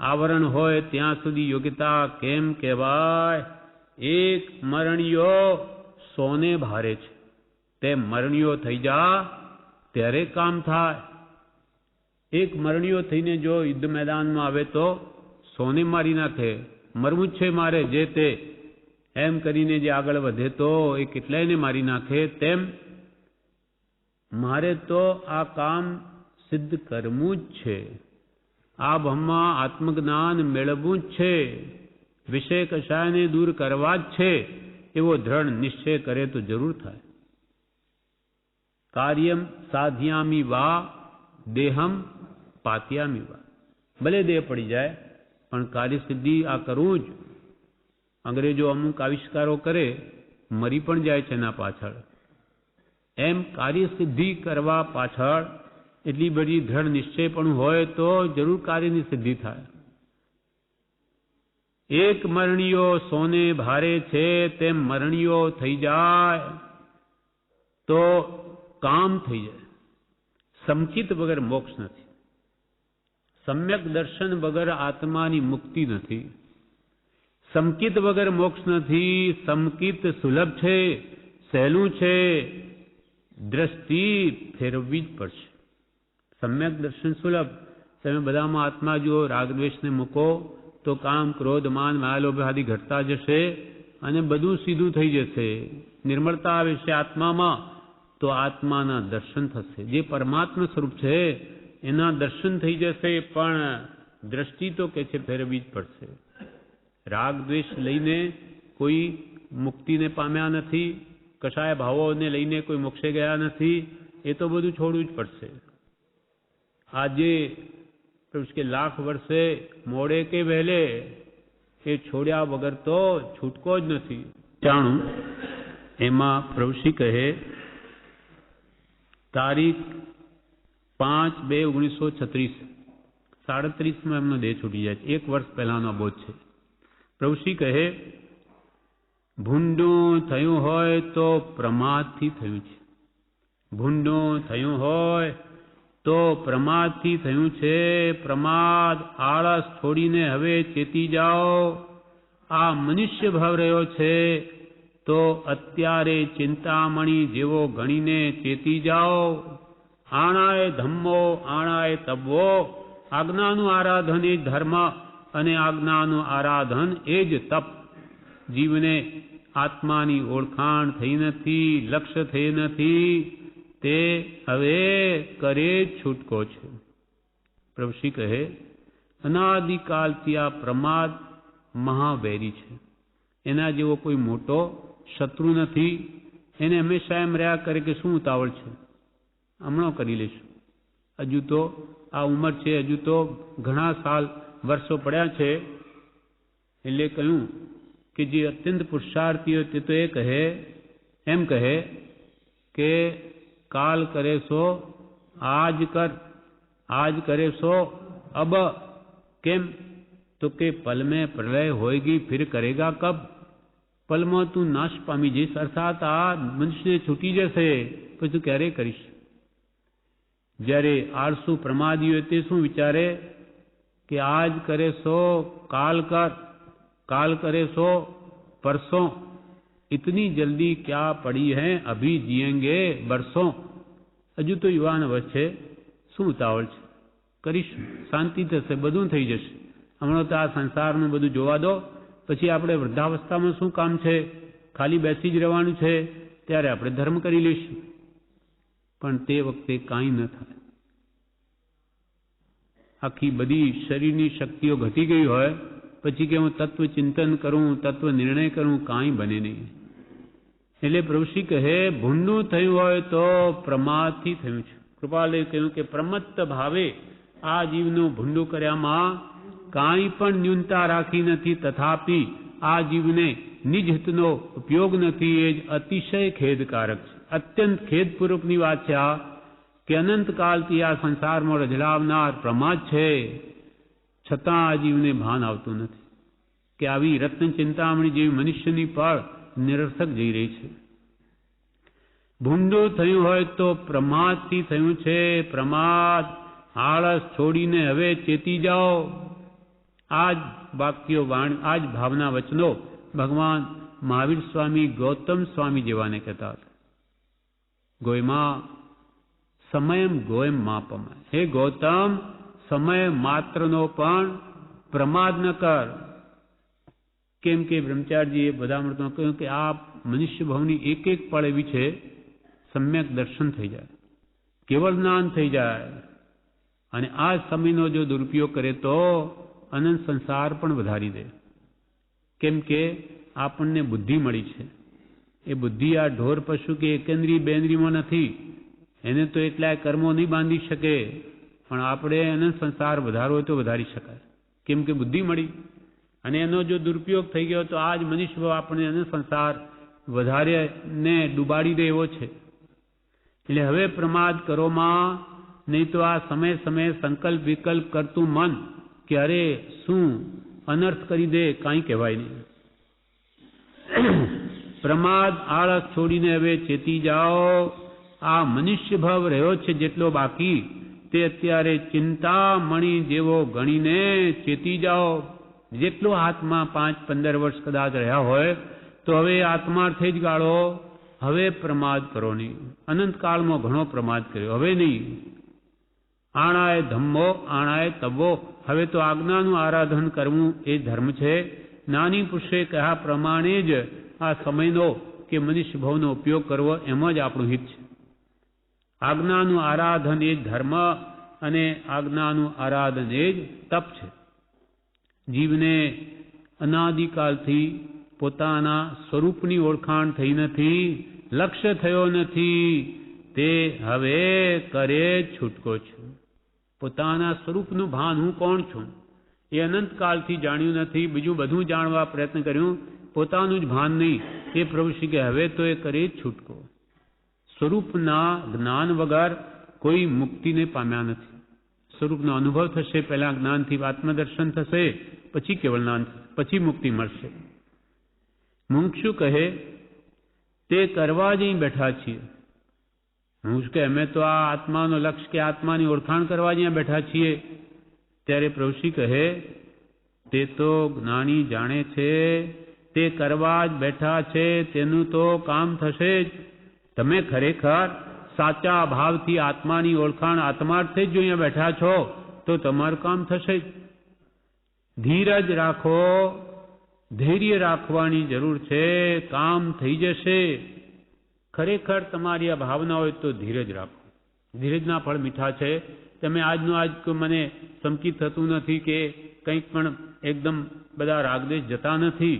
આવરણ હોય ત્યાં સુધી યોગ્યતા કેમ કહેવાય? એક મરણીયો સોને ભારે છે, તે મરણીયો થઈ જા ત્યારે કામ થાય. એક મરણીયો થઈને જો યુદ્ધ મેદાનમાં આવે તો સોને મારી નાખે. મરવું જ છે મારે, જે તે એમ કરીને જે આગળ વધે તો એ કેટલાયને મારી નાખે. તેમ મારે તો આ કામ સિદ્ધ કરવું જ છે. આ બ્રહ્મા આત્મજ્ઞાન મેળવવું જ છે. વિષય કશાયને દૂર કરવા જ છે. એવો દ્રઢ નિશ્ચય કરે તો જરૂર થાય. કાર્યમ સાધ્યામી વા દેહમ પાત્યામી વા. ભલે દેહ પડી જાય પણ કાર્યસિદ્ધિ આ કરવું જ. અંગ્રેજો અમુક આવિષ્કારો કરે, મરી પણ જાય છે એના પાછળ. એમ કાર્યસિદ્ધિ કરવા પાછળ એટલી બધી દ્રઢ નિશ્ચય પણ હોય તો જરૂર કાર્યની સિદ્ધિ થાય. એક મરણીયો સોને ભારે છે, તેમ મરણીયો થઈ જાય તો કામ થઈ જાય. સમચિત વગર મોક્ષ નથી. સમ્યક દર્શન વગર આત્માની મુક્તિ નથી. સમકિત વગર મોક્ષ નથી. સમકિત સુલભ છે, સહેલું છે, દ્રષ્ટિ ફેરવવી જ પડશે. સમ્યક દર્શન સુલભ. તમે બધામાં આત્મા જુઓ, રાગદ્વેષને મૂકો તો કામ, ક્રોધ, માન, માયા, લોભ આદિ ઘટતા જશે અને બધું સીધું થઈ જશે. નિર્મળતા આવે છે આત્મામાં તો આત્માના દર્શન થશે. જે પરમાત્મા સ્વરૂપ છે એના દર્શન થઈ જશે, પણ દ્રષ્ટિ તો કે છે ફેરવવી જ પડશે. રાગ દ્વેષ લઈને કોઈ મુક્તિને પામ્યા નથી, કશાય ભાવોને લઈને કોઈ મોક્ષે ગયા નથી. એ તો બધું છોડવું જ પડશે. આજે કે લાખ વર્ષે મોડે કે વહેલે એ છોડ્યા વગર તો છૂટકો જ નથી. જાણું એમાં પ્રભુશ્રી કહે, તારીખ 5/2/1936, 37માં એમનો દેહ છૂટી જાય છે. 1 વર્ષ પહેલાનો બોધ છે. પ્રભુશ્રી કહે, ભૂંડું થયું હોય તો પ્રમાદથી થયું છે. ભૂંડું થયું હોય તો પ્રમાદથી થયું છે. પ્રમાદ, આળસ છોડીને હવે ચેતી જાઓ. આ મનુષ્ય ભાવ રહ્યો છે તો અત્યારે ચિંતામણી જેવો ગણીને ચેતી જાઓ. આણાએ ધમ્મો, આણાએ તબ્બો. આજ્ઞાનું આરાધન એ જ ધર્મ અને આજ્ઞાનું આરાધન એ જ તપ. જીવને આત્માની ઓળખાણ થઈ નથી, લક્ષ્ય થઈ નથી, તે હવે કરે છૂટકો છે. પ્રભુશ્રી કહે, અનાદિકાલથી આ પ્રમાદ મહાવૈરી છે. એના જેવો કોઈ મોટો શત્રુ નથી. એને હંમેશા એમ રહ્યા કરે કે શું ઉતાવળ છે, હમણાં કરી લઈશું. હજુ તો આ ઉંમર છે, હજુ તો ઘણા સાલ વર્ષો પડ્યા છે. એટલે કહ્યું કે જે અત્યંત પુરુષાર્થી હોય તે તો એ કહે, એમ કહે કે કાલ કરે સો આજ કર, આજ કરે સો અબ. કેમ? તો કે પલ મેં પ્રલય હોયગી ફિર કરેગા કબ. પલમાં તું નાશ પામી જઈશ, અર્થાત આ મનુષ્ય છૂટી જશે, પછી તું ક્યારે કરીશ? જ્યારે આળસુ પ્રમાદી હોય તે શું વિચારે કે આજ કરે સો કાલ કર, काल करे सो परसों, इतनी जल्दी क्या पड़ी है, अभी जिएंगे बरसों. હજુ તો યુવાન અવસ્થા છે, શું ઉતાવળ છે, કરીશું, શાંતિ થશે, બધું થઈ જશે. હમણાં તો આ સંસારનું બધું જોવા દો, પછી આપણે વૃદ્ધાવસ્થામાં શું કામ છે, ખાલી બેસી જ રહેવાનું છે, ત્યારે આપણે ધર્મ કરી લઈશું. પણ તે વખતે કાંઈ ન થાય. આખી બધી શરીરની શક્તિઓ ઘટી ગઈ હોય પછી કે હું તત્વ ચિંતન કરું, તત્વ નિર્ણય કરું, કાંઈ બને નહીં. એટલે પ્રભુશ્રી કહે, ભૂંડું થયું હોય તો પ્રમાદથી થયું છે. કૃપાલય કહ્યું કે પ્રમત્ત ભાવે આ જીવનું ભૂંડું કર્યામાં કાંઈ પણ ન્યૂનતા રાખી નથી, તથાપિ આ જીવને નિજ હિતનો ઉપયોગ નથી, એ જ અતિશય ખેદકારક છે. અત્યંત ખેદપૂર્વકની વાત છે આ, કે અનંતકાળથી આ સંસારમાં રઝળાવનાર પ્રમાદ છે, છતાં આ જીવને ભાન આવતું નથી કે આવી રત્ન ચિંતામણી જેવી મનુષ્યની પળ નિરર્થક જઈ રહી છે. ભૂંડું થયું હોય તો પ્રમાદથી થયું છે. પ્રમાદ, આળસ છોડીને હવે ચેતી જાઓ. આ જ વાક્યો, આ જ ભાવના વચનો ભગવાન મહાવીર સ્વામી ગૌતમ સ્વામી જેવાને કહેતા હતા. ગોયમાં સમયમ ગોયમ માપમાય. હે ગૌતમ, સમય માત્રનો પણ પ્રમાદ ન કર. કેમ કે બ્રહ્મચારીજીએ બધા અમૃતમાં કહ્યું કે આ મનુષ્ય ભાવની એક એક પળ એવી છે, સમ્યક દર્શન થઈ જાય, કેવળ જ્ઞાન થઈ જાય, અને આ સમયનો જો દુરુપયોગ કરે તો અનંત સંસાર પણ વધારી દે. કેમ કે આપણને બુદ્ધિ મળી છે. એ બુદ્ધિ આ ઢોર પશુ કે એકેન્દ્રી બેન્દ્રીમાં નથી. એને તો એટલા કર્મો નહીં બાંધી શકે, પણ આપણે અનંત સંસાર વધારવો હોય તો વધારી શકાય. કેમ કે બુદ્ધિ મળી, અને એનો જો દુરુપયોગ થઈ ગયો તો આ જ મનુષ્ય ભાવ આપણને અનંત સંસાર વધારે ને ડૂબાડી દે એવો છે. એટલે હવે પ્રમાદ કરોમાં, નહીં તો આ સમય સમયે સંકલ્પ વિકલ્પ કરતું મન કે અરે શું અનર્થ કરી દે, કાંઈ કહેવાય નહીં. પ્રમાદ, આળસ છોડીને હવે ચેતી જાઓ. આ મનુષ્ય ભાવ રહ્યો છે જેટલો બાકી, તે અત્યારે ચિંતામણી જેવો ગણીને ચેતી જાઓ. જેટલો હાથમાં 5-15 વર્ષ કદાચ રહ્યા હોય તો હવે આત્માર્થે જ ગાળો. હવે પ્રમાદ કરો નહીં. અનંતકાળમાં ઘણો પ્રમાદ કર્યો, હવે નહીં. આણાય ધમ્મો આણાય તવ્વો. હવે તો આજ્ઞાનું આરાધન કરવું એ ધર્મ છે. નાની પુરુષે કહ્યા પ્રમાણે જ આ સમયનો કે મનુષ્ય ભાવનો ઉપયોગ કરવો એમ જ આપણું હિત છે. આજ્ઞાનું આરાધન એ જ ધર્મ, અને આજ્ઞાનું આરાધન એ જ તપ છે. જીવને અનાદિકાલથી પોતાના સ્વરૂપની ઓળખાણ થઈ નથી, લક્ષ્ય થયો નથી, તે હવે કરે છૂટકો છું. પોતાના સ્વરૂપનું ભાન, હું કોણ છું, એ અનંતકાળથી જાણ્યું નથી. બીજું બધું જાણવા પ્રયત્ન કર્યું, પોતાનું જ ભાન નહીં. એ પ્રભુ શ્રી કે હવે તો એ કરે જ છૂટકો. સ્વરૂપના જ્ઞાન વગર કોઈ મુક્તિને પામ્યા નથી. સ્વરૂપનો અનુભવ થશે, પહેલા જ્ઞાનથી આત્મદર્શન થશે, પછી કેવળ જ્ઞાન થશે, પછી મુક્તિ મળશે. મુમુક્ષુ કહે તે કરવા જ અહીં બેઠા છીએ. મુમુક્ષુ કે અમે તો આ આત્માનો લક્ષ્ય કે આત્માની ઓળખાણ કરવા જ અહીંયા બેઠા છીએ. ત્યારે પ્રભુશ્રી કહે તે તો જ્ઞાની જાણે છે, તે કરવા જ બેઠા છે, તેનું તો કામ થશે જ. તમે ખરેખર સાચા ભાવથી આત્માની ઓળખાણ આત્માર્થે જ જો અહીંયા બેઠા છો તો તમારું કામ થશે જ. ધીરજ રાખો, ધૈર્ય રાખવાની જરૂર છે, કામ થઈ જશે. ખરેખર તમારી આ ભાવના હોય તો ધીરજ રાખો. ધીરજના ફળ મીઠા છે. તમે આજનું આજ મને સમકિત થતું નથી કે કંઈક પણ એકદમ બધા રાગદેશ જતા નથી.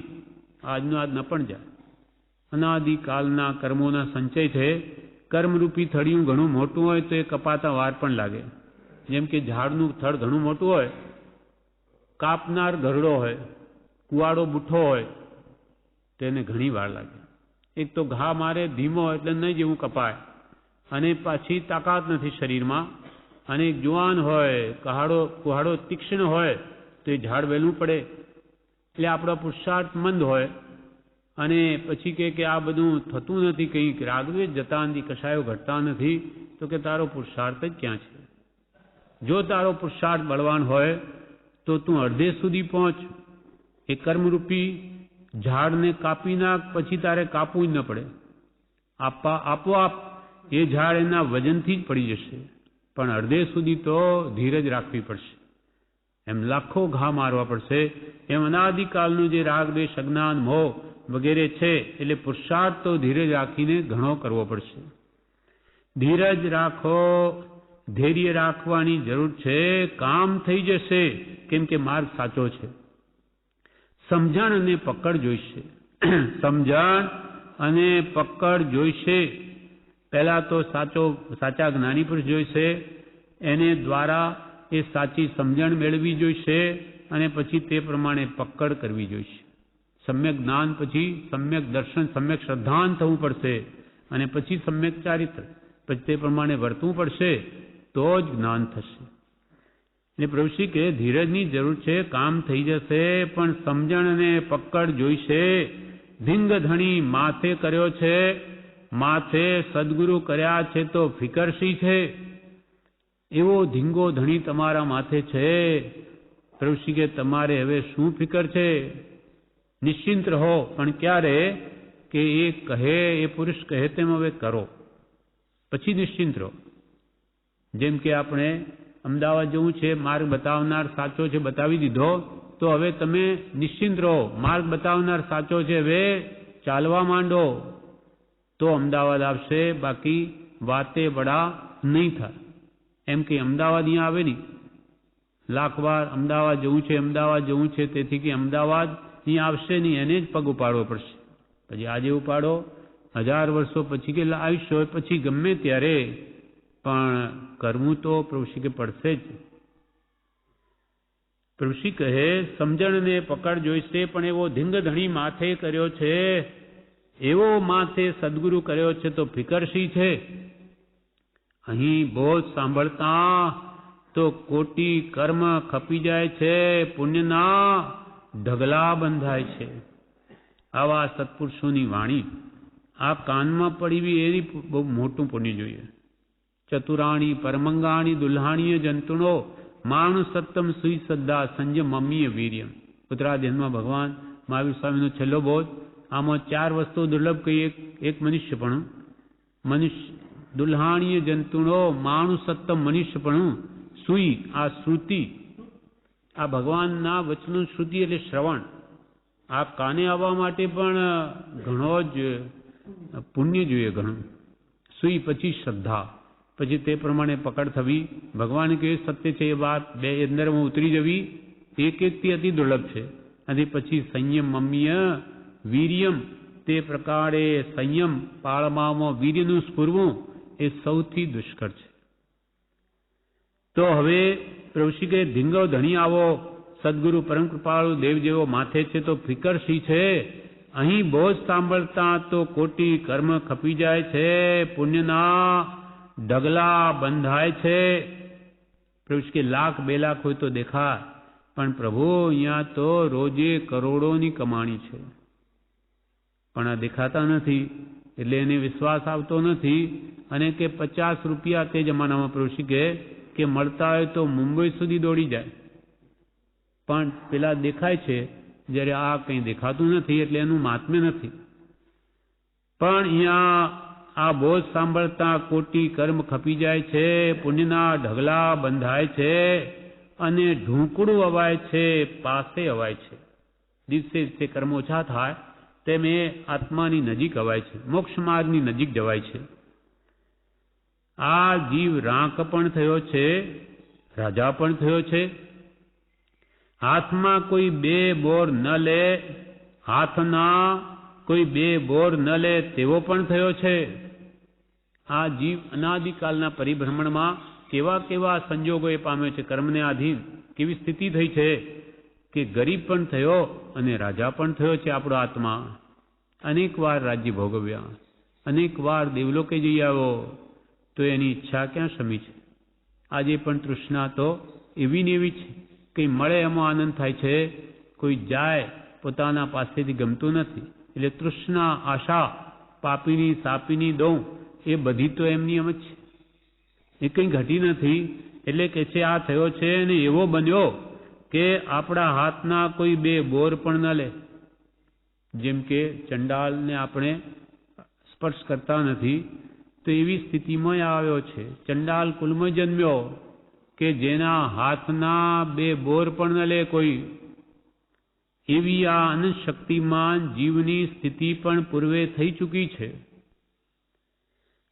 આજનું આજ ન પણ જાય. અનાદિકાલના કર્મોના સંચય છે. કર્મરૂપી થળિયું ઘણું મોટું હોય તો એ કપાતા વાર પણ લાગે. જેમ કે ઝાડનું થડ ઘણું મોટું હોય, કાપનાર ઘરડો હોય, કુવાડો બુઠ્ઠો હોય તો એને ઘણી વાર લાગે. એક તો ઘા મારે ધીમો એટલે નહીં જેવું કપાય, અને પાછી તાકાત નથી શરીરમાં. અને એક જુવાન હોય, કુહાડો તીક્ષ્ણ હોય તો એ ઝાડ વહેલું પડે. એટલે આપણો પુરુષાર્થ મંદ હોય, અને પછી કે આ બધું થતું નથી, કંઈક રાગદ્વેષ જતા નથી, કશાયો ઘટતા નથી, તો કે તારો પુરુષાર્થ જ ક્યાં છે? જો તારો પુરુષાર્થ બળવાન હોય તો તું અડધે સુધી પહોંચ. એ કર્મરૂપી ઝાડને કાપી નાખ, પછી તારે કાપવું જ ન પડે. આપોઆપ એ ઝાડ એના વજનથી જ પડી જશે. પણ અડધે સુધી તો ધીરજ રાખવી પડશે. એમ લાખો ઘા મારવા પડશે. એમ અનાદિકાલનું જે રાગ, દ્વેષ, અજ્ઞાન, મોહ વગેરે છે, એટલે પુરુષાર્થ તો ધીરજ રાખીને ઘણો કરવો પડશે. ધીરજ રાખો, ધૈર્ય રાખવાની જરૂર છે. કામ થઈ જશે, કેમ કે માર્ગ સાચો છે. સમજણ અને પકડ જોઈશે. સમજણ અને પકડ જોઈશે. પહેલા તો સાચા જ્ઞાની પુરુષ જોઈશે, એને દ્વારા એ સાચી સમજણ મેળવી જોઈશે, અને પછી તે પ્રમાણે પકડ કરવી જોઈશે. સમ્યક જ્ઞાન પછી સમ્યક દર્શન, સમ્યક શ્રદ્ધાન થવું પડશે અને પછી સમ્યક ચારિત્ર, પછી તે પ્રમાણે વર્તવું પડશે તો જ જ્ઞાન થશે. એટલે પ્રભુશ્રી કે ધીરજની જરૂર છે, કામ થઈ જશે, પણ સમજણ અને પકડ જોઈશે. ધીંગ ધણી માથે કર્યો છે, માથે સદગુરુ કર્યા છે તો ફિકરશી છે. એવો ધીંગો ધણી તમારા માથે છે. પ્રભુશ્રી કે તમારે હવે શું ફિકર છે? નિશ્ચિંત રહો. પણ ક્યારે? કે એ કહે, એ પુરુષ કહે તેમ હવે કરો, પછી નિશ્ચિંત રહો. જેમ કે આપણે અમદાવાદ જવું છે, માર્ગ બતાવનાર સાચો છે, બતાવી દીધો, તો હવે તમે નિશ્ચિંત રહો. માર્ગ બતાવનાર સાચો છે, હવે ચાલવા માંડો તો અમદાવાદ આવશે, બાકી વાતે બડા નહીં થાય. એમ કે અમદાવાદ અહીંયા આવે નહીં, લાખ વાર અમદાવાદ જવું છે, અમદાવાદ જવું છે, તેથી કે અમદાવાદ અહીંયા આવશે નહીં, એને જ પગ ઉપાડવો પડશે. પછી આજે ઉપાડો, 1000 વર્ષો પછી કે આયુષ્ય હોય પછી ગમે ત્યારે, પણ કરવું તો પ્રભુશ્રી કે પડશે જ. પ્રભુશ્રી કહે સમજણને પકડ જોઈશે, પણ એવો ધીંગ ધણી માથે કર્યો છે, એવો માથે સદગુરુ કર્યો છે તો ફિકરશી છે. અહીં બોધ સાંભળતા તો કોટી કર્મ ખપી જાય છે, પુણ્યના ઢગલા બંધાય છે. આવા સત્પુરુષોની વાણી આ કાનમાં પડવી એની બહુ મોટું પુણ્ય જોઈએ. ચતુરાણી પરમંગાણી દુલ્હાણીય જંતુણો માણુ સત્તમ સુઈ સદ્દા સંજય મમ્મીય વીર્યમ. ઉત્તરાધ્યાયમાં ભગવાન મહાવીર સ્વામીનો છેલ્લો બોધ. આમાં 4 વસ્તુઓ દુર્લભ કહી. એક મનુષ્યપણું, દુલ્હાણીય જંતુણો માણુ સત્તમ મનુષ્યપણું, સુઈ આ શ્રુતિ, આ ભગવાનના વચનો શ્રુતિ એટલે શ્રવણ. આ કાને આવવા માટે પણ ઘણો જ પુણ્ય જોઈએ, ઘણું. સુઈ પછી શ્રદ્ધા, પછી તે પ્રમાણે પકડ થવી. ભગવાન કે સત્ય છે એ વાત બે અંદરમાં ઉતરી જવી, એકથી અતિ દુર્લભ છે. અને પછી સંયમ મમ્મીય વીર્યમ, તે પ્રકારે સંયમ પાળવામાં વીર્યનું સ્ફુરવું એ સૌથી દુષ્કર છે. તો હવે પ્રભુશ્રી કે ધીંગો ધણી આવો, સદગુરુ પરમ કૃપાળુ દેવ જેવો માથે છે તો ફિકરશી છે. અહીં બોજ સાંભળતા તો કોટી કર્મ ખપી જાય છે, પુણ્યના ઢગલા બંધાય છે. પ્રભુ કે 1,00,000 2 લાખ હોય તો દેખાય, પણ પ્રભુ અહીંયા તો રોજે કરોડોની કમાણી છે, પણ આ દેખાતા નથી, એટલે એને વિશ્વાસ આવતો નથી. અને કે 50 રૂપિયા તે જમાનામાં પ્રભુ કે મળતા હોય તો મુંબઈ સુધી દોડી જાય, પણ પેલા દેખાય છે, જ્યારે આ કંઈ દેખાતું નથી એટલે એનું મહાત્મ્ય નથી. પણ અહીંયા આ બોધ સાંભળતા કોટી કર્મ ખપી જાય છે, પુણ્યના ઢગલા બંધાય છે, અને ઢૂંકડું અવાય છે, પાસે અવાય છે. દિવસે દિવસે કર્મ ઓછા થાય તેમ એ આત્માની નજીક અવાય છે, મોક્ષ માર્ગની નજીક જવાય છે. આ જીવ રાંક પણ થયો છે, રાજા પણ થયો છે. હાથમાં કોઈ 2 બોર ન લે, હાથના કોઈ 2 બોર ન લે તેવો પણ થયો છે. આ જીવ અનાદિકાલના પરિભ્રમણમાં કેવા કેવા સંજોગો એ પામ્યો છે, કર્મને આધીન કેવી સ્થિતિ થઈ છે કે ગરીબ પણ થયો અને રાજા પણ થયો છે. આપણો આત્મા અનેક વાર રાજ્ય ભોગવ્યા, અનેક વાર દેવલોકે જઈ આવ્યો, તો એની ઈચ્છા ક્યાં શમી છે? આજે પણ તૃષ્ણા તો એવી ને એવી છે, કંઈ મળે એમાં આનંદ થાય છે, કોઈ જાય પોતાના પાસેથી ગમતું નથી. એટલે તૃષ્ણા આશા પાપીની સાપીની દઉં એ બધી તો એમની એમ જ છે, એ કંઈ ઘટી નથી. એટલે કે છે આ થયો છે અને એવો બન્યો કે આપણા હાથના કોઈ 2 બોર પણ ન લે. જેમ કે ચંડાલને આપણે સ્પર્શ કરતા નથી, તો એવી સ્થિતિમાં આવ્યો છે. ચંડાલ કુલમાં જન્મ્યો કે જેના હાથના 2 બોર પણ ન લે કોઈ. એવી આ અનંત શક્તિમાન જીવની સ્થિતિ પણ પૂર્વે થઈ ચૂકી છે.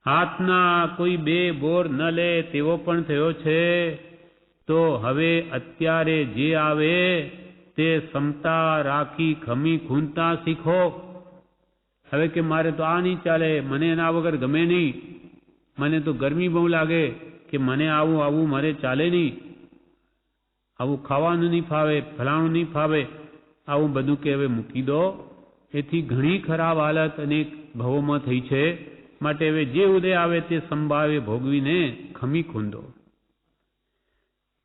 હાથના કોઈ 2 બોર ન લે તેવો પણ થયો છે. તો હવે અત્યારે જે આવે તે ક્ષમતા રાખી ખમી ખૂંદતા શીખો. હવે કે મારે તો આ નહીં ચાલે, મને એના વગર ગમે નહીં, મને તો ગરમી બહુ લાગે, કે મને આવું મારે ચાલે નહીં, આવું ખાવાનું નહીં ફાવે, ફલાણું નહીં ફાવે, આવું બધું કે હવે મૂકી દો. એથી ઘણી ખરાબ હાલત અનેક ભવોમાં થઈ છે. માટે હવે જે ઉદય આવે તે સંભાવે ભોગવીને ખમી ખૂંદો.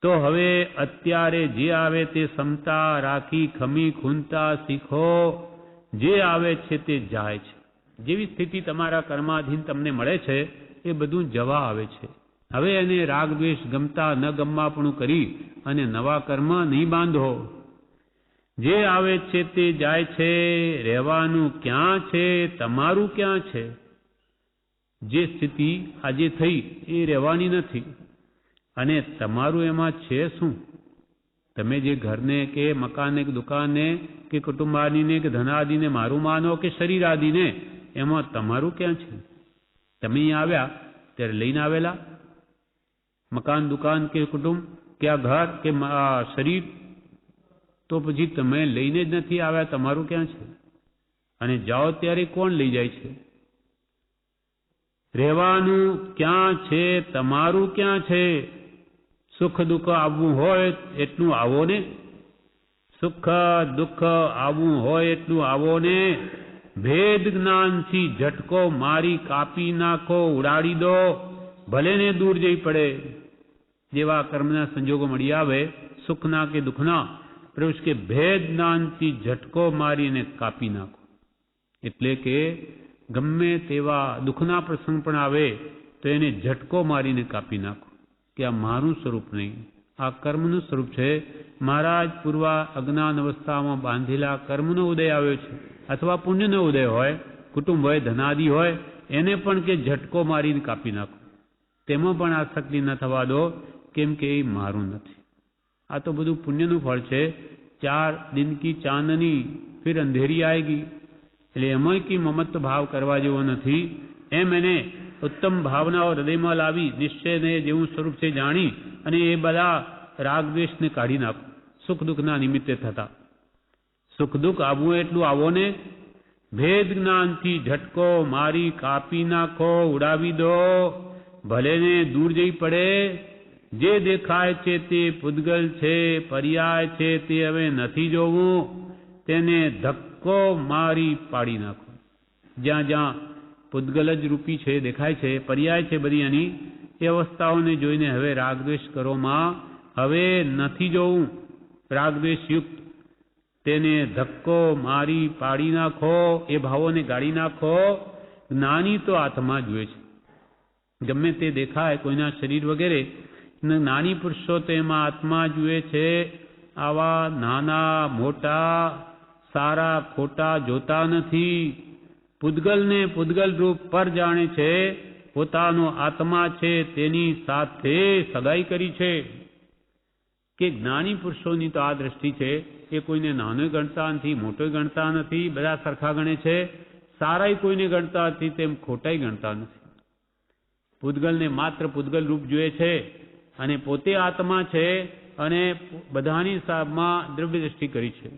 તો હવે અત્યારે જે આવે તે ક્ષમતા રાખી ખમી ખૂંદતા શીખો. જે આવે છે તે જાય છે. જેવી સ્થિતિ તમારા કર્માધીન તમને મળે છે એ બધું જવા આવે છે. હવે એને રાગ દ્વેષ ગમતા ન ગમવાપણું કરી અને નવા કર્મ નહીં બાંધો. જે આવે છે તે જાય છે. રહેવાનું ક્યાં છે? તમારું ક્યાં છે? જે સ્થિતિ આજે થઈ એ રહેવાની નથી. અને તમારું એમાં છે શું? તમે જે ઘરને કે મકાનને કે દુકાનને કે કુટુંબાદીને કે ધનાદિને મારું માનો કે શરીર આદિને, એમાં તમારું ક્યાં છે? તમે અહીં આવ્યા ત્યારે લઈને આવેલા મકાન દુકાન કે કુટુંબ કે આ ઘર કે શરીર? તો પછી તમે લઈને જ નથી આવ્યા. તમારું ક્યાં છે? અને જાઓ ત્યારે કોણ લઈ જાય છે? રહેવાનું ક્યાં છે? તમારું ક્યાં છે? સુખ દુઃખ આવવું હોય એટલું આવો ને. સુખ દુઃખ આવવું હોય એટલું આવો ને. ભેદ જ્ઞાનથી ઝટકો મારી કાપી નાખો, ઉડાડી દો, ભલે ને દૂર જઈ પડે. જેવા કર્મના સંજોગો મળી આવે, સુખના કે દુઃખના, પ્રભુ કે ભેદ જ્ઞાનથી ઝટકો મારીને કાપી નાખો. એટલે કે ગમે તેવા દુઃખના પ્રસંગ પણ આવે તો એને ઝટકો મારીને કાપી નાખો કે આ મારું સ્વરૂપ નહીં, આ કર્મનું સ્વરૂપ છે. મહારાજ પૂર્વ અજ્ઞાન અવસ્થામાં બાંધેલા કર્મનો ઉદય આવ્યો છે, અથવા પુણ્યનો ઉદય હોય, કુટુંબ હોય, ધનાદિ હોય, એને પણ કે ઝટકો મારીને કાપી નાખો. તેમાં પણ આસક્તિ ન થવા દો, કેમ કે એ મારું નથી. આ તો બધું પુણ્યનું ફળ છે. 4 દિન કી ચાંદની ફિર અંધેરી આएगी. એટલે એમાં કે મમત્વ ભાવ કરવા જેવો નથી. એમ એને ઉત્તમ ભાવનાઓ હૃદયમાં લાવી નિશ્ચયને જેવું સ્વરૂપ છે જાણી અને એ બધા રાગ દ્વેષને કાઢી નાખો. સુખ દુઃખના નિમિત્તે થતા સુખ દુઃખ આવવું એટલું આવો ને. ભેદ જ્ઞાનથી ઝટકો મારી કાપી નાખો, ઉડાવી દો, ભલે ને દૂર જઈ પડે. જે દેખાય છે તે પૂતગલ છે, પર્યાય છે, તે હવે નથી જોવું. તેને ધક્કો મારી પાડી નાખો. જ્યાં જ્યાં પૂતગલ જ રૂપી છે, દેખાય છે, પર્યાય છે બધી એની, એ અવસ્થાઓને જોઈને હવે રાગદ્વેષ કરોમાં હવે નથી જોવું. રાગદ્વેષ યુક્ત તેને ધક્કો મારી પાડી નાખો, એ ભાવોને ગાળી નાખો. જ્ઞાની તો આત્મા જુએ છે. ગમે તે દેખાય કોઈના શરીર વગેરે, જ્ઞાની પુરુષો તો એમાં આત્મા જુએ છે. આવા નાના મોટા સારા ખોટા જોતા નથી. પૂતગલને પૂતગલ રૂપ પર જાણે છે. પોતાનો આત્મા છે તેની સાથે સગાઈ કરી છે. કે જ્ઞાની પુરુષોની તો આ દ્રષ્ટિ છે, એ કોઈને નાનો ગણતા નથી, મોટો ગણતા નથી, બધા સરખા ગણે છે. સારાય કોઈને ગણતા નથી, તેમ ખોટાઈ ગણતા નથી. પૂતગલને માત્ર પૂતગલ રૂપ જુએ છે અને પોતે આત્મા છે અને બધાની સાબમાં દ્રવ્ય દ્રષ્ટિ કરી છે.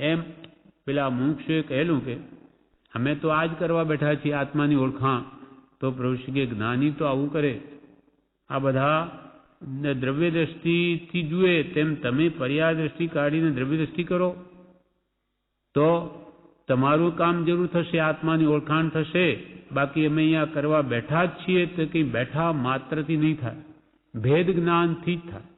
એમ પેલા મુમુક્ષુએ કહેલું કે અમે તો આ જ કરવા બેઠા છીએ, આત્માની ઓળખાણ. તો પ્રભુ શ્રી કે જ્ઞાની તો આવું કરે. આ બધા દ્રવ્ય દ્રષ્ટિથી જુએ, તેમ તમે પર્યાય દ્રષ્ટિ કાઢીને દ્રવ્ય દ્રષ્ટિ કરો તો તમારું કામ જરૂર થશે, આત્માની ઓળખાણ થશે. બાકી અમે અહીંયા કરવા બેઠા જ છીએ તો કંઈ બેઠા માત્રથી નહીં થાય, ભેદ જ્ઞાનથી જ થાય.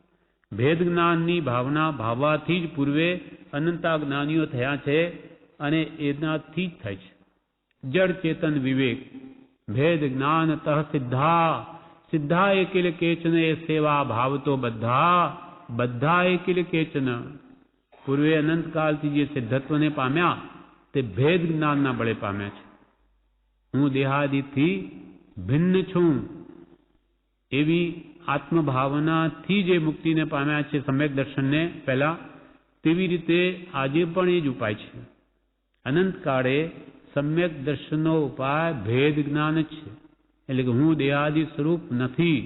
ભેદ જ્ઞાનની ભાવના ભાવવાથી જ પૂર્વે અનંતા જ્ઞાનીઓ થયા છે અને એનાથી જ થાય છે. જડ ચેતન વિવેક ભેદ જ્ઞાનતઃ સિદ્ધા. સિદ્ધા એકેલ કેચન એ સેવા ભાવ તો બધા એકેલ કેચન. પૂર્વે અનંતકાલથી જે સિદ્ધત્વને પામ્યા તે ભેદ જ્ઞાનના બળે પામ્યા છે. હું દેહાદિથી ભિન્ન છું એવી આત્મભાવનાથી જે મુક્તિને પામ્યા છે, સમ્યક દર્શનને પહેલા, તેવી રીતે આજે પણ એ જ ઉપાય છે. અનંતકાળે સમ્યક દર્શનનો ઉપાય ભેદ જ્ઞાન જ છે. એટલે કે હું દેહાદિ સ્વરૂપ નથી,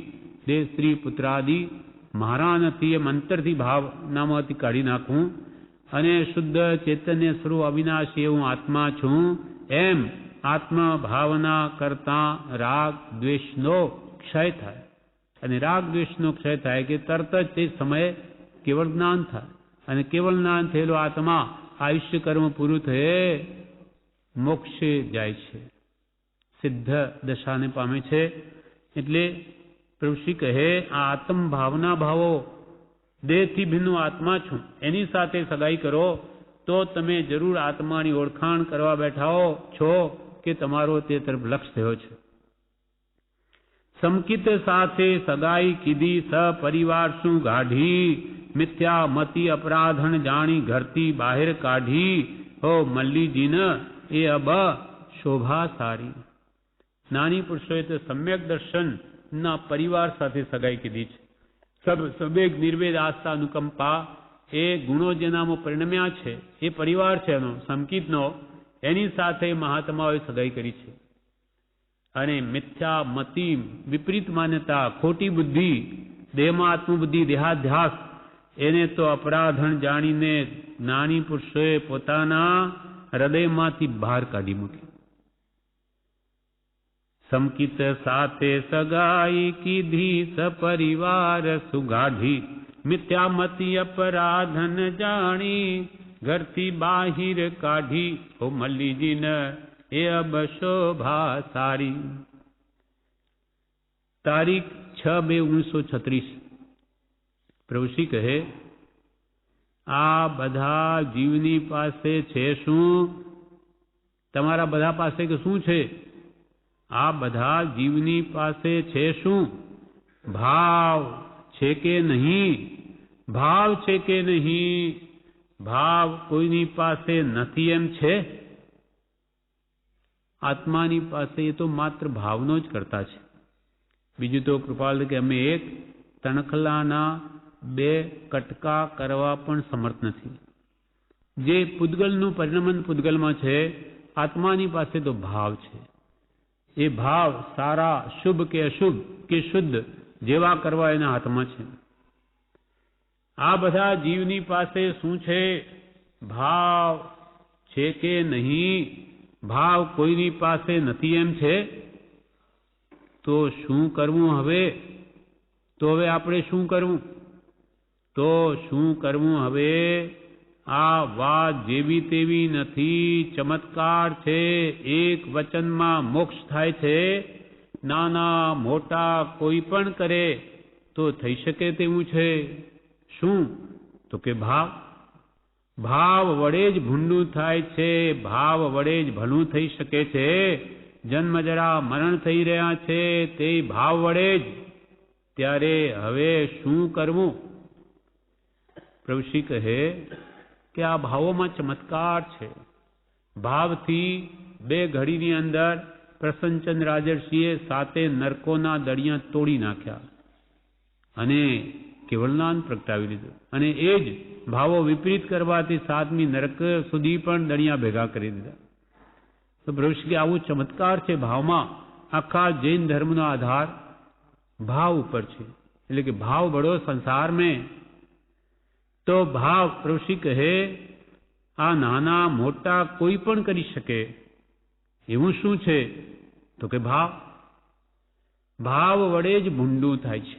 દેહ સ્ત્રી પુત્રાદિ મારા નથી, એમ અંતરથી ભાવનામાંથી કાઢી નાખું અને શુદ્ધ ચૈતન્ય સ્વરૂપ અવિનાશી હું આત્મા છું. એમ આત્મા ભાવના કરતા રાગ દ્વેષનો ક્ષય થાય. અને રાગ દ્વેષનો ક્ષય થાય કે તરત જ તે સમયે કેવળ જ્ઞાન થાય. અને કેવળ જ્ઞાન થયેલો આત્મા આયુષ્ય કર્મ પૂરું થયે મોક્ષે જાય છે, સિદ્ધ દશાને પામે છે. એટલે પ્રભુશ્રી કહે આ આત્મ ભાવના ભાવો દેહથી ભિન્ન આત્મા છું એની સાથે સગાઈ કરો તો તમે જરૂર આત્માની ઓળખાણ કરવા બેઠાઓ છો કે તમારો તે તરફ લક્ષ થયો છે. સમકિત સાથે સગાઈ કીધી સપરિવાર શું ગાઢી, મિથ્યા મતિ અપરાધન જાણી ઘરથી બહાર કાઢી, હો મલ્લીજીન એ અબ શોભા સારી. નાની પુરુષોએ તો સમ્યક દર્શન ના પરિવાર સાથે સગાઈ કીધી છે. સબેગ નિર્વેદ આસ્થા અનુકંપા એ ગુણો જેનામાં પરિણમ્યા છે એ પરિવાર છે એનો સમકિતનો, એની સાથે મહાત્માઓએ સગાઈ કરી છે. અને મિથ્યા મતિ વિપરીત માન્યતા ખોટી બુદ્ધિ દેહમાં આત્મબુદ્ધિ દેહાધ્યાસ એને તો અપરાધન જાણીને જ્ઞાની પુરુષોએ પોતાના હૃદયમાંથી બહાર કાઢી મૂકી. સમકિત સાથે સગાઈ કીધી સપરિવાર સુગાઢી, મિથ્યામતી અપરાધન જાણી ઘરથી બાહિર કાઢી, ઓ મલ્લીજીન એ અબ શોભા સારી. તારીખ 6/2/1936. પ્રભુશ્રી કહે આ બધા જીવની પાસે છે શું? તમારા બધા પાસે કે શું છે? આ બધા જીવની પાસે છે શું? ભાવ છે કે નહીં? ભાવ છે કે નહીં? ભાવ કોઈની પાસે નથી એમ છે? આત્માની પાસે એ તો માત્ર ભાવનો જ કરતા છે. બીજું તો કૃપાલ કે અમે એક તણખલાના 2 કટકા કરવા પણ સમર્થ નથી. જે પૂતગલનું પરિણમન પૂતગલમાં છે, આત્માની પાસે તો ભાવ છે. એ ભાવ સારા શુભ કે અશુભ કે શુદ્ધ જેવા કરવા એના હાથમાં છે. આ બધા જીવની પાસે શું છે? ભાવ છે કે નહીં? ભાવ કોઈની પાસે નથી એમ છે? તો શું કરવું હવે? તો હવે આપણે શું કરવું? તો શું કરવું હવે? આ વાત જેવી તેવી નથી, ચમત્કાર છે. એક વચનમાં મોક્ષ થાય છે. નાના મોટા કોઈ પણ કરે તો થઈ શકે તેવું છે. શું? તો કે ભાવ. ભાવ વડે જ ભૂંડું થાય છે. ભાવ વડે જ ભલું થઈ શકે છે. જન્મ જરા મરણ થઈ રહ્યા છે તે ભાવ વડે જ. ત્યારે હવે શું કરવું? પ્રભુશ્રી કહે કે આ ભાવોમાં ચમત્કાર છે. ભાવથી 2 ઘડીની અંદર પ્રસન્નચંદ રાજર્ષિએ 7 નરકોના દળિયા તોડી નાખ્યા અને કેવળનાન પ્રગટાવી લીધું. અને એ જ ભાવો વિપરીત કરવાથી 7મી નરક સુધી પણ દળિયા ભેગા કરી દીધા. તો પ્રભુશ્રી આવું ચમત્કાર છે ભાવમાં. આખા જૈન ધર્મનો આધાર ભાવ ઉપર છે. એટલે કે ભાવ બડો સંસાર મેં. તો ભાવ પ્રભુશ્રી કહે આ નાના મોટા કોઈ પણ કરી શકે એવું શું છે? તો કે ભાવ. ભાવ વડે જ ભૂંડું થાય છે.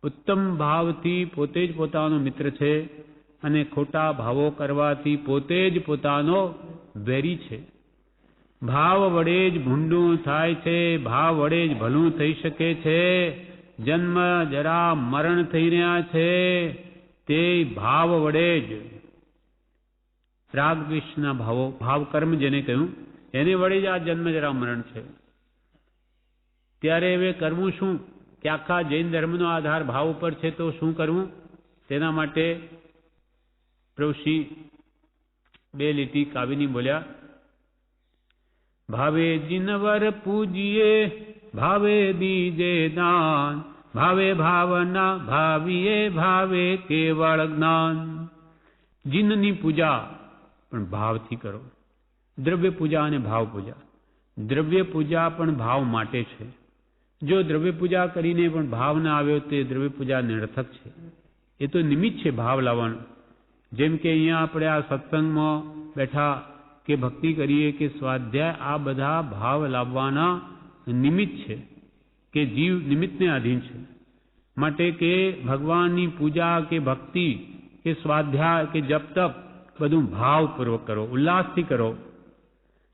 ઉત્તમ ભાવથી પોતે જ પોતાનો મિત્ર છે અને ખોટા ભાવો કરવાથી પોતે જ પોતાનો વેરી છે. ભાવ વડે જ ભૂંડું થાય છે. ભાવ વડે જ ભલું થઈ શકે છે. જન્મ જરા મરણ થઈ રહ્યા છે તે ભાવ વડે જ. રાગ દ્વેષના ભાવો, ભાવ કર્મ જેને કહ્યું, એને વડે જ આ જન્મ જરા મરણ છે. ત્યારે હવે કરવું શું? કે આખા જૈન ધર્મનો આધાર ભાવ ઉપર છે તો શું કરવું? તેના માટે પ્રભુશ્રી 2 લીટી કાવ્યની બોલ્યા. ભાવે જીનવર પૂજીએ ભાવે દીજે દાન, ભાવે ભાવના ભાવીએ ભાવે કેવળ જ્ઞાન. જીનની પૂજા પણ ભાવથી કરો. દ્રવ્ય પૂજા અને ભાવ પૂજા. દ્રવ્ય પૂજા પણ ભાવ માટે છે. જો દ્રવ્ય પૂજા કરીને પણ ભાવ ના આવ્યો તે દ્રવ્ય પૂજા નિરર્થક છે. એ તો નિમિત્ત છે ભાવ લાવવાનું. જેમ કે અહીંયા આપણે આ સત્સંગમાં બેઠા કે ભક્તિ કરીએ કે સ્વાધ્યાય, આ બધા ભાવ લાવવાના નિમિત્ત છે કે જીવ નિમિત્તને આધીન છે. માટે કે ભગવાનની પૂજા કે ભક્તિ કે સ્વાધ્યાય કે જપ તપ બધું ભાવપૂર્વક કરો, ઉલ્લાસથી કરો.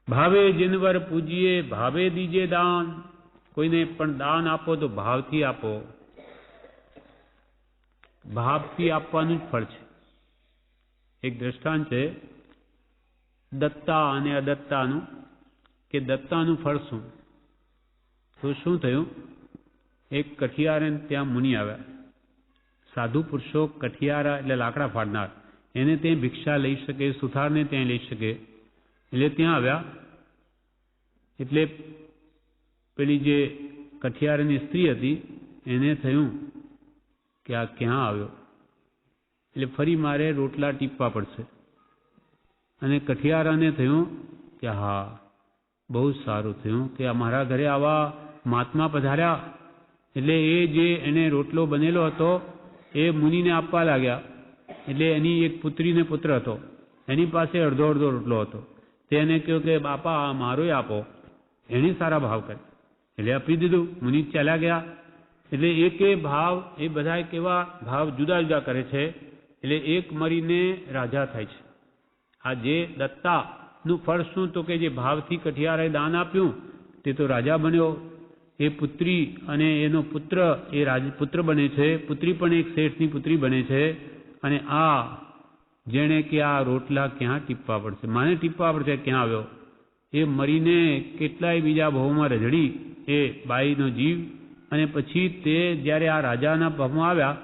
ભાવે જીનવર પૂજીએ ભાવે દીજે દાન. કોઈને પણ દાન આપો તો ભાવથી આપો. ભાવથી આપવાનું જ ફળ છે. એક દ્રષ્ટાંત છે દત્તા અને અદત્તાનું, કે દત્તાનું ફળ શું? તો શું થયું? એક કઠિયારે ત્યાં મુનિ આવ્યા. સાધુ પુરુષો કઠિયારા એટલે લાકડા ફાડનાર, એને ત્યાં ભિક્ષા લઈ શકે, સુથારને ત્યાં લઈ શકે, એટલે ત્યાં આવ્યા. એટલે પેલી જે કઠિયારાની સ્ત્રી હતી એને થયું કે આ ક્યાં આવ્યો, એટલે ફરી મારે રોટલા ટીપવા પડશે. અને કઠિયારાને થયું કે હા, બહુ સારું થયું કે અમારા ઘરે આવા મહાત્મા પધાર્યા. એટલે એ જે એને રોટલો બનેલો હતો એ મુનિને આપવા લાગ્યા. એટલે એની એક પુત્રીને પુત્ર હતો, એની પાસે અડધો અડધો રોટલો હતો. તેને કહ્યું કે બાપા આ મારોય આપો. એણે સારા ભાવ કરે એટલે આપી દીધું. મુનિ ચાલ્યા ગયા. એટલે એકે ભાવ, એ બધા કેવા ભાવ જુદા જુદા કરે છે. એટલે એક મરીને રાજા થાય છે. આ જે દત્તાનું ફળ શું? તો કે જે ભાવથી કઠિયારાએ દાન આપ્યું તે તો રાજા બન્યો. એ પુત્રી અને એનો પુત્ર એ પુત્ર બને છે. પુત્રી પણ એક શેઠની પુત્રી બને છે. અને આ જેણે કે આ રોટલા ક્યાં ટીપવા પડશે, માને ટીપવા પડશે, ક્યાં આવ્યો, એ મરીને કેટલાય બીજા ભવમાં રઝળી એ બાઈનો જીવ. અને પછી તે જ્યારે આ રાજાના ભવમાં આવ્યા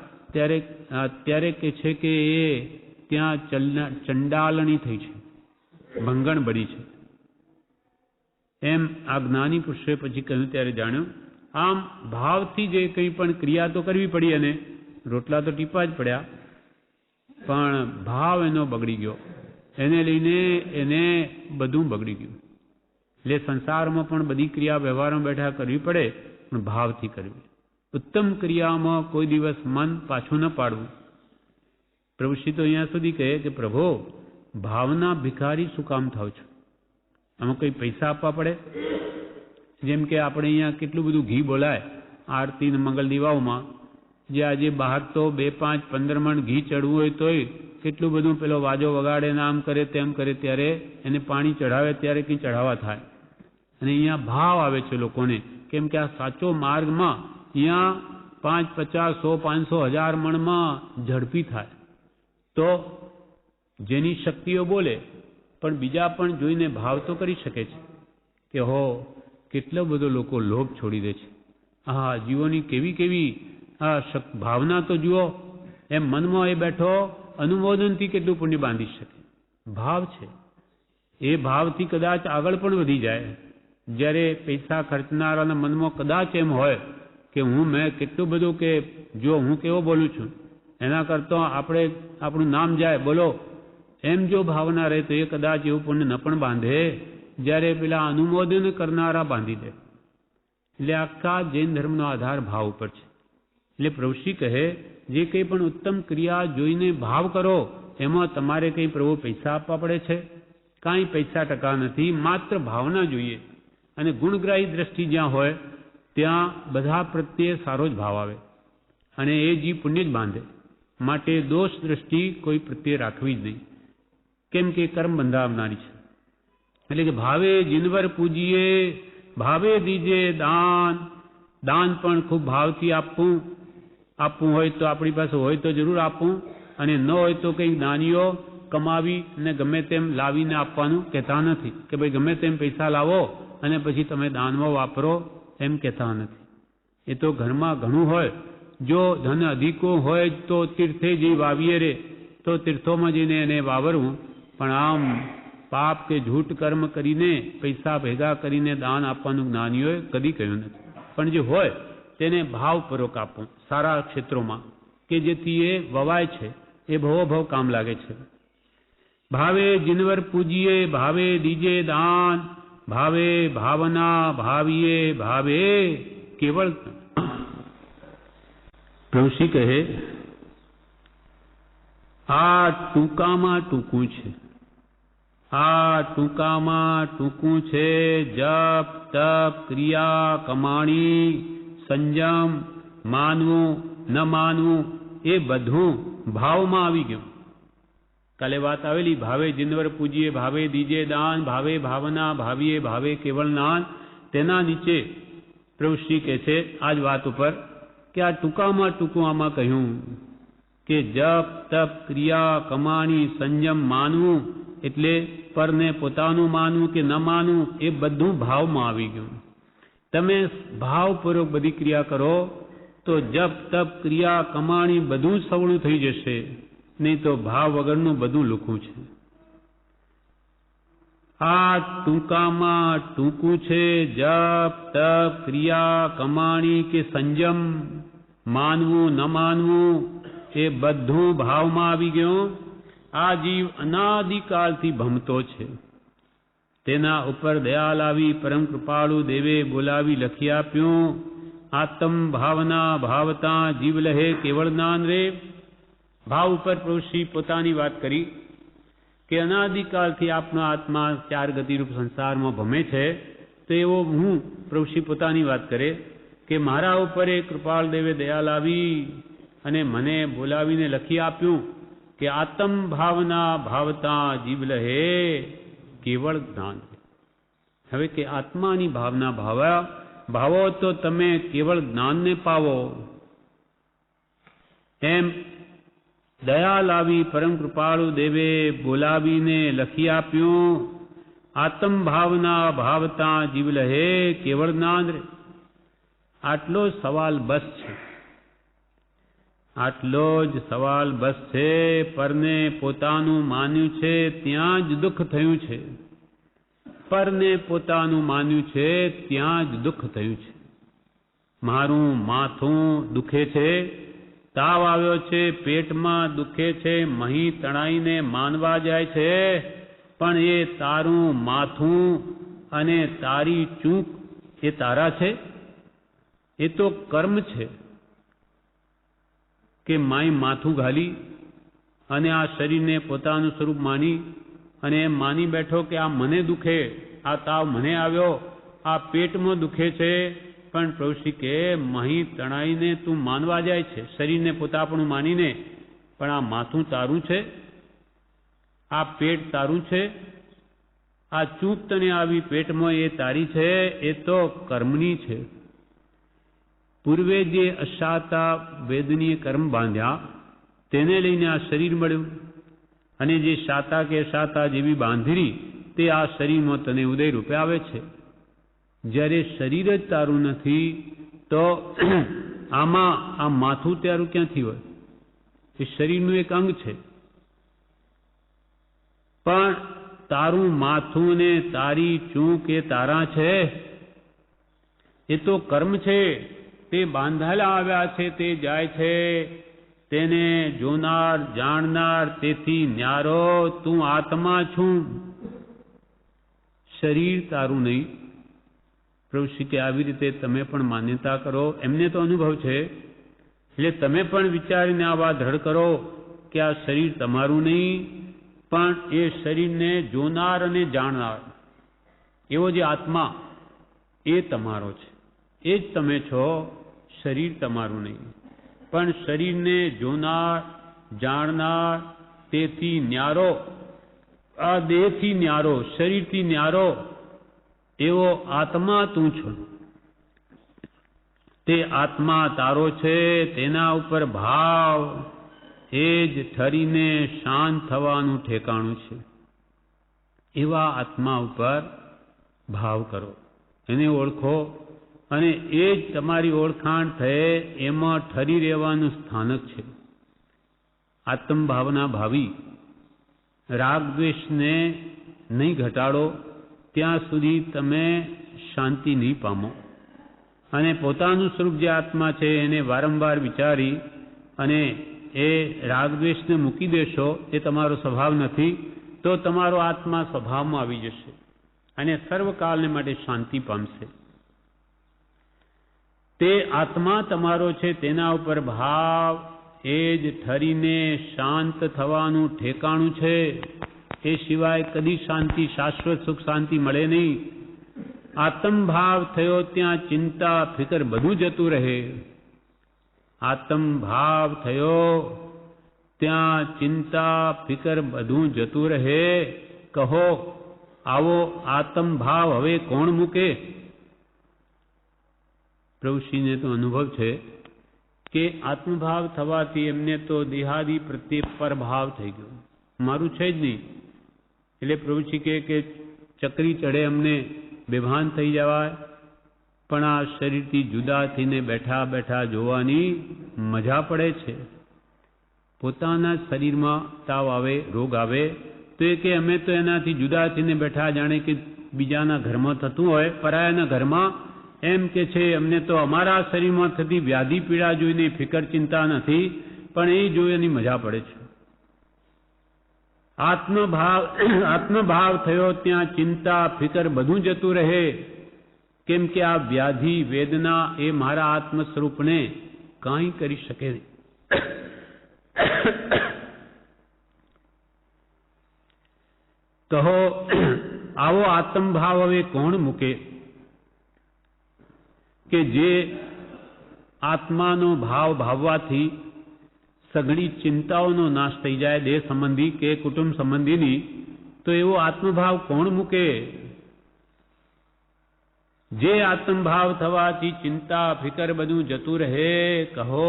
ત્યારે કે છે કે એ ત્યાં ચંડાલણી થઈ છે, ભંગણ બની છે. એમ આ જ્ઞાની પુરુષે પછી કહ્યું ત્યારે જાણ્યું. આમ ભાવથી જે કંઈ પણ ક્રિયા તો કરવી પડી, અને રોટલા તો ટીપવા જ પડ્યા, પણ ભાવ એનો બગડી ગયો. એને લઈને એને બધું બગડી ગયું. એટલે સંસારમાં પણ બધી ક્રિયા વ્યવહારમાં બેઠા કરવી પડે, પણ ભાવથી કરવી. ઉત્તમ ક્રિયામાં કોઈ દિવસ મન પાછું ન પાડવું. પ્રભુશ્રી તો અહીંયા સુધી કહે કે પ્રભુ, ભાવના ભિખારી શું કામ થાવ છો? આમાં કંઈ પૈસા આપવા પડે? જેમ કે આપણે અહીંયા કેટલું બધું ઘી બોલાય આરતી ને મંગલ દીવાઓમાં, જે આજે બહાર તો 2, 5, 15 મણ ઘી ચડવું હોય તોય કેટલું બધું પેલો વાજો વગાડે ને આમ કરે તેમ કરે, ત્યારે એને પાણી ચઢાવે ત્યારે કંઈ ચઢાવા થાય. અને અહીંયા ભાવ આવે છે લોકોને, કેમ કે આ સાચો માર્ગમાં અહીંયા 5, 50, 100, 500, 1000 મણમાં ઝડપી થાય. તો જેની શક્તિઓ બોલે, પણ બીજા પણ જોઈને ભાવ તો કરી શકે છે કે હો કેટલો બધો લોકો લોભ છોડી દે છે. હા, જીવોની કેવી કેવી ભાવના તો જુઓ. એમ મનમાં એ બેઠો અનુમોદનથી કેટલું પુણ્ય બાંધી શકે. ભાવ છે એ ભાવથી કદાચ આગળ પણ વધી જાય. જ્યારે પૈસા ખર્ચનારાના મનમાં કદાચ એમ હોય કે મેં કેટલું બધું, કે જો હું કેવો બોલું છું એના કરતાં આપણે આપણું નામ જાય બોલો, એમ જો ભાવના રહે તો એ કદાચ એવું પુણ્ય ન પણ બાંધે જ્યારે પેલા અનુમોદન કરનારા બાંધી દે. એટલે આખા જૈન ધર્મનો આધાર ભાવ ઉપર છે. એટલે પ્રભુશ્રી કહે જે કંઈ પણ ઉત્તમ ક્રિયા જોઈને ભાવ કરો, એમાં તમારે કંઈ પ્રભુ પૈસા આપવા પડે છે? કાંઈ પૈસા ટકા નથી, માત્ર ભાવના જોઈએ. અને ગુણગ્રાહી દ્રષ્ટિ જ્યાં હોય ત્યાં બધા પ્રત્યે સારો જ ભાવ આવે, અને એ જીવ પુણ્ય જ બાંધે. માટે દોષ દ્રષ્ટિ કોઈ પ્રત્યે રાખવી જ નહીં, કેમ કે કર્મ બંધાવનારી છે. એટલે કે ભાવે જીનવર પૂજીએ ભાવે દીજે દાન. દાન પણ ખૂબ ભાવથી આપવું હોય તો આપણી પાસે હોય તો જરૂર આપવું, અને ન હોય તો કંઈક દાનીઓ કમાવી અને ગમે તેમ લાવીને આપવાનું કહેતા નથી કે ભાઈ ગમે તેમ પૈસા લાવો અને પછી તમે દાનમાં વાપરો, એમ કહેતા નથી. એ તો ઘરમાં ઘણું હોય, જો ધન અધિકો હોય તો તીર્થે જઈ વાવીએ રે, તો તીર્થોમાં જઈને એને વાવરવું. પણ આમ પાપ કે જૂઠ કર્મ કરીને પૈસા ભેગા કરીને દાન આપવાનું જ્ઞાનીઓએ કદી કહ્યું નથી. પણ જે હોય તેને ભાવપૂર્વક આપવું સારા ક્ષેત્રોમાં, કે જેથી એ વવાય છે, એ ભવોભવ કામ લાગે છે. ભાવે જીનવર પૂજીએ ભાવે દીજે દાન. ભાવે ભાવના ભાવીએ ભાવે કેવળ. પ્રભુશ્રી કહે આ ટૂંકામાં ટૂંકું છે, આ ટૂંકામાં ટૂંકું છે. જપ તપ ક્રિયા કમાણી સંયમ માનવું ન માનવું એ બધું ભાવમાં આવી ગયું. કાલે વાત આવેલી, ભાવે જીનવર પૂજીએ, ભાવે દીજે દાન, ભાવે ભાવના, ભાવીએ ભાવે કેવળ નાન. તેના નીચે પ્રભુશ્રી કહે છે આ જ વાત ઉપર કે આ ટૂંકામાં ટૂંકું આમાં કહ્યું કે જપ તપ ક્રિયા કમાણી સંયમ માનવું એટલે પરને પોતાનું માનવું કે ન માનવું એ બધું ભાવમાં આવી ગયું. તમે ભાવપૂર્વક બધી ક્રિયા કરો તો જપ તપ ક્રિયા કમાણી બધું સવળું થઈ જશે, નહીં તો ભાવ વગરનું બધું લુખું છે. આ ટૂંકામાં ટૂંકું છે. જપ તપ ક્રિયા કમાણી કે સંયમ માનવું ન માનવું એ બધું ભાવમાં આવી ગયું. આ જીવ અનાદિકાળથી ભમતો છે. તેના ઉપર દયા લાવી પરમ કૃપાળુ દેવે બોલાવી લખી આપ્યું. આત્મ ભાવના ભાવતા જીવ લહે કેવળ જ્ઞાન રે. ભાવ ઉપર પ્રભુશ્રી પોતાની વાત કરી કે અનાદિકાળથી આપનો આત્મા ચાર ગતિરૂપ સંસારમાં ભમે છે. તો એવો હું પ્રભુશ્રી પોતાની વાત કરે કે મારા ઉપર એ કૃપાળ દેવે દયા લાવી અને મને બોલાવીને લખી આપ્યું કે આત્મ ભાવના ભાવતા જીવ લહે કેવળ જ્ઞાન. હવે કે આત્માની ભાવના ભાવો તો તમે કેવળ જ્ઞાનને પાવો. એમ દયા લાવી પરમ કૃપાળુ દેવે બોલાવીને લખી આપ્યું. આત્મ ભાવના ભાવતા જીવ લહે કેવળ જ્ઞાન. આટલો સવાલ બસ છે, આટલો જ સવાલ બસ છે. પરને પોતાનું માન્યું છે ત્યાં જ દુઃખ થયું છે. પરને પોતાનું માન્યું છે ત્યાં જ દુઃખ થયું છે. મારું માથું દુખે છે, તાવ આવ્યો છે, પેટમાં દુખે છે, મહી તણાઈને માનવા જાય છે, પણ એ તારું માથું અને તારી ચૂક એ તારા છે? એ તો કર્મ છે કે માય માથું ઘાલી અને આ શરીરને પોતાનું સ્વરૂપ માની અને એમ માની બેઠો કે આ મને દુખે, આ તાવ મને આવ્યો, આ પેટમાં દુખે છે. પણ પ્રભુશ્રી કે મહી તણાઈને તું માનવા જાય છે, શરીરને પોતાપણું માનીને, પણ આ માથું તારું છે, આ પેટ તારું છે, આ ચૂક તને આવી પેટમાં એ તારી છે. એ તો કર્મની છે. પૂર્વે જે અશાતા વેદનીય કર્મ બાંધ્યા તેને લઈને આ શરીર મળ્યું, અને જે શાતા કે અશાતા જેવી બાંધરી તે આ શરીરમાં તને ઉદય રૂપે આવે છે. જ્યારે શરીર જ તારું નથી તો આમાં આ માથું તારું ક્યાંથી હોય? એ શરીરનું એક અંગ છે. પણ તારું માથું ને તારી ચૂંક એ તારા છે? એ તો કર્મ છે. તે બાંધાયેલા આવ્યા છે, તે જાય છે, તેને જોનાર જાણનાર તેથી ન્યારો તું આત્મા છું, શરીર તારું નહીં. પ્રભુશ્રી કે આવી રીતે તમે પણ માન્યતા કરો. એમને તો અનુભવ છે, એટલે તમે પણ વિચારીને આ વાત દ્રઢ કરો કે આ શરીર તમારું નહીં, પણ એ શરીરને જોનાર અને જાણનાર એવો જે આત્મા એ તમારો છે, એ જ તમે છો. શરીર તમારું નહીં, પણ શરીરને જોનાર જાણનાર તેથી ન્યારો, આ દેહથી ન્યારો, શરીરથી ન્યારો એવો આત્મા તું છો. તે આત્મા તારો છે, તેના ઉપર ભાવ એ જ ઠરીને શાંત થવાનું ઠેકાણું છે. એવા આત્મા ઉપર ભાવ કરો, એને ઓળખો, અને એ જ તમારી ઓળખાણ થયે એમાં ઠરી રહેવાનું સ્થાનક છે. આત્મભાવના ભાવી રાગ દ્વેષને નહીં ઘટાડો ત્યાં સુધી તમે શાંતિ નહીં પામો. અને પોતાનું સ્વરૂપ જે આત્મા છે એને વારંવાર વિચારી અને એ રાગદ્વેષને મૂકી દેશો, એ તમારો સ્વભાવ નથી, તો તમારો આત્મા સ્વભાવમાં આવી જશે અને સર્વકાળને માટે શાંતિ પામશે. તે આત્મા તમારો છે, તેના ઉપર ભાવ એ જ ઠરીને શાંત થવાનું ઠેકાણું છે. એ સિવાય કદી શાંતિ, શાશ્વત સુખ શાંતિ મળે નહીં. આત્મભાવ થયો ત્યાં ચિંતા ફિકર બધું જતું રહે. આત્મ ભાવ થયો ત્યાં ચિંતા ફિકર બધું જતું રહે. કહો આવો આત્મ ભાવ હવે કોણ મૂકે? પ્રભુશ્રીને તો અનુભવ છે કે આત્મભાવ થવાથી એમને તો દેહાદિ પ્રત્યે પરભાવ થઈ ગયો, મારું છે જ નહીં. એટલે પ્રભુશ્રી કહે કે ચકરી ચડે અમને બેભાન થઈ જવાય, પણ આ શરીરથી જુદા થઈને બેઠા બેઠા જોવાની મજા પડે છે. પોતાના શરીરમાં તાવ આવે, રોગ આવે તો એ કે અમે તો એનાથી જુદા થઈને બેઠા, જાણે કે બીજાના ઘરમાં થતું હોય, પરાયાના ઘરમાં. એમ કે છે અમને તો અમારા શરીરમાં થતી વ્યાધિ પીડા જોઈને ફિકર ચિંતા નથી, પણ એ જોવાની મજા પડે છે. આત્મભાવ થયો ત્યાં ચિંતા ફિકર બધું જતું રહે. કેમ કે આ વ્યાધિ વેદના એ મારા આત્મ સ્વરૂપને કાંઈ કરી શકે નહીં. કહો આવો આત્મભાવ હવે કોણ મૂકે? કે જે આત્માનો ભાવ ભાવવાથી સઘળી ચિંતાઓનો નાશ થઈ જાય, દેહ સંબંધી કે કુટુંબ સંબંધીની, તો એવો આત્મભાવ કોણ મૂકે? જે આત્મભાવ થવાથી ચિંતા ફિકર બધું જતું રહે. કહો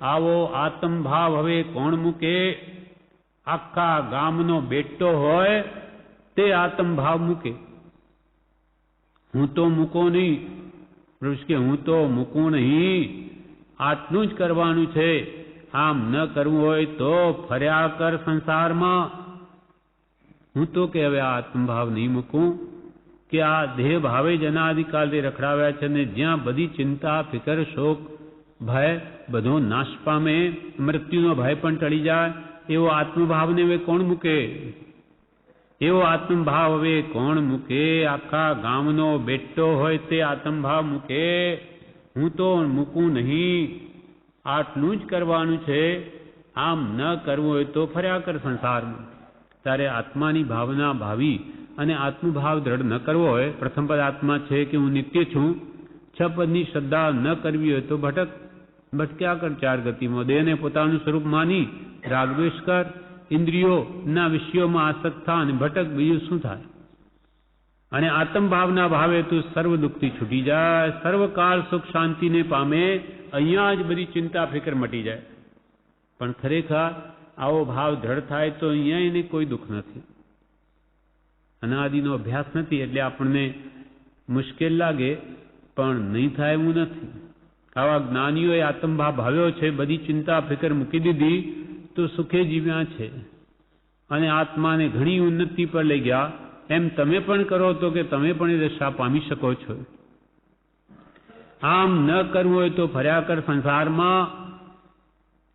આવો આત્મભાવ હવે કોણ મૂકે? આખા ગામનો બેટો હોય તે આત્મભાવ મૂકે. હું તો મૂકો નહીં, કે હું તો મૂકું નહીં, આટલું જ કરવાનું છે. આમ ન કરવું હોય તો ફર્યા કર સંસારમાં. હું તો કે હવે આ આત્મભાવ નહીં મૂકું, કે આ દેહ ભાવે જ અનાદિકાળથી રખડાવ્યા છે, ને જ્યાં બધી ચિંતા ફિકર શોક ભય બધો નાશ પામે, મૃત્યુનો ભય પણ ટળી જાય, એવો આત્મભાવને હવે કોણ મૂકે? એવો આત્મભાવ હવે કોણ મૂકે? આખા ગામનો બેટો હોય તે આત્મભાવ મૂકે. હું તો મૂકું નહીં, આટલું જ કરવાનું છે. આમ ન કરવું હોય તો ફર્યા કર સંસારમાં. ત્યારે આત્માની ભાવના ભાવી અને આત્મભાવ દ્રઢ ન કરવો હોય, પ્રથમ પદ આત્મા છે કે હું નિત્ય છું, 6 પદની શ્રદ્ધા ન કરવી હોય તો ભટક્યા કર ચાર ગતિમાં. દેહને પોતાનું સ્વરૂપ માની રાગદ્વેષ કર, ઇન્દ્રિયોના વિષયોમાં આસક્ત થા અને ભટક, બીજું શું થાય? અને આત્મભાવના ભાવે તું સર્વ દુઃખથી છૂટી જાય, સર્વકાળ સુખ શાંતિને પામે. અહીંયા જ બધી ચિંતા ફિકર મટી જાય. પણ ખરેખર આવો ભાવ દ્રઢ થાય તો અહીંયા એને કોઈ દુઃખ નથી. અનાદિનો અભ્યાસ નથી એટલે આપણને મુશ્કેલ લાગે, પણ નહીં થાય એવું નથી. આવા જ્ઞાનીઓએ આત્મભાવ ભાવ્યો છે, બધી ચિંતા ફિકર મૂકી દીધી તો સુખે જીવ્યા છે અને આત્માને ઘણી ઉન્નતિ પર લઈ ગયા. એમ તમે પણ કરો તો કે તમે પણ એ દશા પામી શકો છો. આમ ન કરવું હોય તો ફર્યા કર સંસારમાં.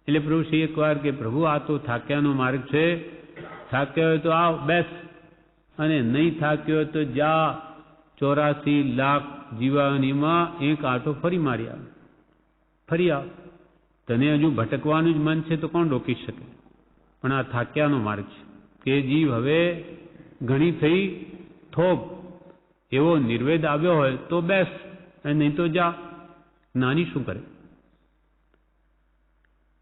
એટલે પ્રભુશ્રી એકવાર કે પ્રભુ આ તો થાક્યાનો માર્ગ છે, થાક્યો હોય તો આવ બેસ, અને નહીં થાક્યો હોય તો જા 84 લાખ જીવાનીમાં એક આંટો ફરી મારી આવ, ફરી આવ. તને હજુ ભટકવાનું જ મન છે તો કોણ રોકી શકે? પણ આ થાક્યાનો માર્ગ છે કે જીવ હવે ઘણી થઈ થોપ, એવો નિર્વેદ આવ્યો હોય તો બેસ, અને નહીં તો જા. નાની શું કરે?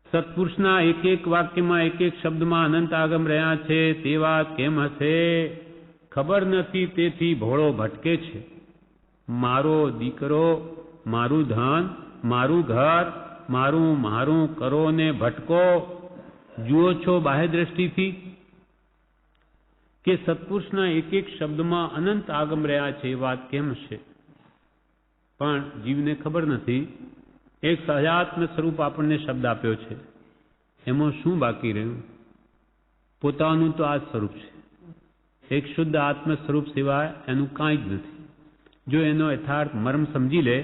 સત્પુરુષના એક એક વાક્યમાં એક એક શબ્દમાં અનંત આગમ રહ્યા છે. તે વાત કેમ હશે? ખબર નથી તેથી ભોળો ભટકે છે. મારો દીકરો, મારું ધન, મારું ઘર, મારું મારું કરો ને ભટકો. જુઓ છો બાહ્ય દ્રષ્ટિથી કે સત્પુરુષના એક એક શબ્દમાં અનંત આગમ રહ્યા છે. એ વાત કેમ હશે? પણ જીવને ખબર નથી. એક સહજાત્મ સ્વરૂપ આપણને શબ્દ આપ્યો છે, એમાં શું બાકી રહ્યું? પોતાનું તો આ સ્વરૂપ છે. એક શુદ્ધ આત્મ સ્વરૂપ સિવાય એનું કાંઈ જ નથી. જો એનો યથાર્થ મર્મ સમજી લે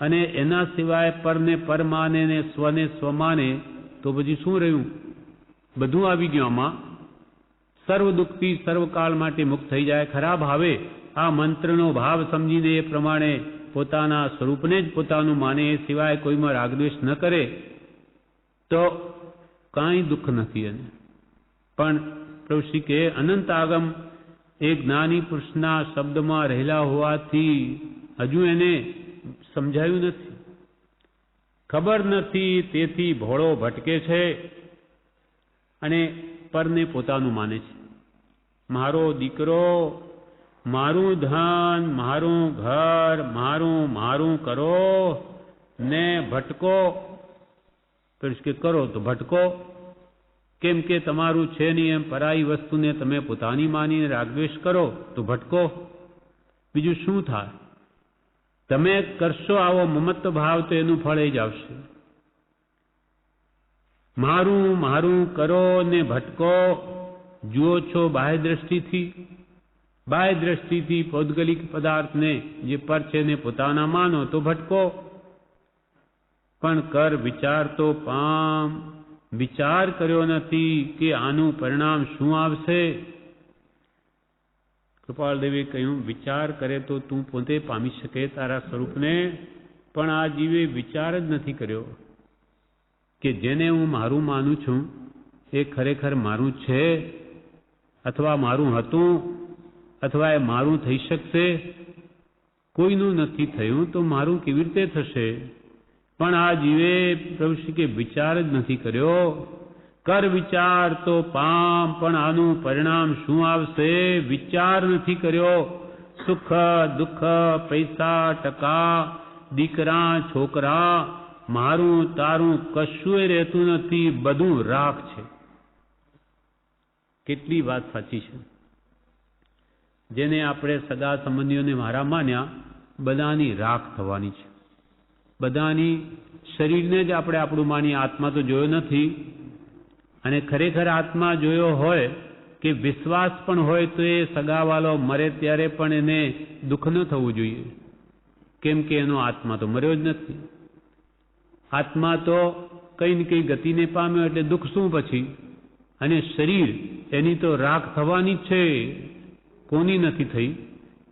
અને એના સિવાય પરને પર માને ને સ્વને સ્વ માને તો પછી શું રહ્યું? બધું આવી ગયું આમાં. સર્વ દુઃખથી સર્વકાળ માટે મુક્ત થઈ જાય. ખરા ભાવે આ મંત્રનો ભાવ સમજીને એ પ્રમાણે પોતાના સ્વરૂપને જ પોતાનું માને, એ સિવાય કોઈમાં રાગદ્વેષ ન કરે તો કાંઈ દુઃખ નથી એને. પણ પ્રભુશ્રી કે અનંત આગમ એ જ્ઞાની પુરુષના શબ્દમાં રહેલા હોવાથી હજુ એને સમજાયું નથી. ખબર નથી તેથી ભોળો ભટકે છે અને પરને પોતાનું માને છે. મારો દીકરો, મારું ધન, મારું ઘર, મારું મારું કરો ને ભટકો. કે કરો તો ભટકો, કેમ કે તમારું છે નહીં એમ પરાઈ વસ્તુને તમે પોતાની માનીને રાગદ્વેષ કરો તો ભટકો. બીજું શું થાય? તમે કરશો આવો મમત્વ ભાવ તો એનું ફળ જ આવશે. મારું મારું કરો ને ભટકો. જુઓ છો બાહ્ય દ્રષ્ટિથી પૌદ્ગલિક પદાર્થને જે પર છે ને પોતાના માનો તો ભટકો. પણ કર વિચાર તો પામ. વિચાર કર્યો નથી કે આનું પરિણામ શું આવશે. કૃપાળદેવે કહ્યું, વિચાર કરે તો તું પોતે પામી શકે તારા સ્વરૂપને, પણ આ જીવે વિચાર જ નથી કર્યો કે જેને હું મારું માનું છું એ ખરેખર મારું છે અથવા મારું હતું અથવા એ મારું થઈ શકશે. કોઈનું નથી થયું તો મારું કેવી રીતે થશે? પણ આ જીવે પ્રભુ શ્રી કે વિચાર જ નથી કર્યો. કર વિચાર તો પામ, પણ આનું પરિણામ શું આવશે વિચાર નથી કર્યો. સુખ દુઃખ, પૈસા ટકા, દીકરા છોકરા, મારું તારું કશું રહેતું નથી, બધું રાખ છે. કેટલી વાત સાચી છે. જેને આપણે સગા સંબંધીઓને મારા માન્યા, બધાની રાખ થવાની છે. બધાની શરીરને જ આપણે આપણું માનીએ, આત્મા તો જોયો નથી. અને ખરેખર આત્મા જોયો હોય કે વિશ્વાસ પણ હોય તો એ સગાવાલો મરે ત્યારે પણ એને દુઃખ ન થવું જોઈએ, કેમ કે એનો આત્મા તો મર્યો જ નથી. આત્મા તો કંઈ ને કંઈ ગતિને પામ્યો એટલે દુઃખ શું પછી? અને શરીર એની તો રાખ થવાની જ છે, કોની નથી થઈ.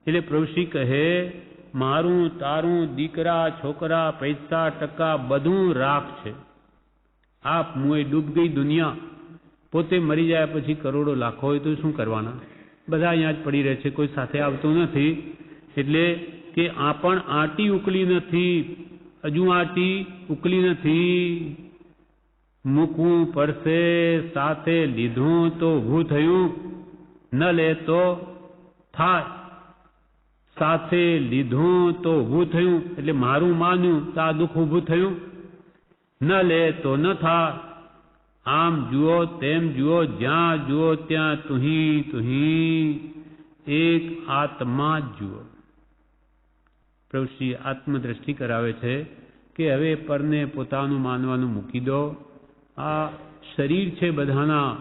એટલે પ્રભુશ્રી કહે, મારું તારું, દીકરા છોકરા, પૈસા ટકા, બધું રાખ છે. આપ મુએ ડૂબ ગઈ દુનિયા. પોતે મરી જાય પછી કરોડો લાખો હોય તો શું કરવાના? બધા અહીંયા જ પડી રહે છે, કોઈ સાથે આવતું નથી. એટલે કે આ પણ આંટી ઉકલી નથી, હજુ આંટી ઉકલી નથી. મૂકવું પડશે, સાથે લીધું તો ઊભું થયું, ન લે તો થાય. સાથે લીધું તો ઊભું થયું, એટલે મારું માન્યું તો આ દુઃખ ઊભું થયું. ન લે તો ન થાય. આમ જુઓ તેમ જુઓ, જ્યાં જુઓ ત્યાં તુહી એક આત્મા જ જુઓ. પ્રભુશ્રી આત્મદ્રષ્ટિ કરાવે છે કે હવે પરને પોતાનું માનવાનું મૂકી દો. આ શરીર છે બધાના,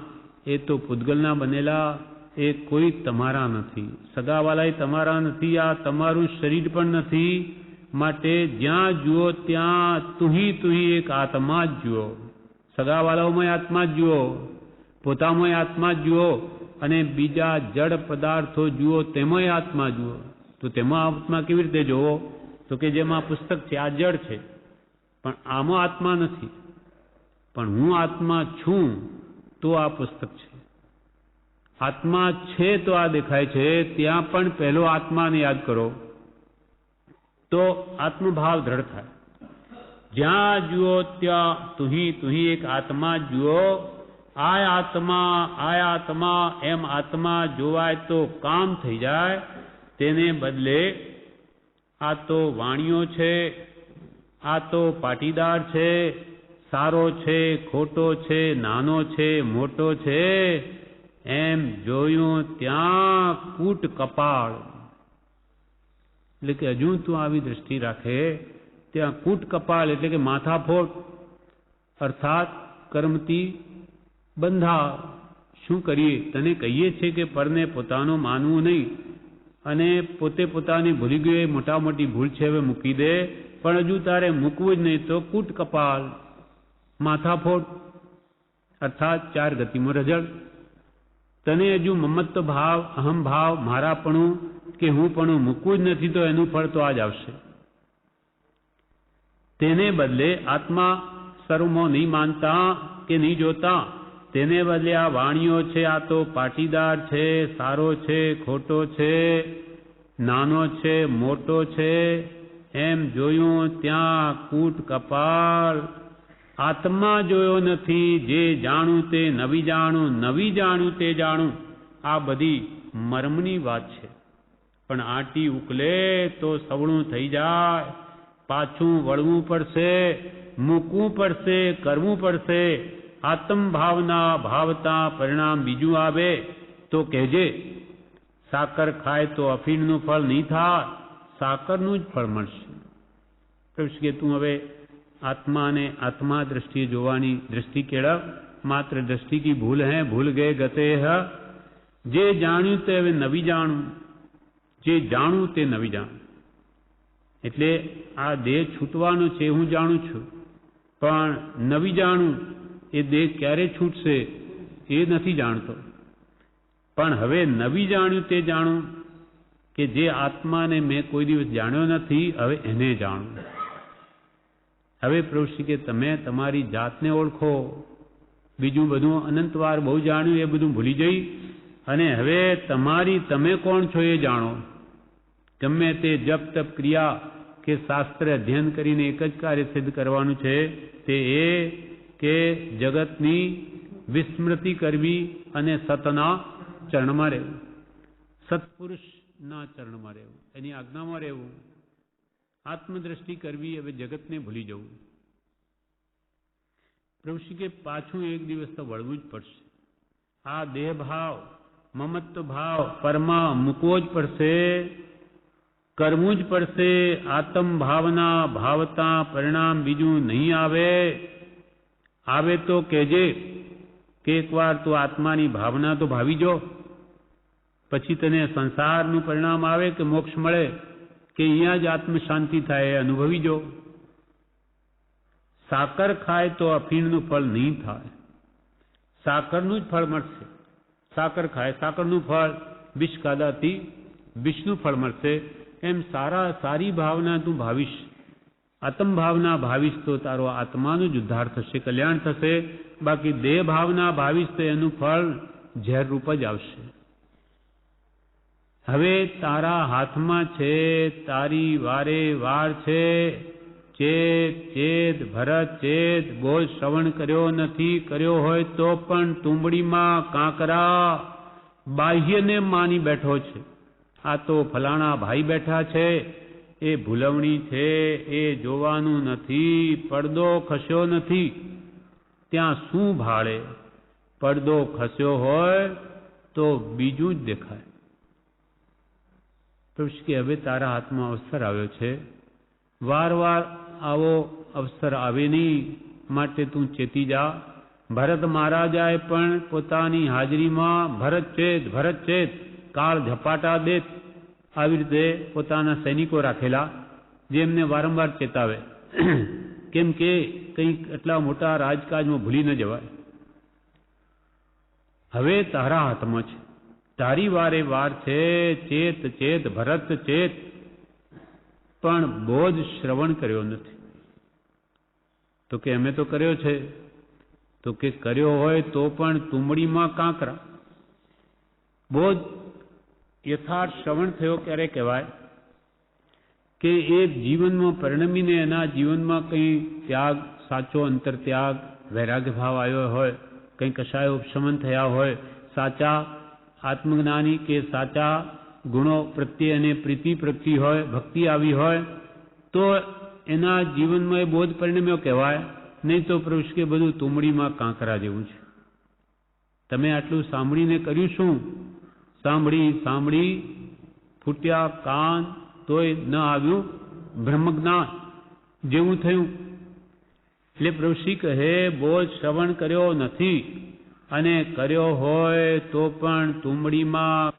એ તો પૂતગલના બનેલા, એ કોઈ તમારા નથી. સગાવાલાય તમારા નથી, આ તમારું શરીર પણ નથી. માટે જ્યાં જુઓ ત્યાં તુહી એક આત્મા જ જુઓ. સગાવાલાઓમાં આત્મા જ જુઓ, પોતામાં આત્મા જ જુઓ, અને બીજા જડ પદાર્થો જુઓ તેમાં આત્મા જુઓ. તો તેમાં આત્મા કેવી રીતે જોવો? તો કે જેમાં પુસ્તક છે આ જડ છે, પણ આમાં આત્મા નથી. પણ હું આત્મા છું તો આ પુસ્તક છે. આત્મા છે તો આ દેખાય છે. ત્યાં પણ પહેલો આત્માને યાદ કરો તો આત્મભાવ દ્રઢ થાય. જ્યાં જુઓ ત્યાં તુહી એક આત્મા જુઓ. આ આત્મા એમ આત્મા જોવાય તો કામ થઈ જાય. તેને બદલે આ તો વાણીઓ છે, આ તો પાટીદાર છે, સારો છે, ખોટો છે, નાનો છે, મોટો છે, એમ જોયું ત્યાં કૂટ કપાળ. એટલે કે હજુ તું આવી દ્રષ્ટિ રાખે ત્યાં કૂટ કપાળ એટલે કે માથાફોડ, અર્થાત કર્મથી બંધા. શું કરીએ? તને કહીએ છીએ કે પરને પોતાનું માનવું નહીં, અને પોતે પોતાની ભૂલી ગયો, મોટા મોટી ભૂલ છે, હવે મૂકી દે. પણ હજુ તારે મૂકવું જ નહીં તો કૂટ કપાળ, માથાફોડ, અર્થાત ચાર ગતિમાં રજળ. તને હજુ મમત્વ ભાવ, અહમ ભાવ, મારાપણું કે હું પણ મૂકવું જ નથી, તો એનું ફળ તો આ જ આવશે. તેને બદલે આત્મા સર્વમાં નહીં માનતા કે નહીં જોતા, તેને બદલે આ વાણીઓ છે, આ તો પાટીદાર છે, સારો છે, ખોટો છે, નાનો છે, મોટો છે, એમ જોયું ત્યાં કૂટ કપાળ. આત્મા જોયો નથી, જે જાણું તે નવી જાણું, નવી જાણ્યું તે જાણું. આ બધી મર્મની વાત છે. પણ આંટી ઉકલે તો સવણું થઈ જાય. પાછું વળવું પડશે, મૂકવું પડશે, કરવું પડશે. આત્મ ભાવના ભાવતા પરિણામ બીજું આવે તો કહેજે. સાકર ખાય તો અફીણનું ફળ નહીં થાય, સાકરનું જ ફળ મળશે. પ્રભુ કે તું હવે આત્મા અને આત્મા દ્રષ્ટિએ જોવાની દ્રષ્ટિ કેળવ. માત્ર દ્રષ્ટિ કી ભૂલ હૈ, ભૂલ ગયે ગતે હ. જે જાણ્યું તે હવે નવી જાણું, જે જાણું તે નવી જાણું. એટલે આ દેહ છૂટવાનો છે હું જાણું છું, પણ નવી જાણું એ દેહ ક્યારે છૂટશે એ નથી જાણતો. પણ હવે નવી જાણ્યું તે જાણું કે જે આત્માને મેં કોઈ દિવસ જાણ્યો નથી, હવે એને જાણું. હવે પ્રભુ કે તમે તમારી જાતને ઓળખો. બીજું બધું અનંતવાર બહુ જાણ્યું એ બધું ભૂલી જઈ અને હવે તમારી તમે કોણ છો એ જાણો. ગમે તે જપ તપ ક્રિયા કે શાસ્ત્ર અધ્યયન કરીને એક જ કાર્ય સિદ્ધ કરવાનું છે, તે એ કે જગતની વિસ્મૃતિ કરવી અને સતના ચરણમાં રહેવું, સત્પુરુષના ચરણમાં રહેવું, એની આજ્ઞામાં રહેવું. આત્મદ્રષ્ટિ કરવી, હવે જગતને ભૂલી જવું. પ્રભુ કે પાછું એક દિવસ તો વળવું જ પડશે. આ દેહ ભાવ, મમત્વ ભાવ પરમાં મૂકવો જ પડશે, કરવું જ પડશે. આત્મ ભાવના ભાવતા પરિણામ બીજું નહીં આવે. આવે તો કહેજે કે એકવાર તું આત્માની ભાવના તો ભાવી જો, પછી તને સંસારનું પરિણામ આવે કે મોક્ષ મળે કે અહીંયા જ આત્મ શાંતિ થાય અનુભવી જો. સાકર ખાય તો અફીણનું ફળ નહીં થાય, સાકરનું જ ફળ મળશે. સાકર ખાય સાકરનું ફળ, વિષ ખાધાથી વિષનું ફળ મળશે. એમ સારી ભાવના તું ભાવીશ, આત્મ ભાવના ભાવીશ તો તારો આત્માનું જ ઉદ્ધાર થશે, કલ્યાણ થશે. બાકી દેહ ભાવના ભાવીશ તો એનું ફળ ઝેર રૂપ જ આવશે. હવે તારા હાથમાં છે, તારી વારે વાર છે. ચેત ચેત ભરત ચેત. બોલ શ્રવણ કર્યો નથી, કર્યો હોય તો પણ તુંબડીમાં કાંકરા બાહ્યને માની બેઠો છે. આ તો ફલાણા ભાઈ બેઠા છે, એ ભૂલવણી છે, એ જોવાનું નથી. પડદો ખસ્યો નથી, ત્યાં શું ભાળે? પડદો ખસ્યો હોય તો બીજું જ દેખાય. પ્રભુ કે હવે તારા હાથમાં અવસર આવ્યો છે, વાર વાર આવો અવસર આવે નહીં, માટે તું ચેતી જા. ભરત મહારાજાએ પણ પોતાની હાજરીમાં ભરત ચેત, કાળ ઝપાટા દેત, આવી રીતે પોતાના સૈનિકો રાખેલા, જે એમને વારંવાર ચેતાવે. કેમ કે કંઈક એટલા મોટા રાજકાજમાં ભૂલી ન જવાય. હવે તારા હાથમાં છે, તારી વારે વાર છે. ચેત ચેત ભરત ચેત. પણ બોધ શ્રવણ કર્યો નથી. તો કે અમે તો કર્યો છે. તો કે કર્યો હોય તો પણ તુંબડીમાં કાંકરા. બોધ યથાર્થ શ્રવણ થયો ક્યારે કહેવાય કે એક જીવનમાં પરિણમીને એના જીવનમાં કંઈ ત્યાગ, સાચો અંતર ત્યાગ, વૈરાગ્ય ભાવ આવ્યો હોય, કંઈ કશાય ઉપશમન થયા હોય, સાચા આત્મજ્ઞાની કે સાચા ગુણો પ્રત્યે અને પ્રીતિ પ્રગતિ હોય, ભક્તિ આવી હોય, તો એના જીવનમાં એ બોધ પરિણમ્યો કહેવાય. નહીં તો પ્રભુ કે બધું તુંબડીમાં કાંકરા જેવું છે. તમે આટલું સાંભળીને કર્યું શું? સાંભળી ફૂટ્યા કાન તોય ન આવ્યું બ્રહ્મજ્ઞાન જેવું થયું. એટલે પ્રભુ કહે બોધ શ્રવણ કર્યો નથી, અને કર્યો હોય તો પણ તુંબડીમાં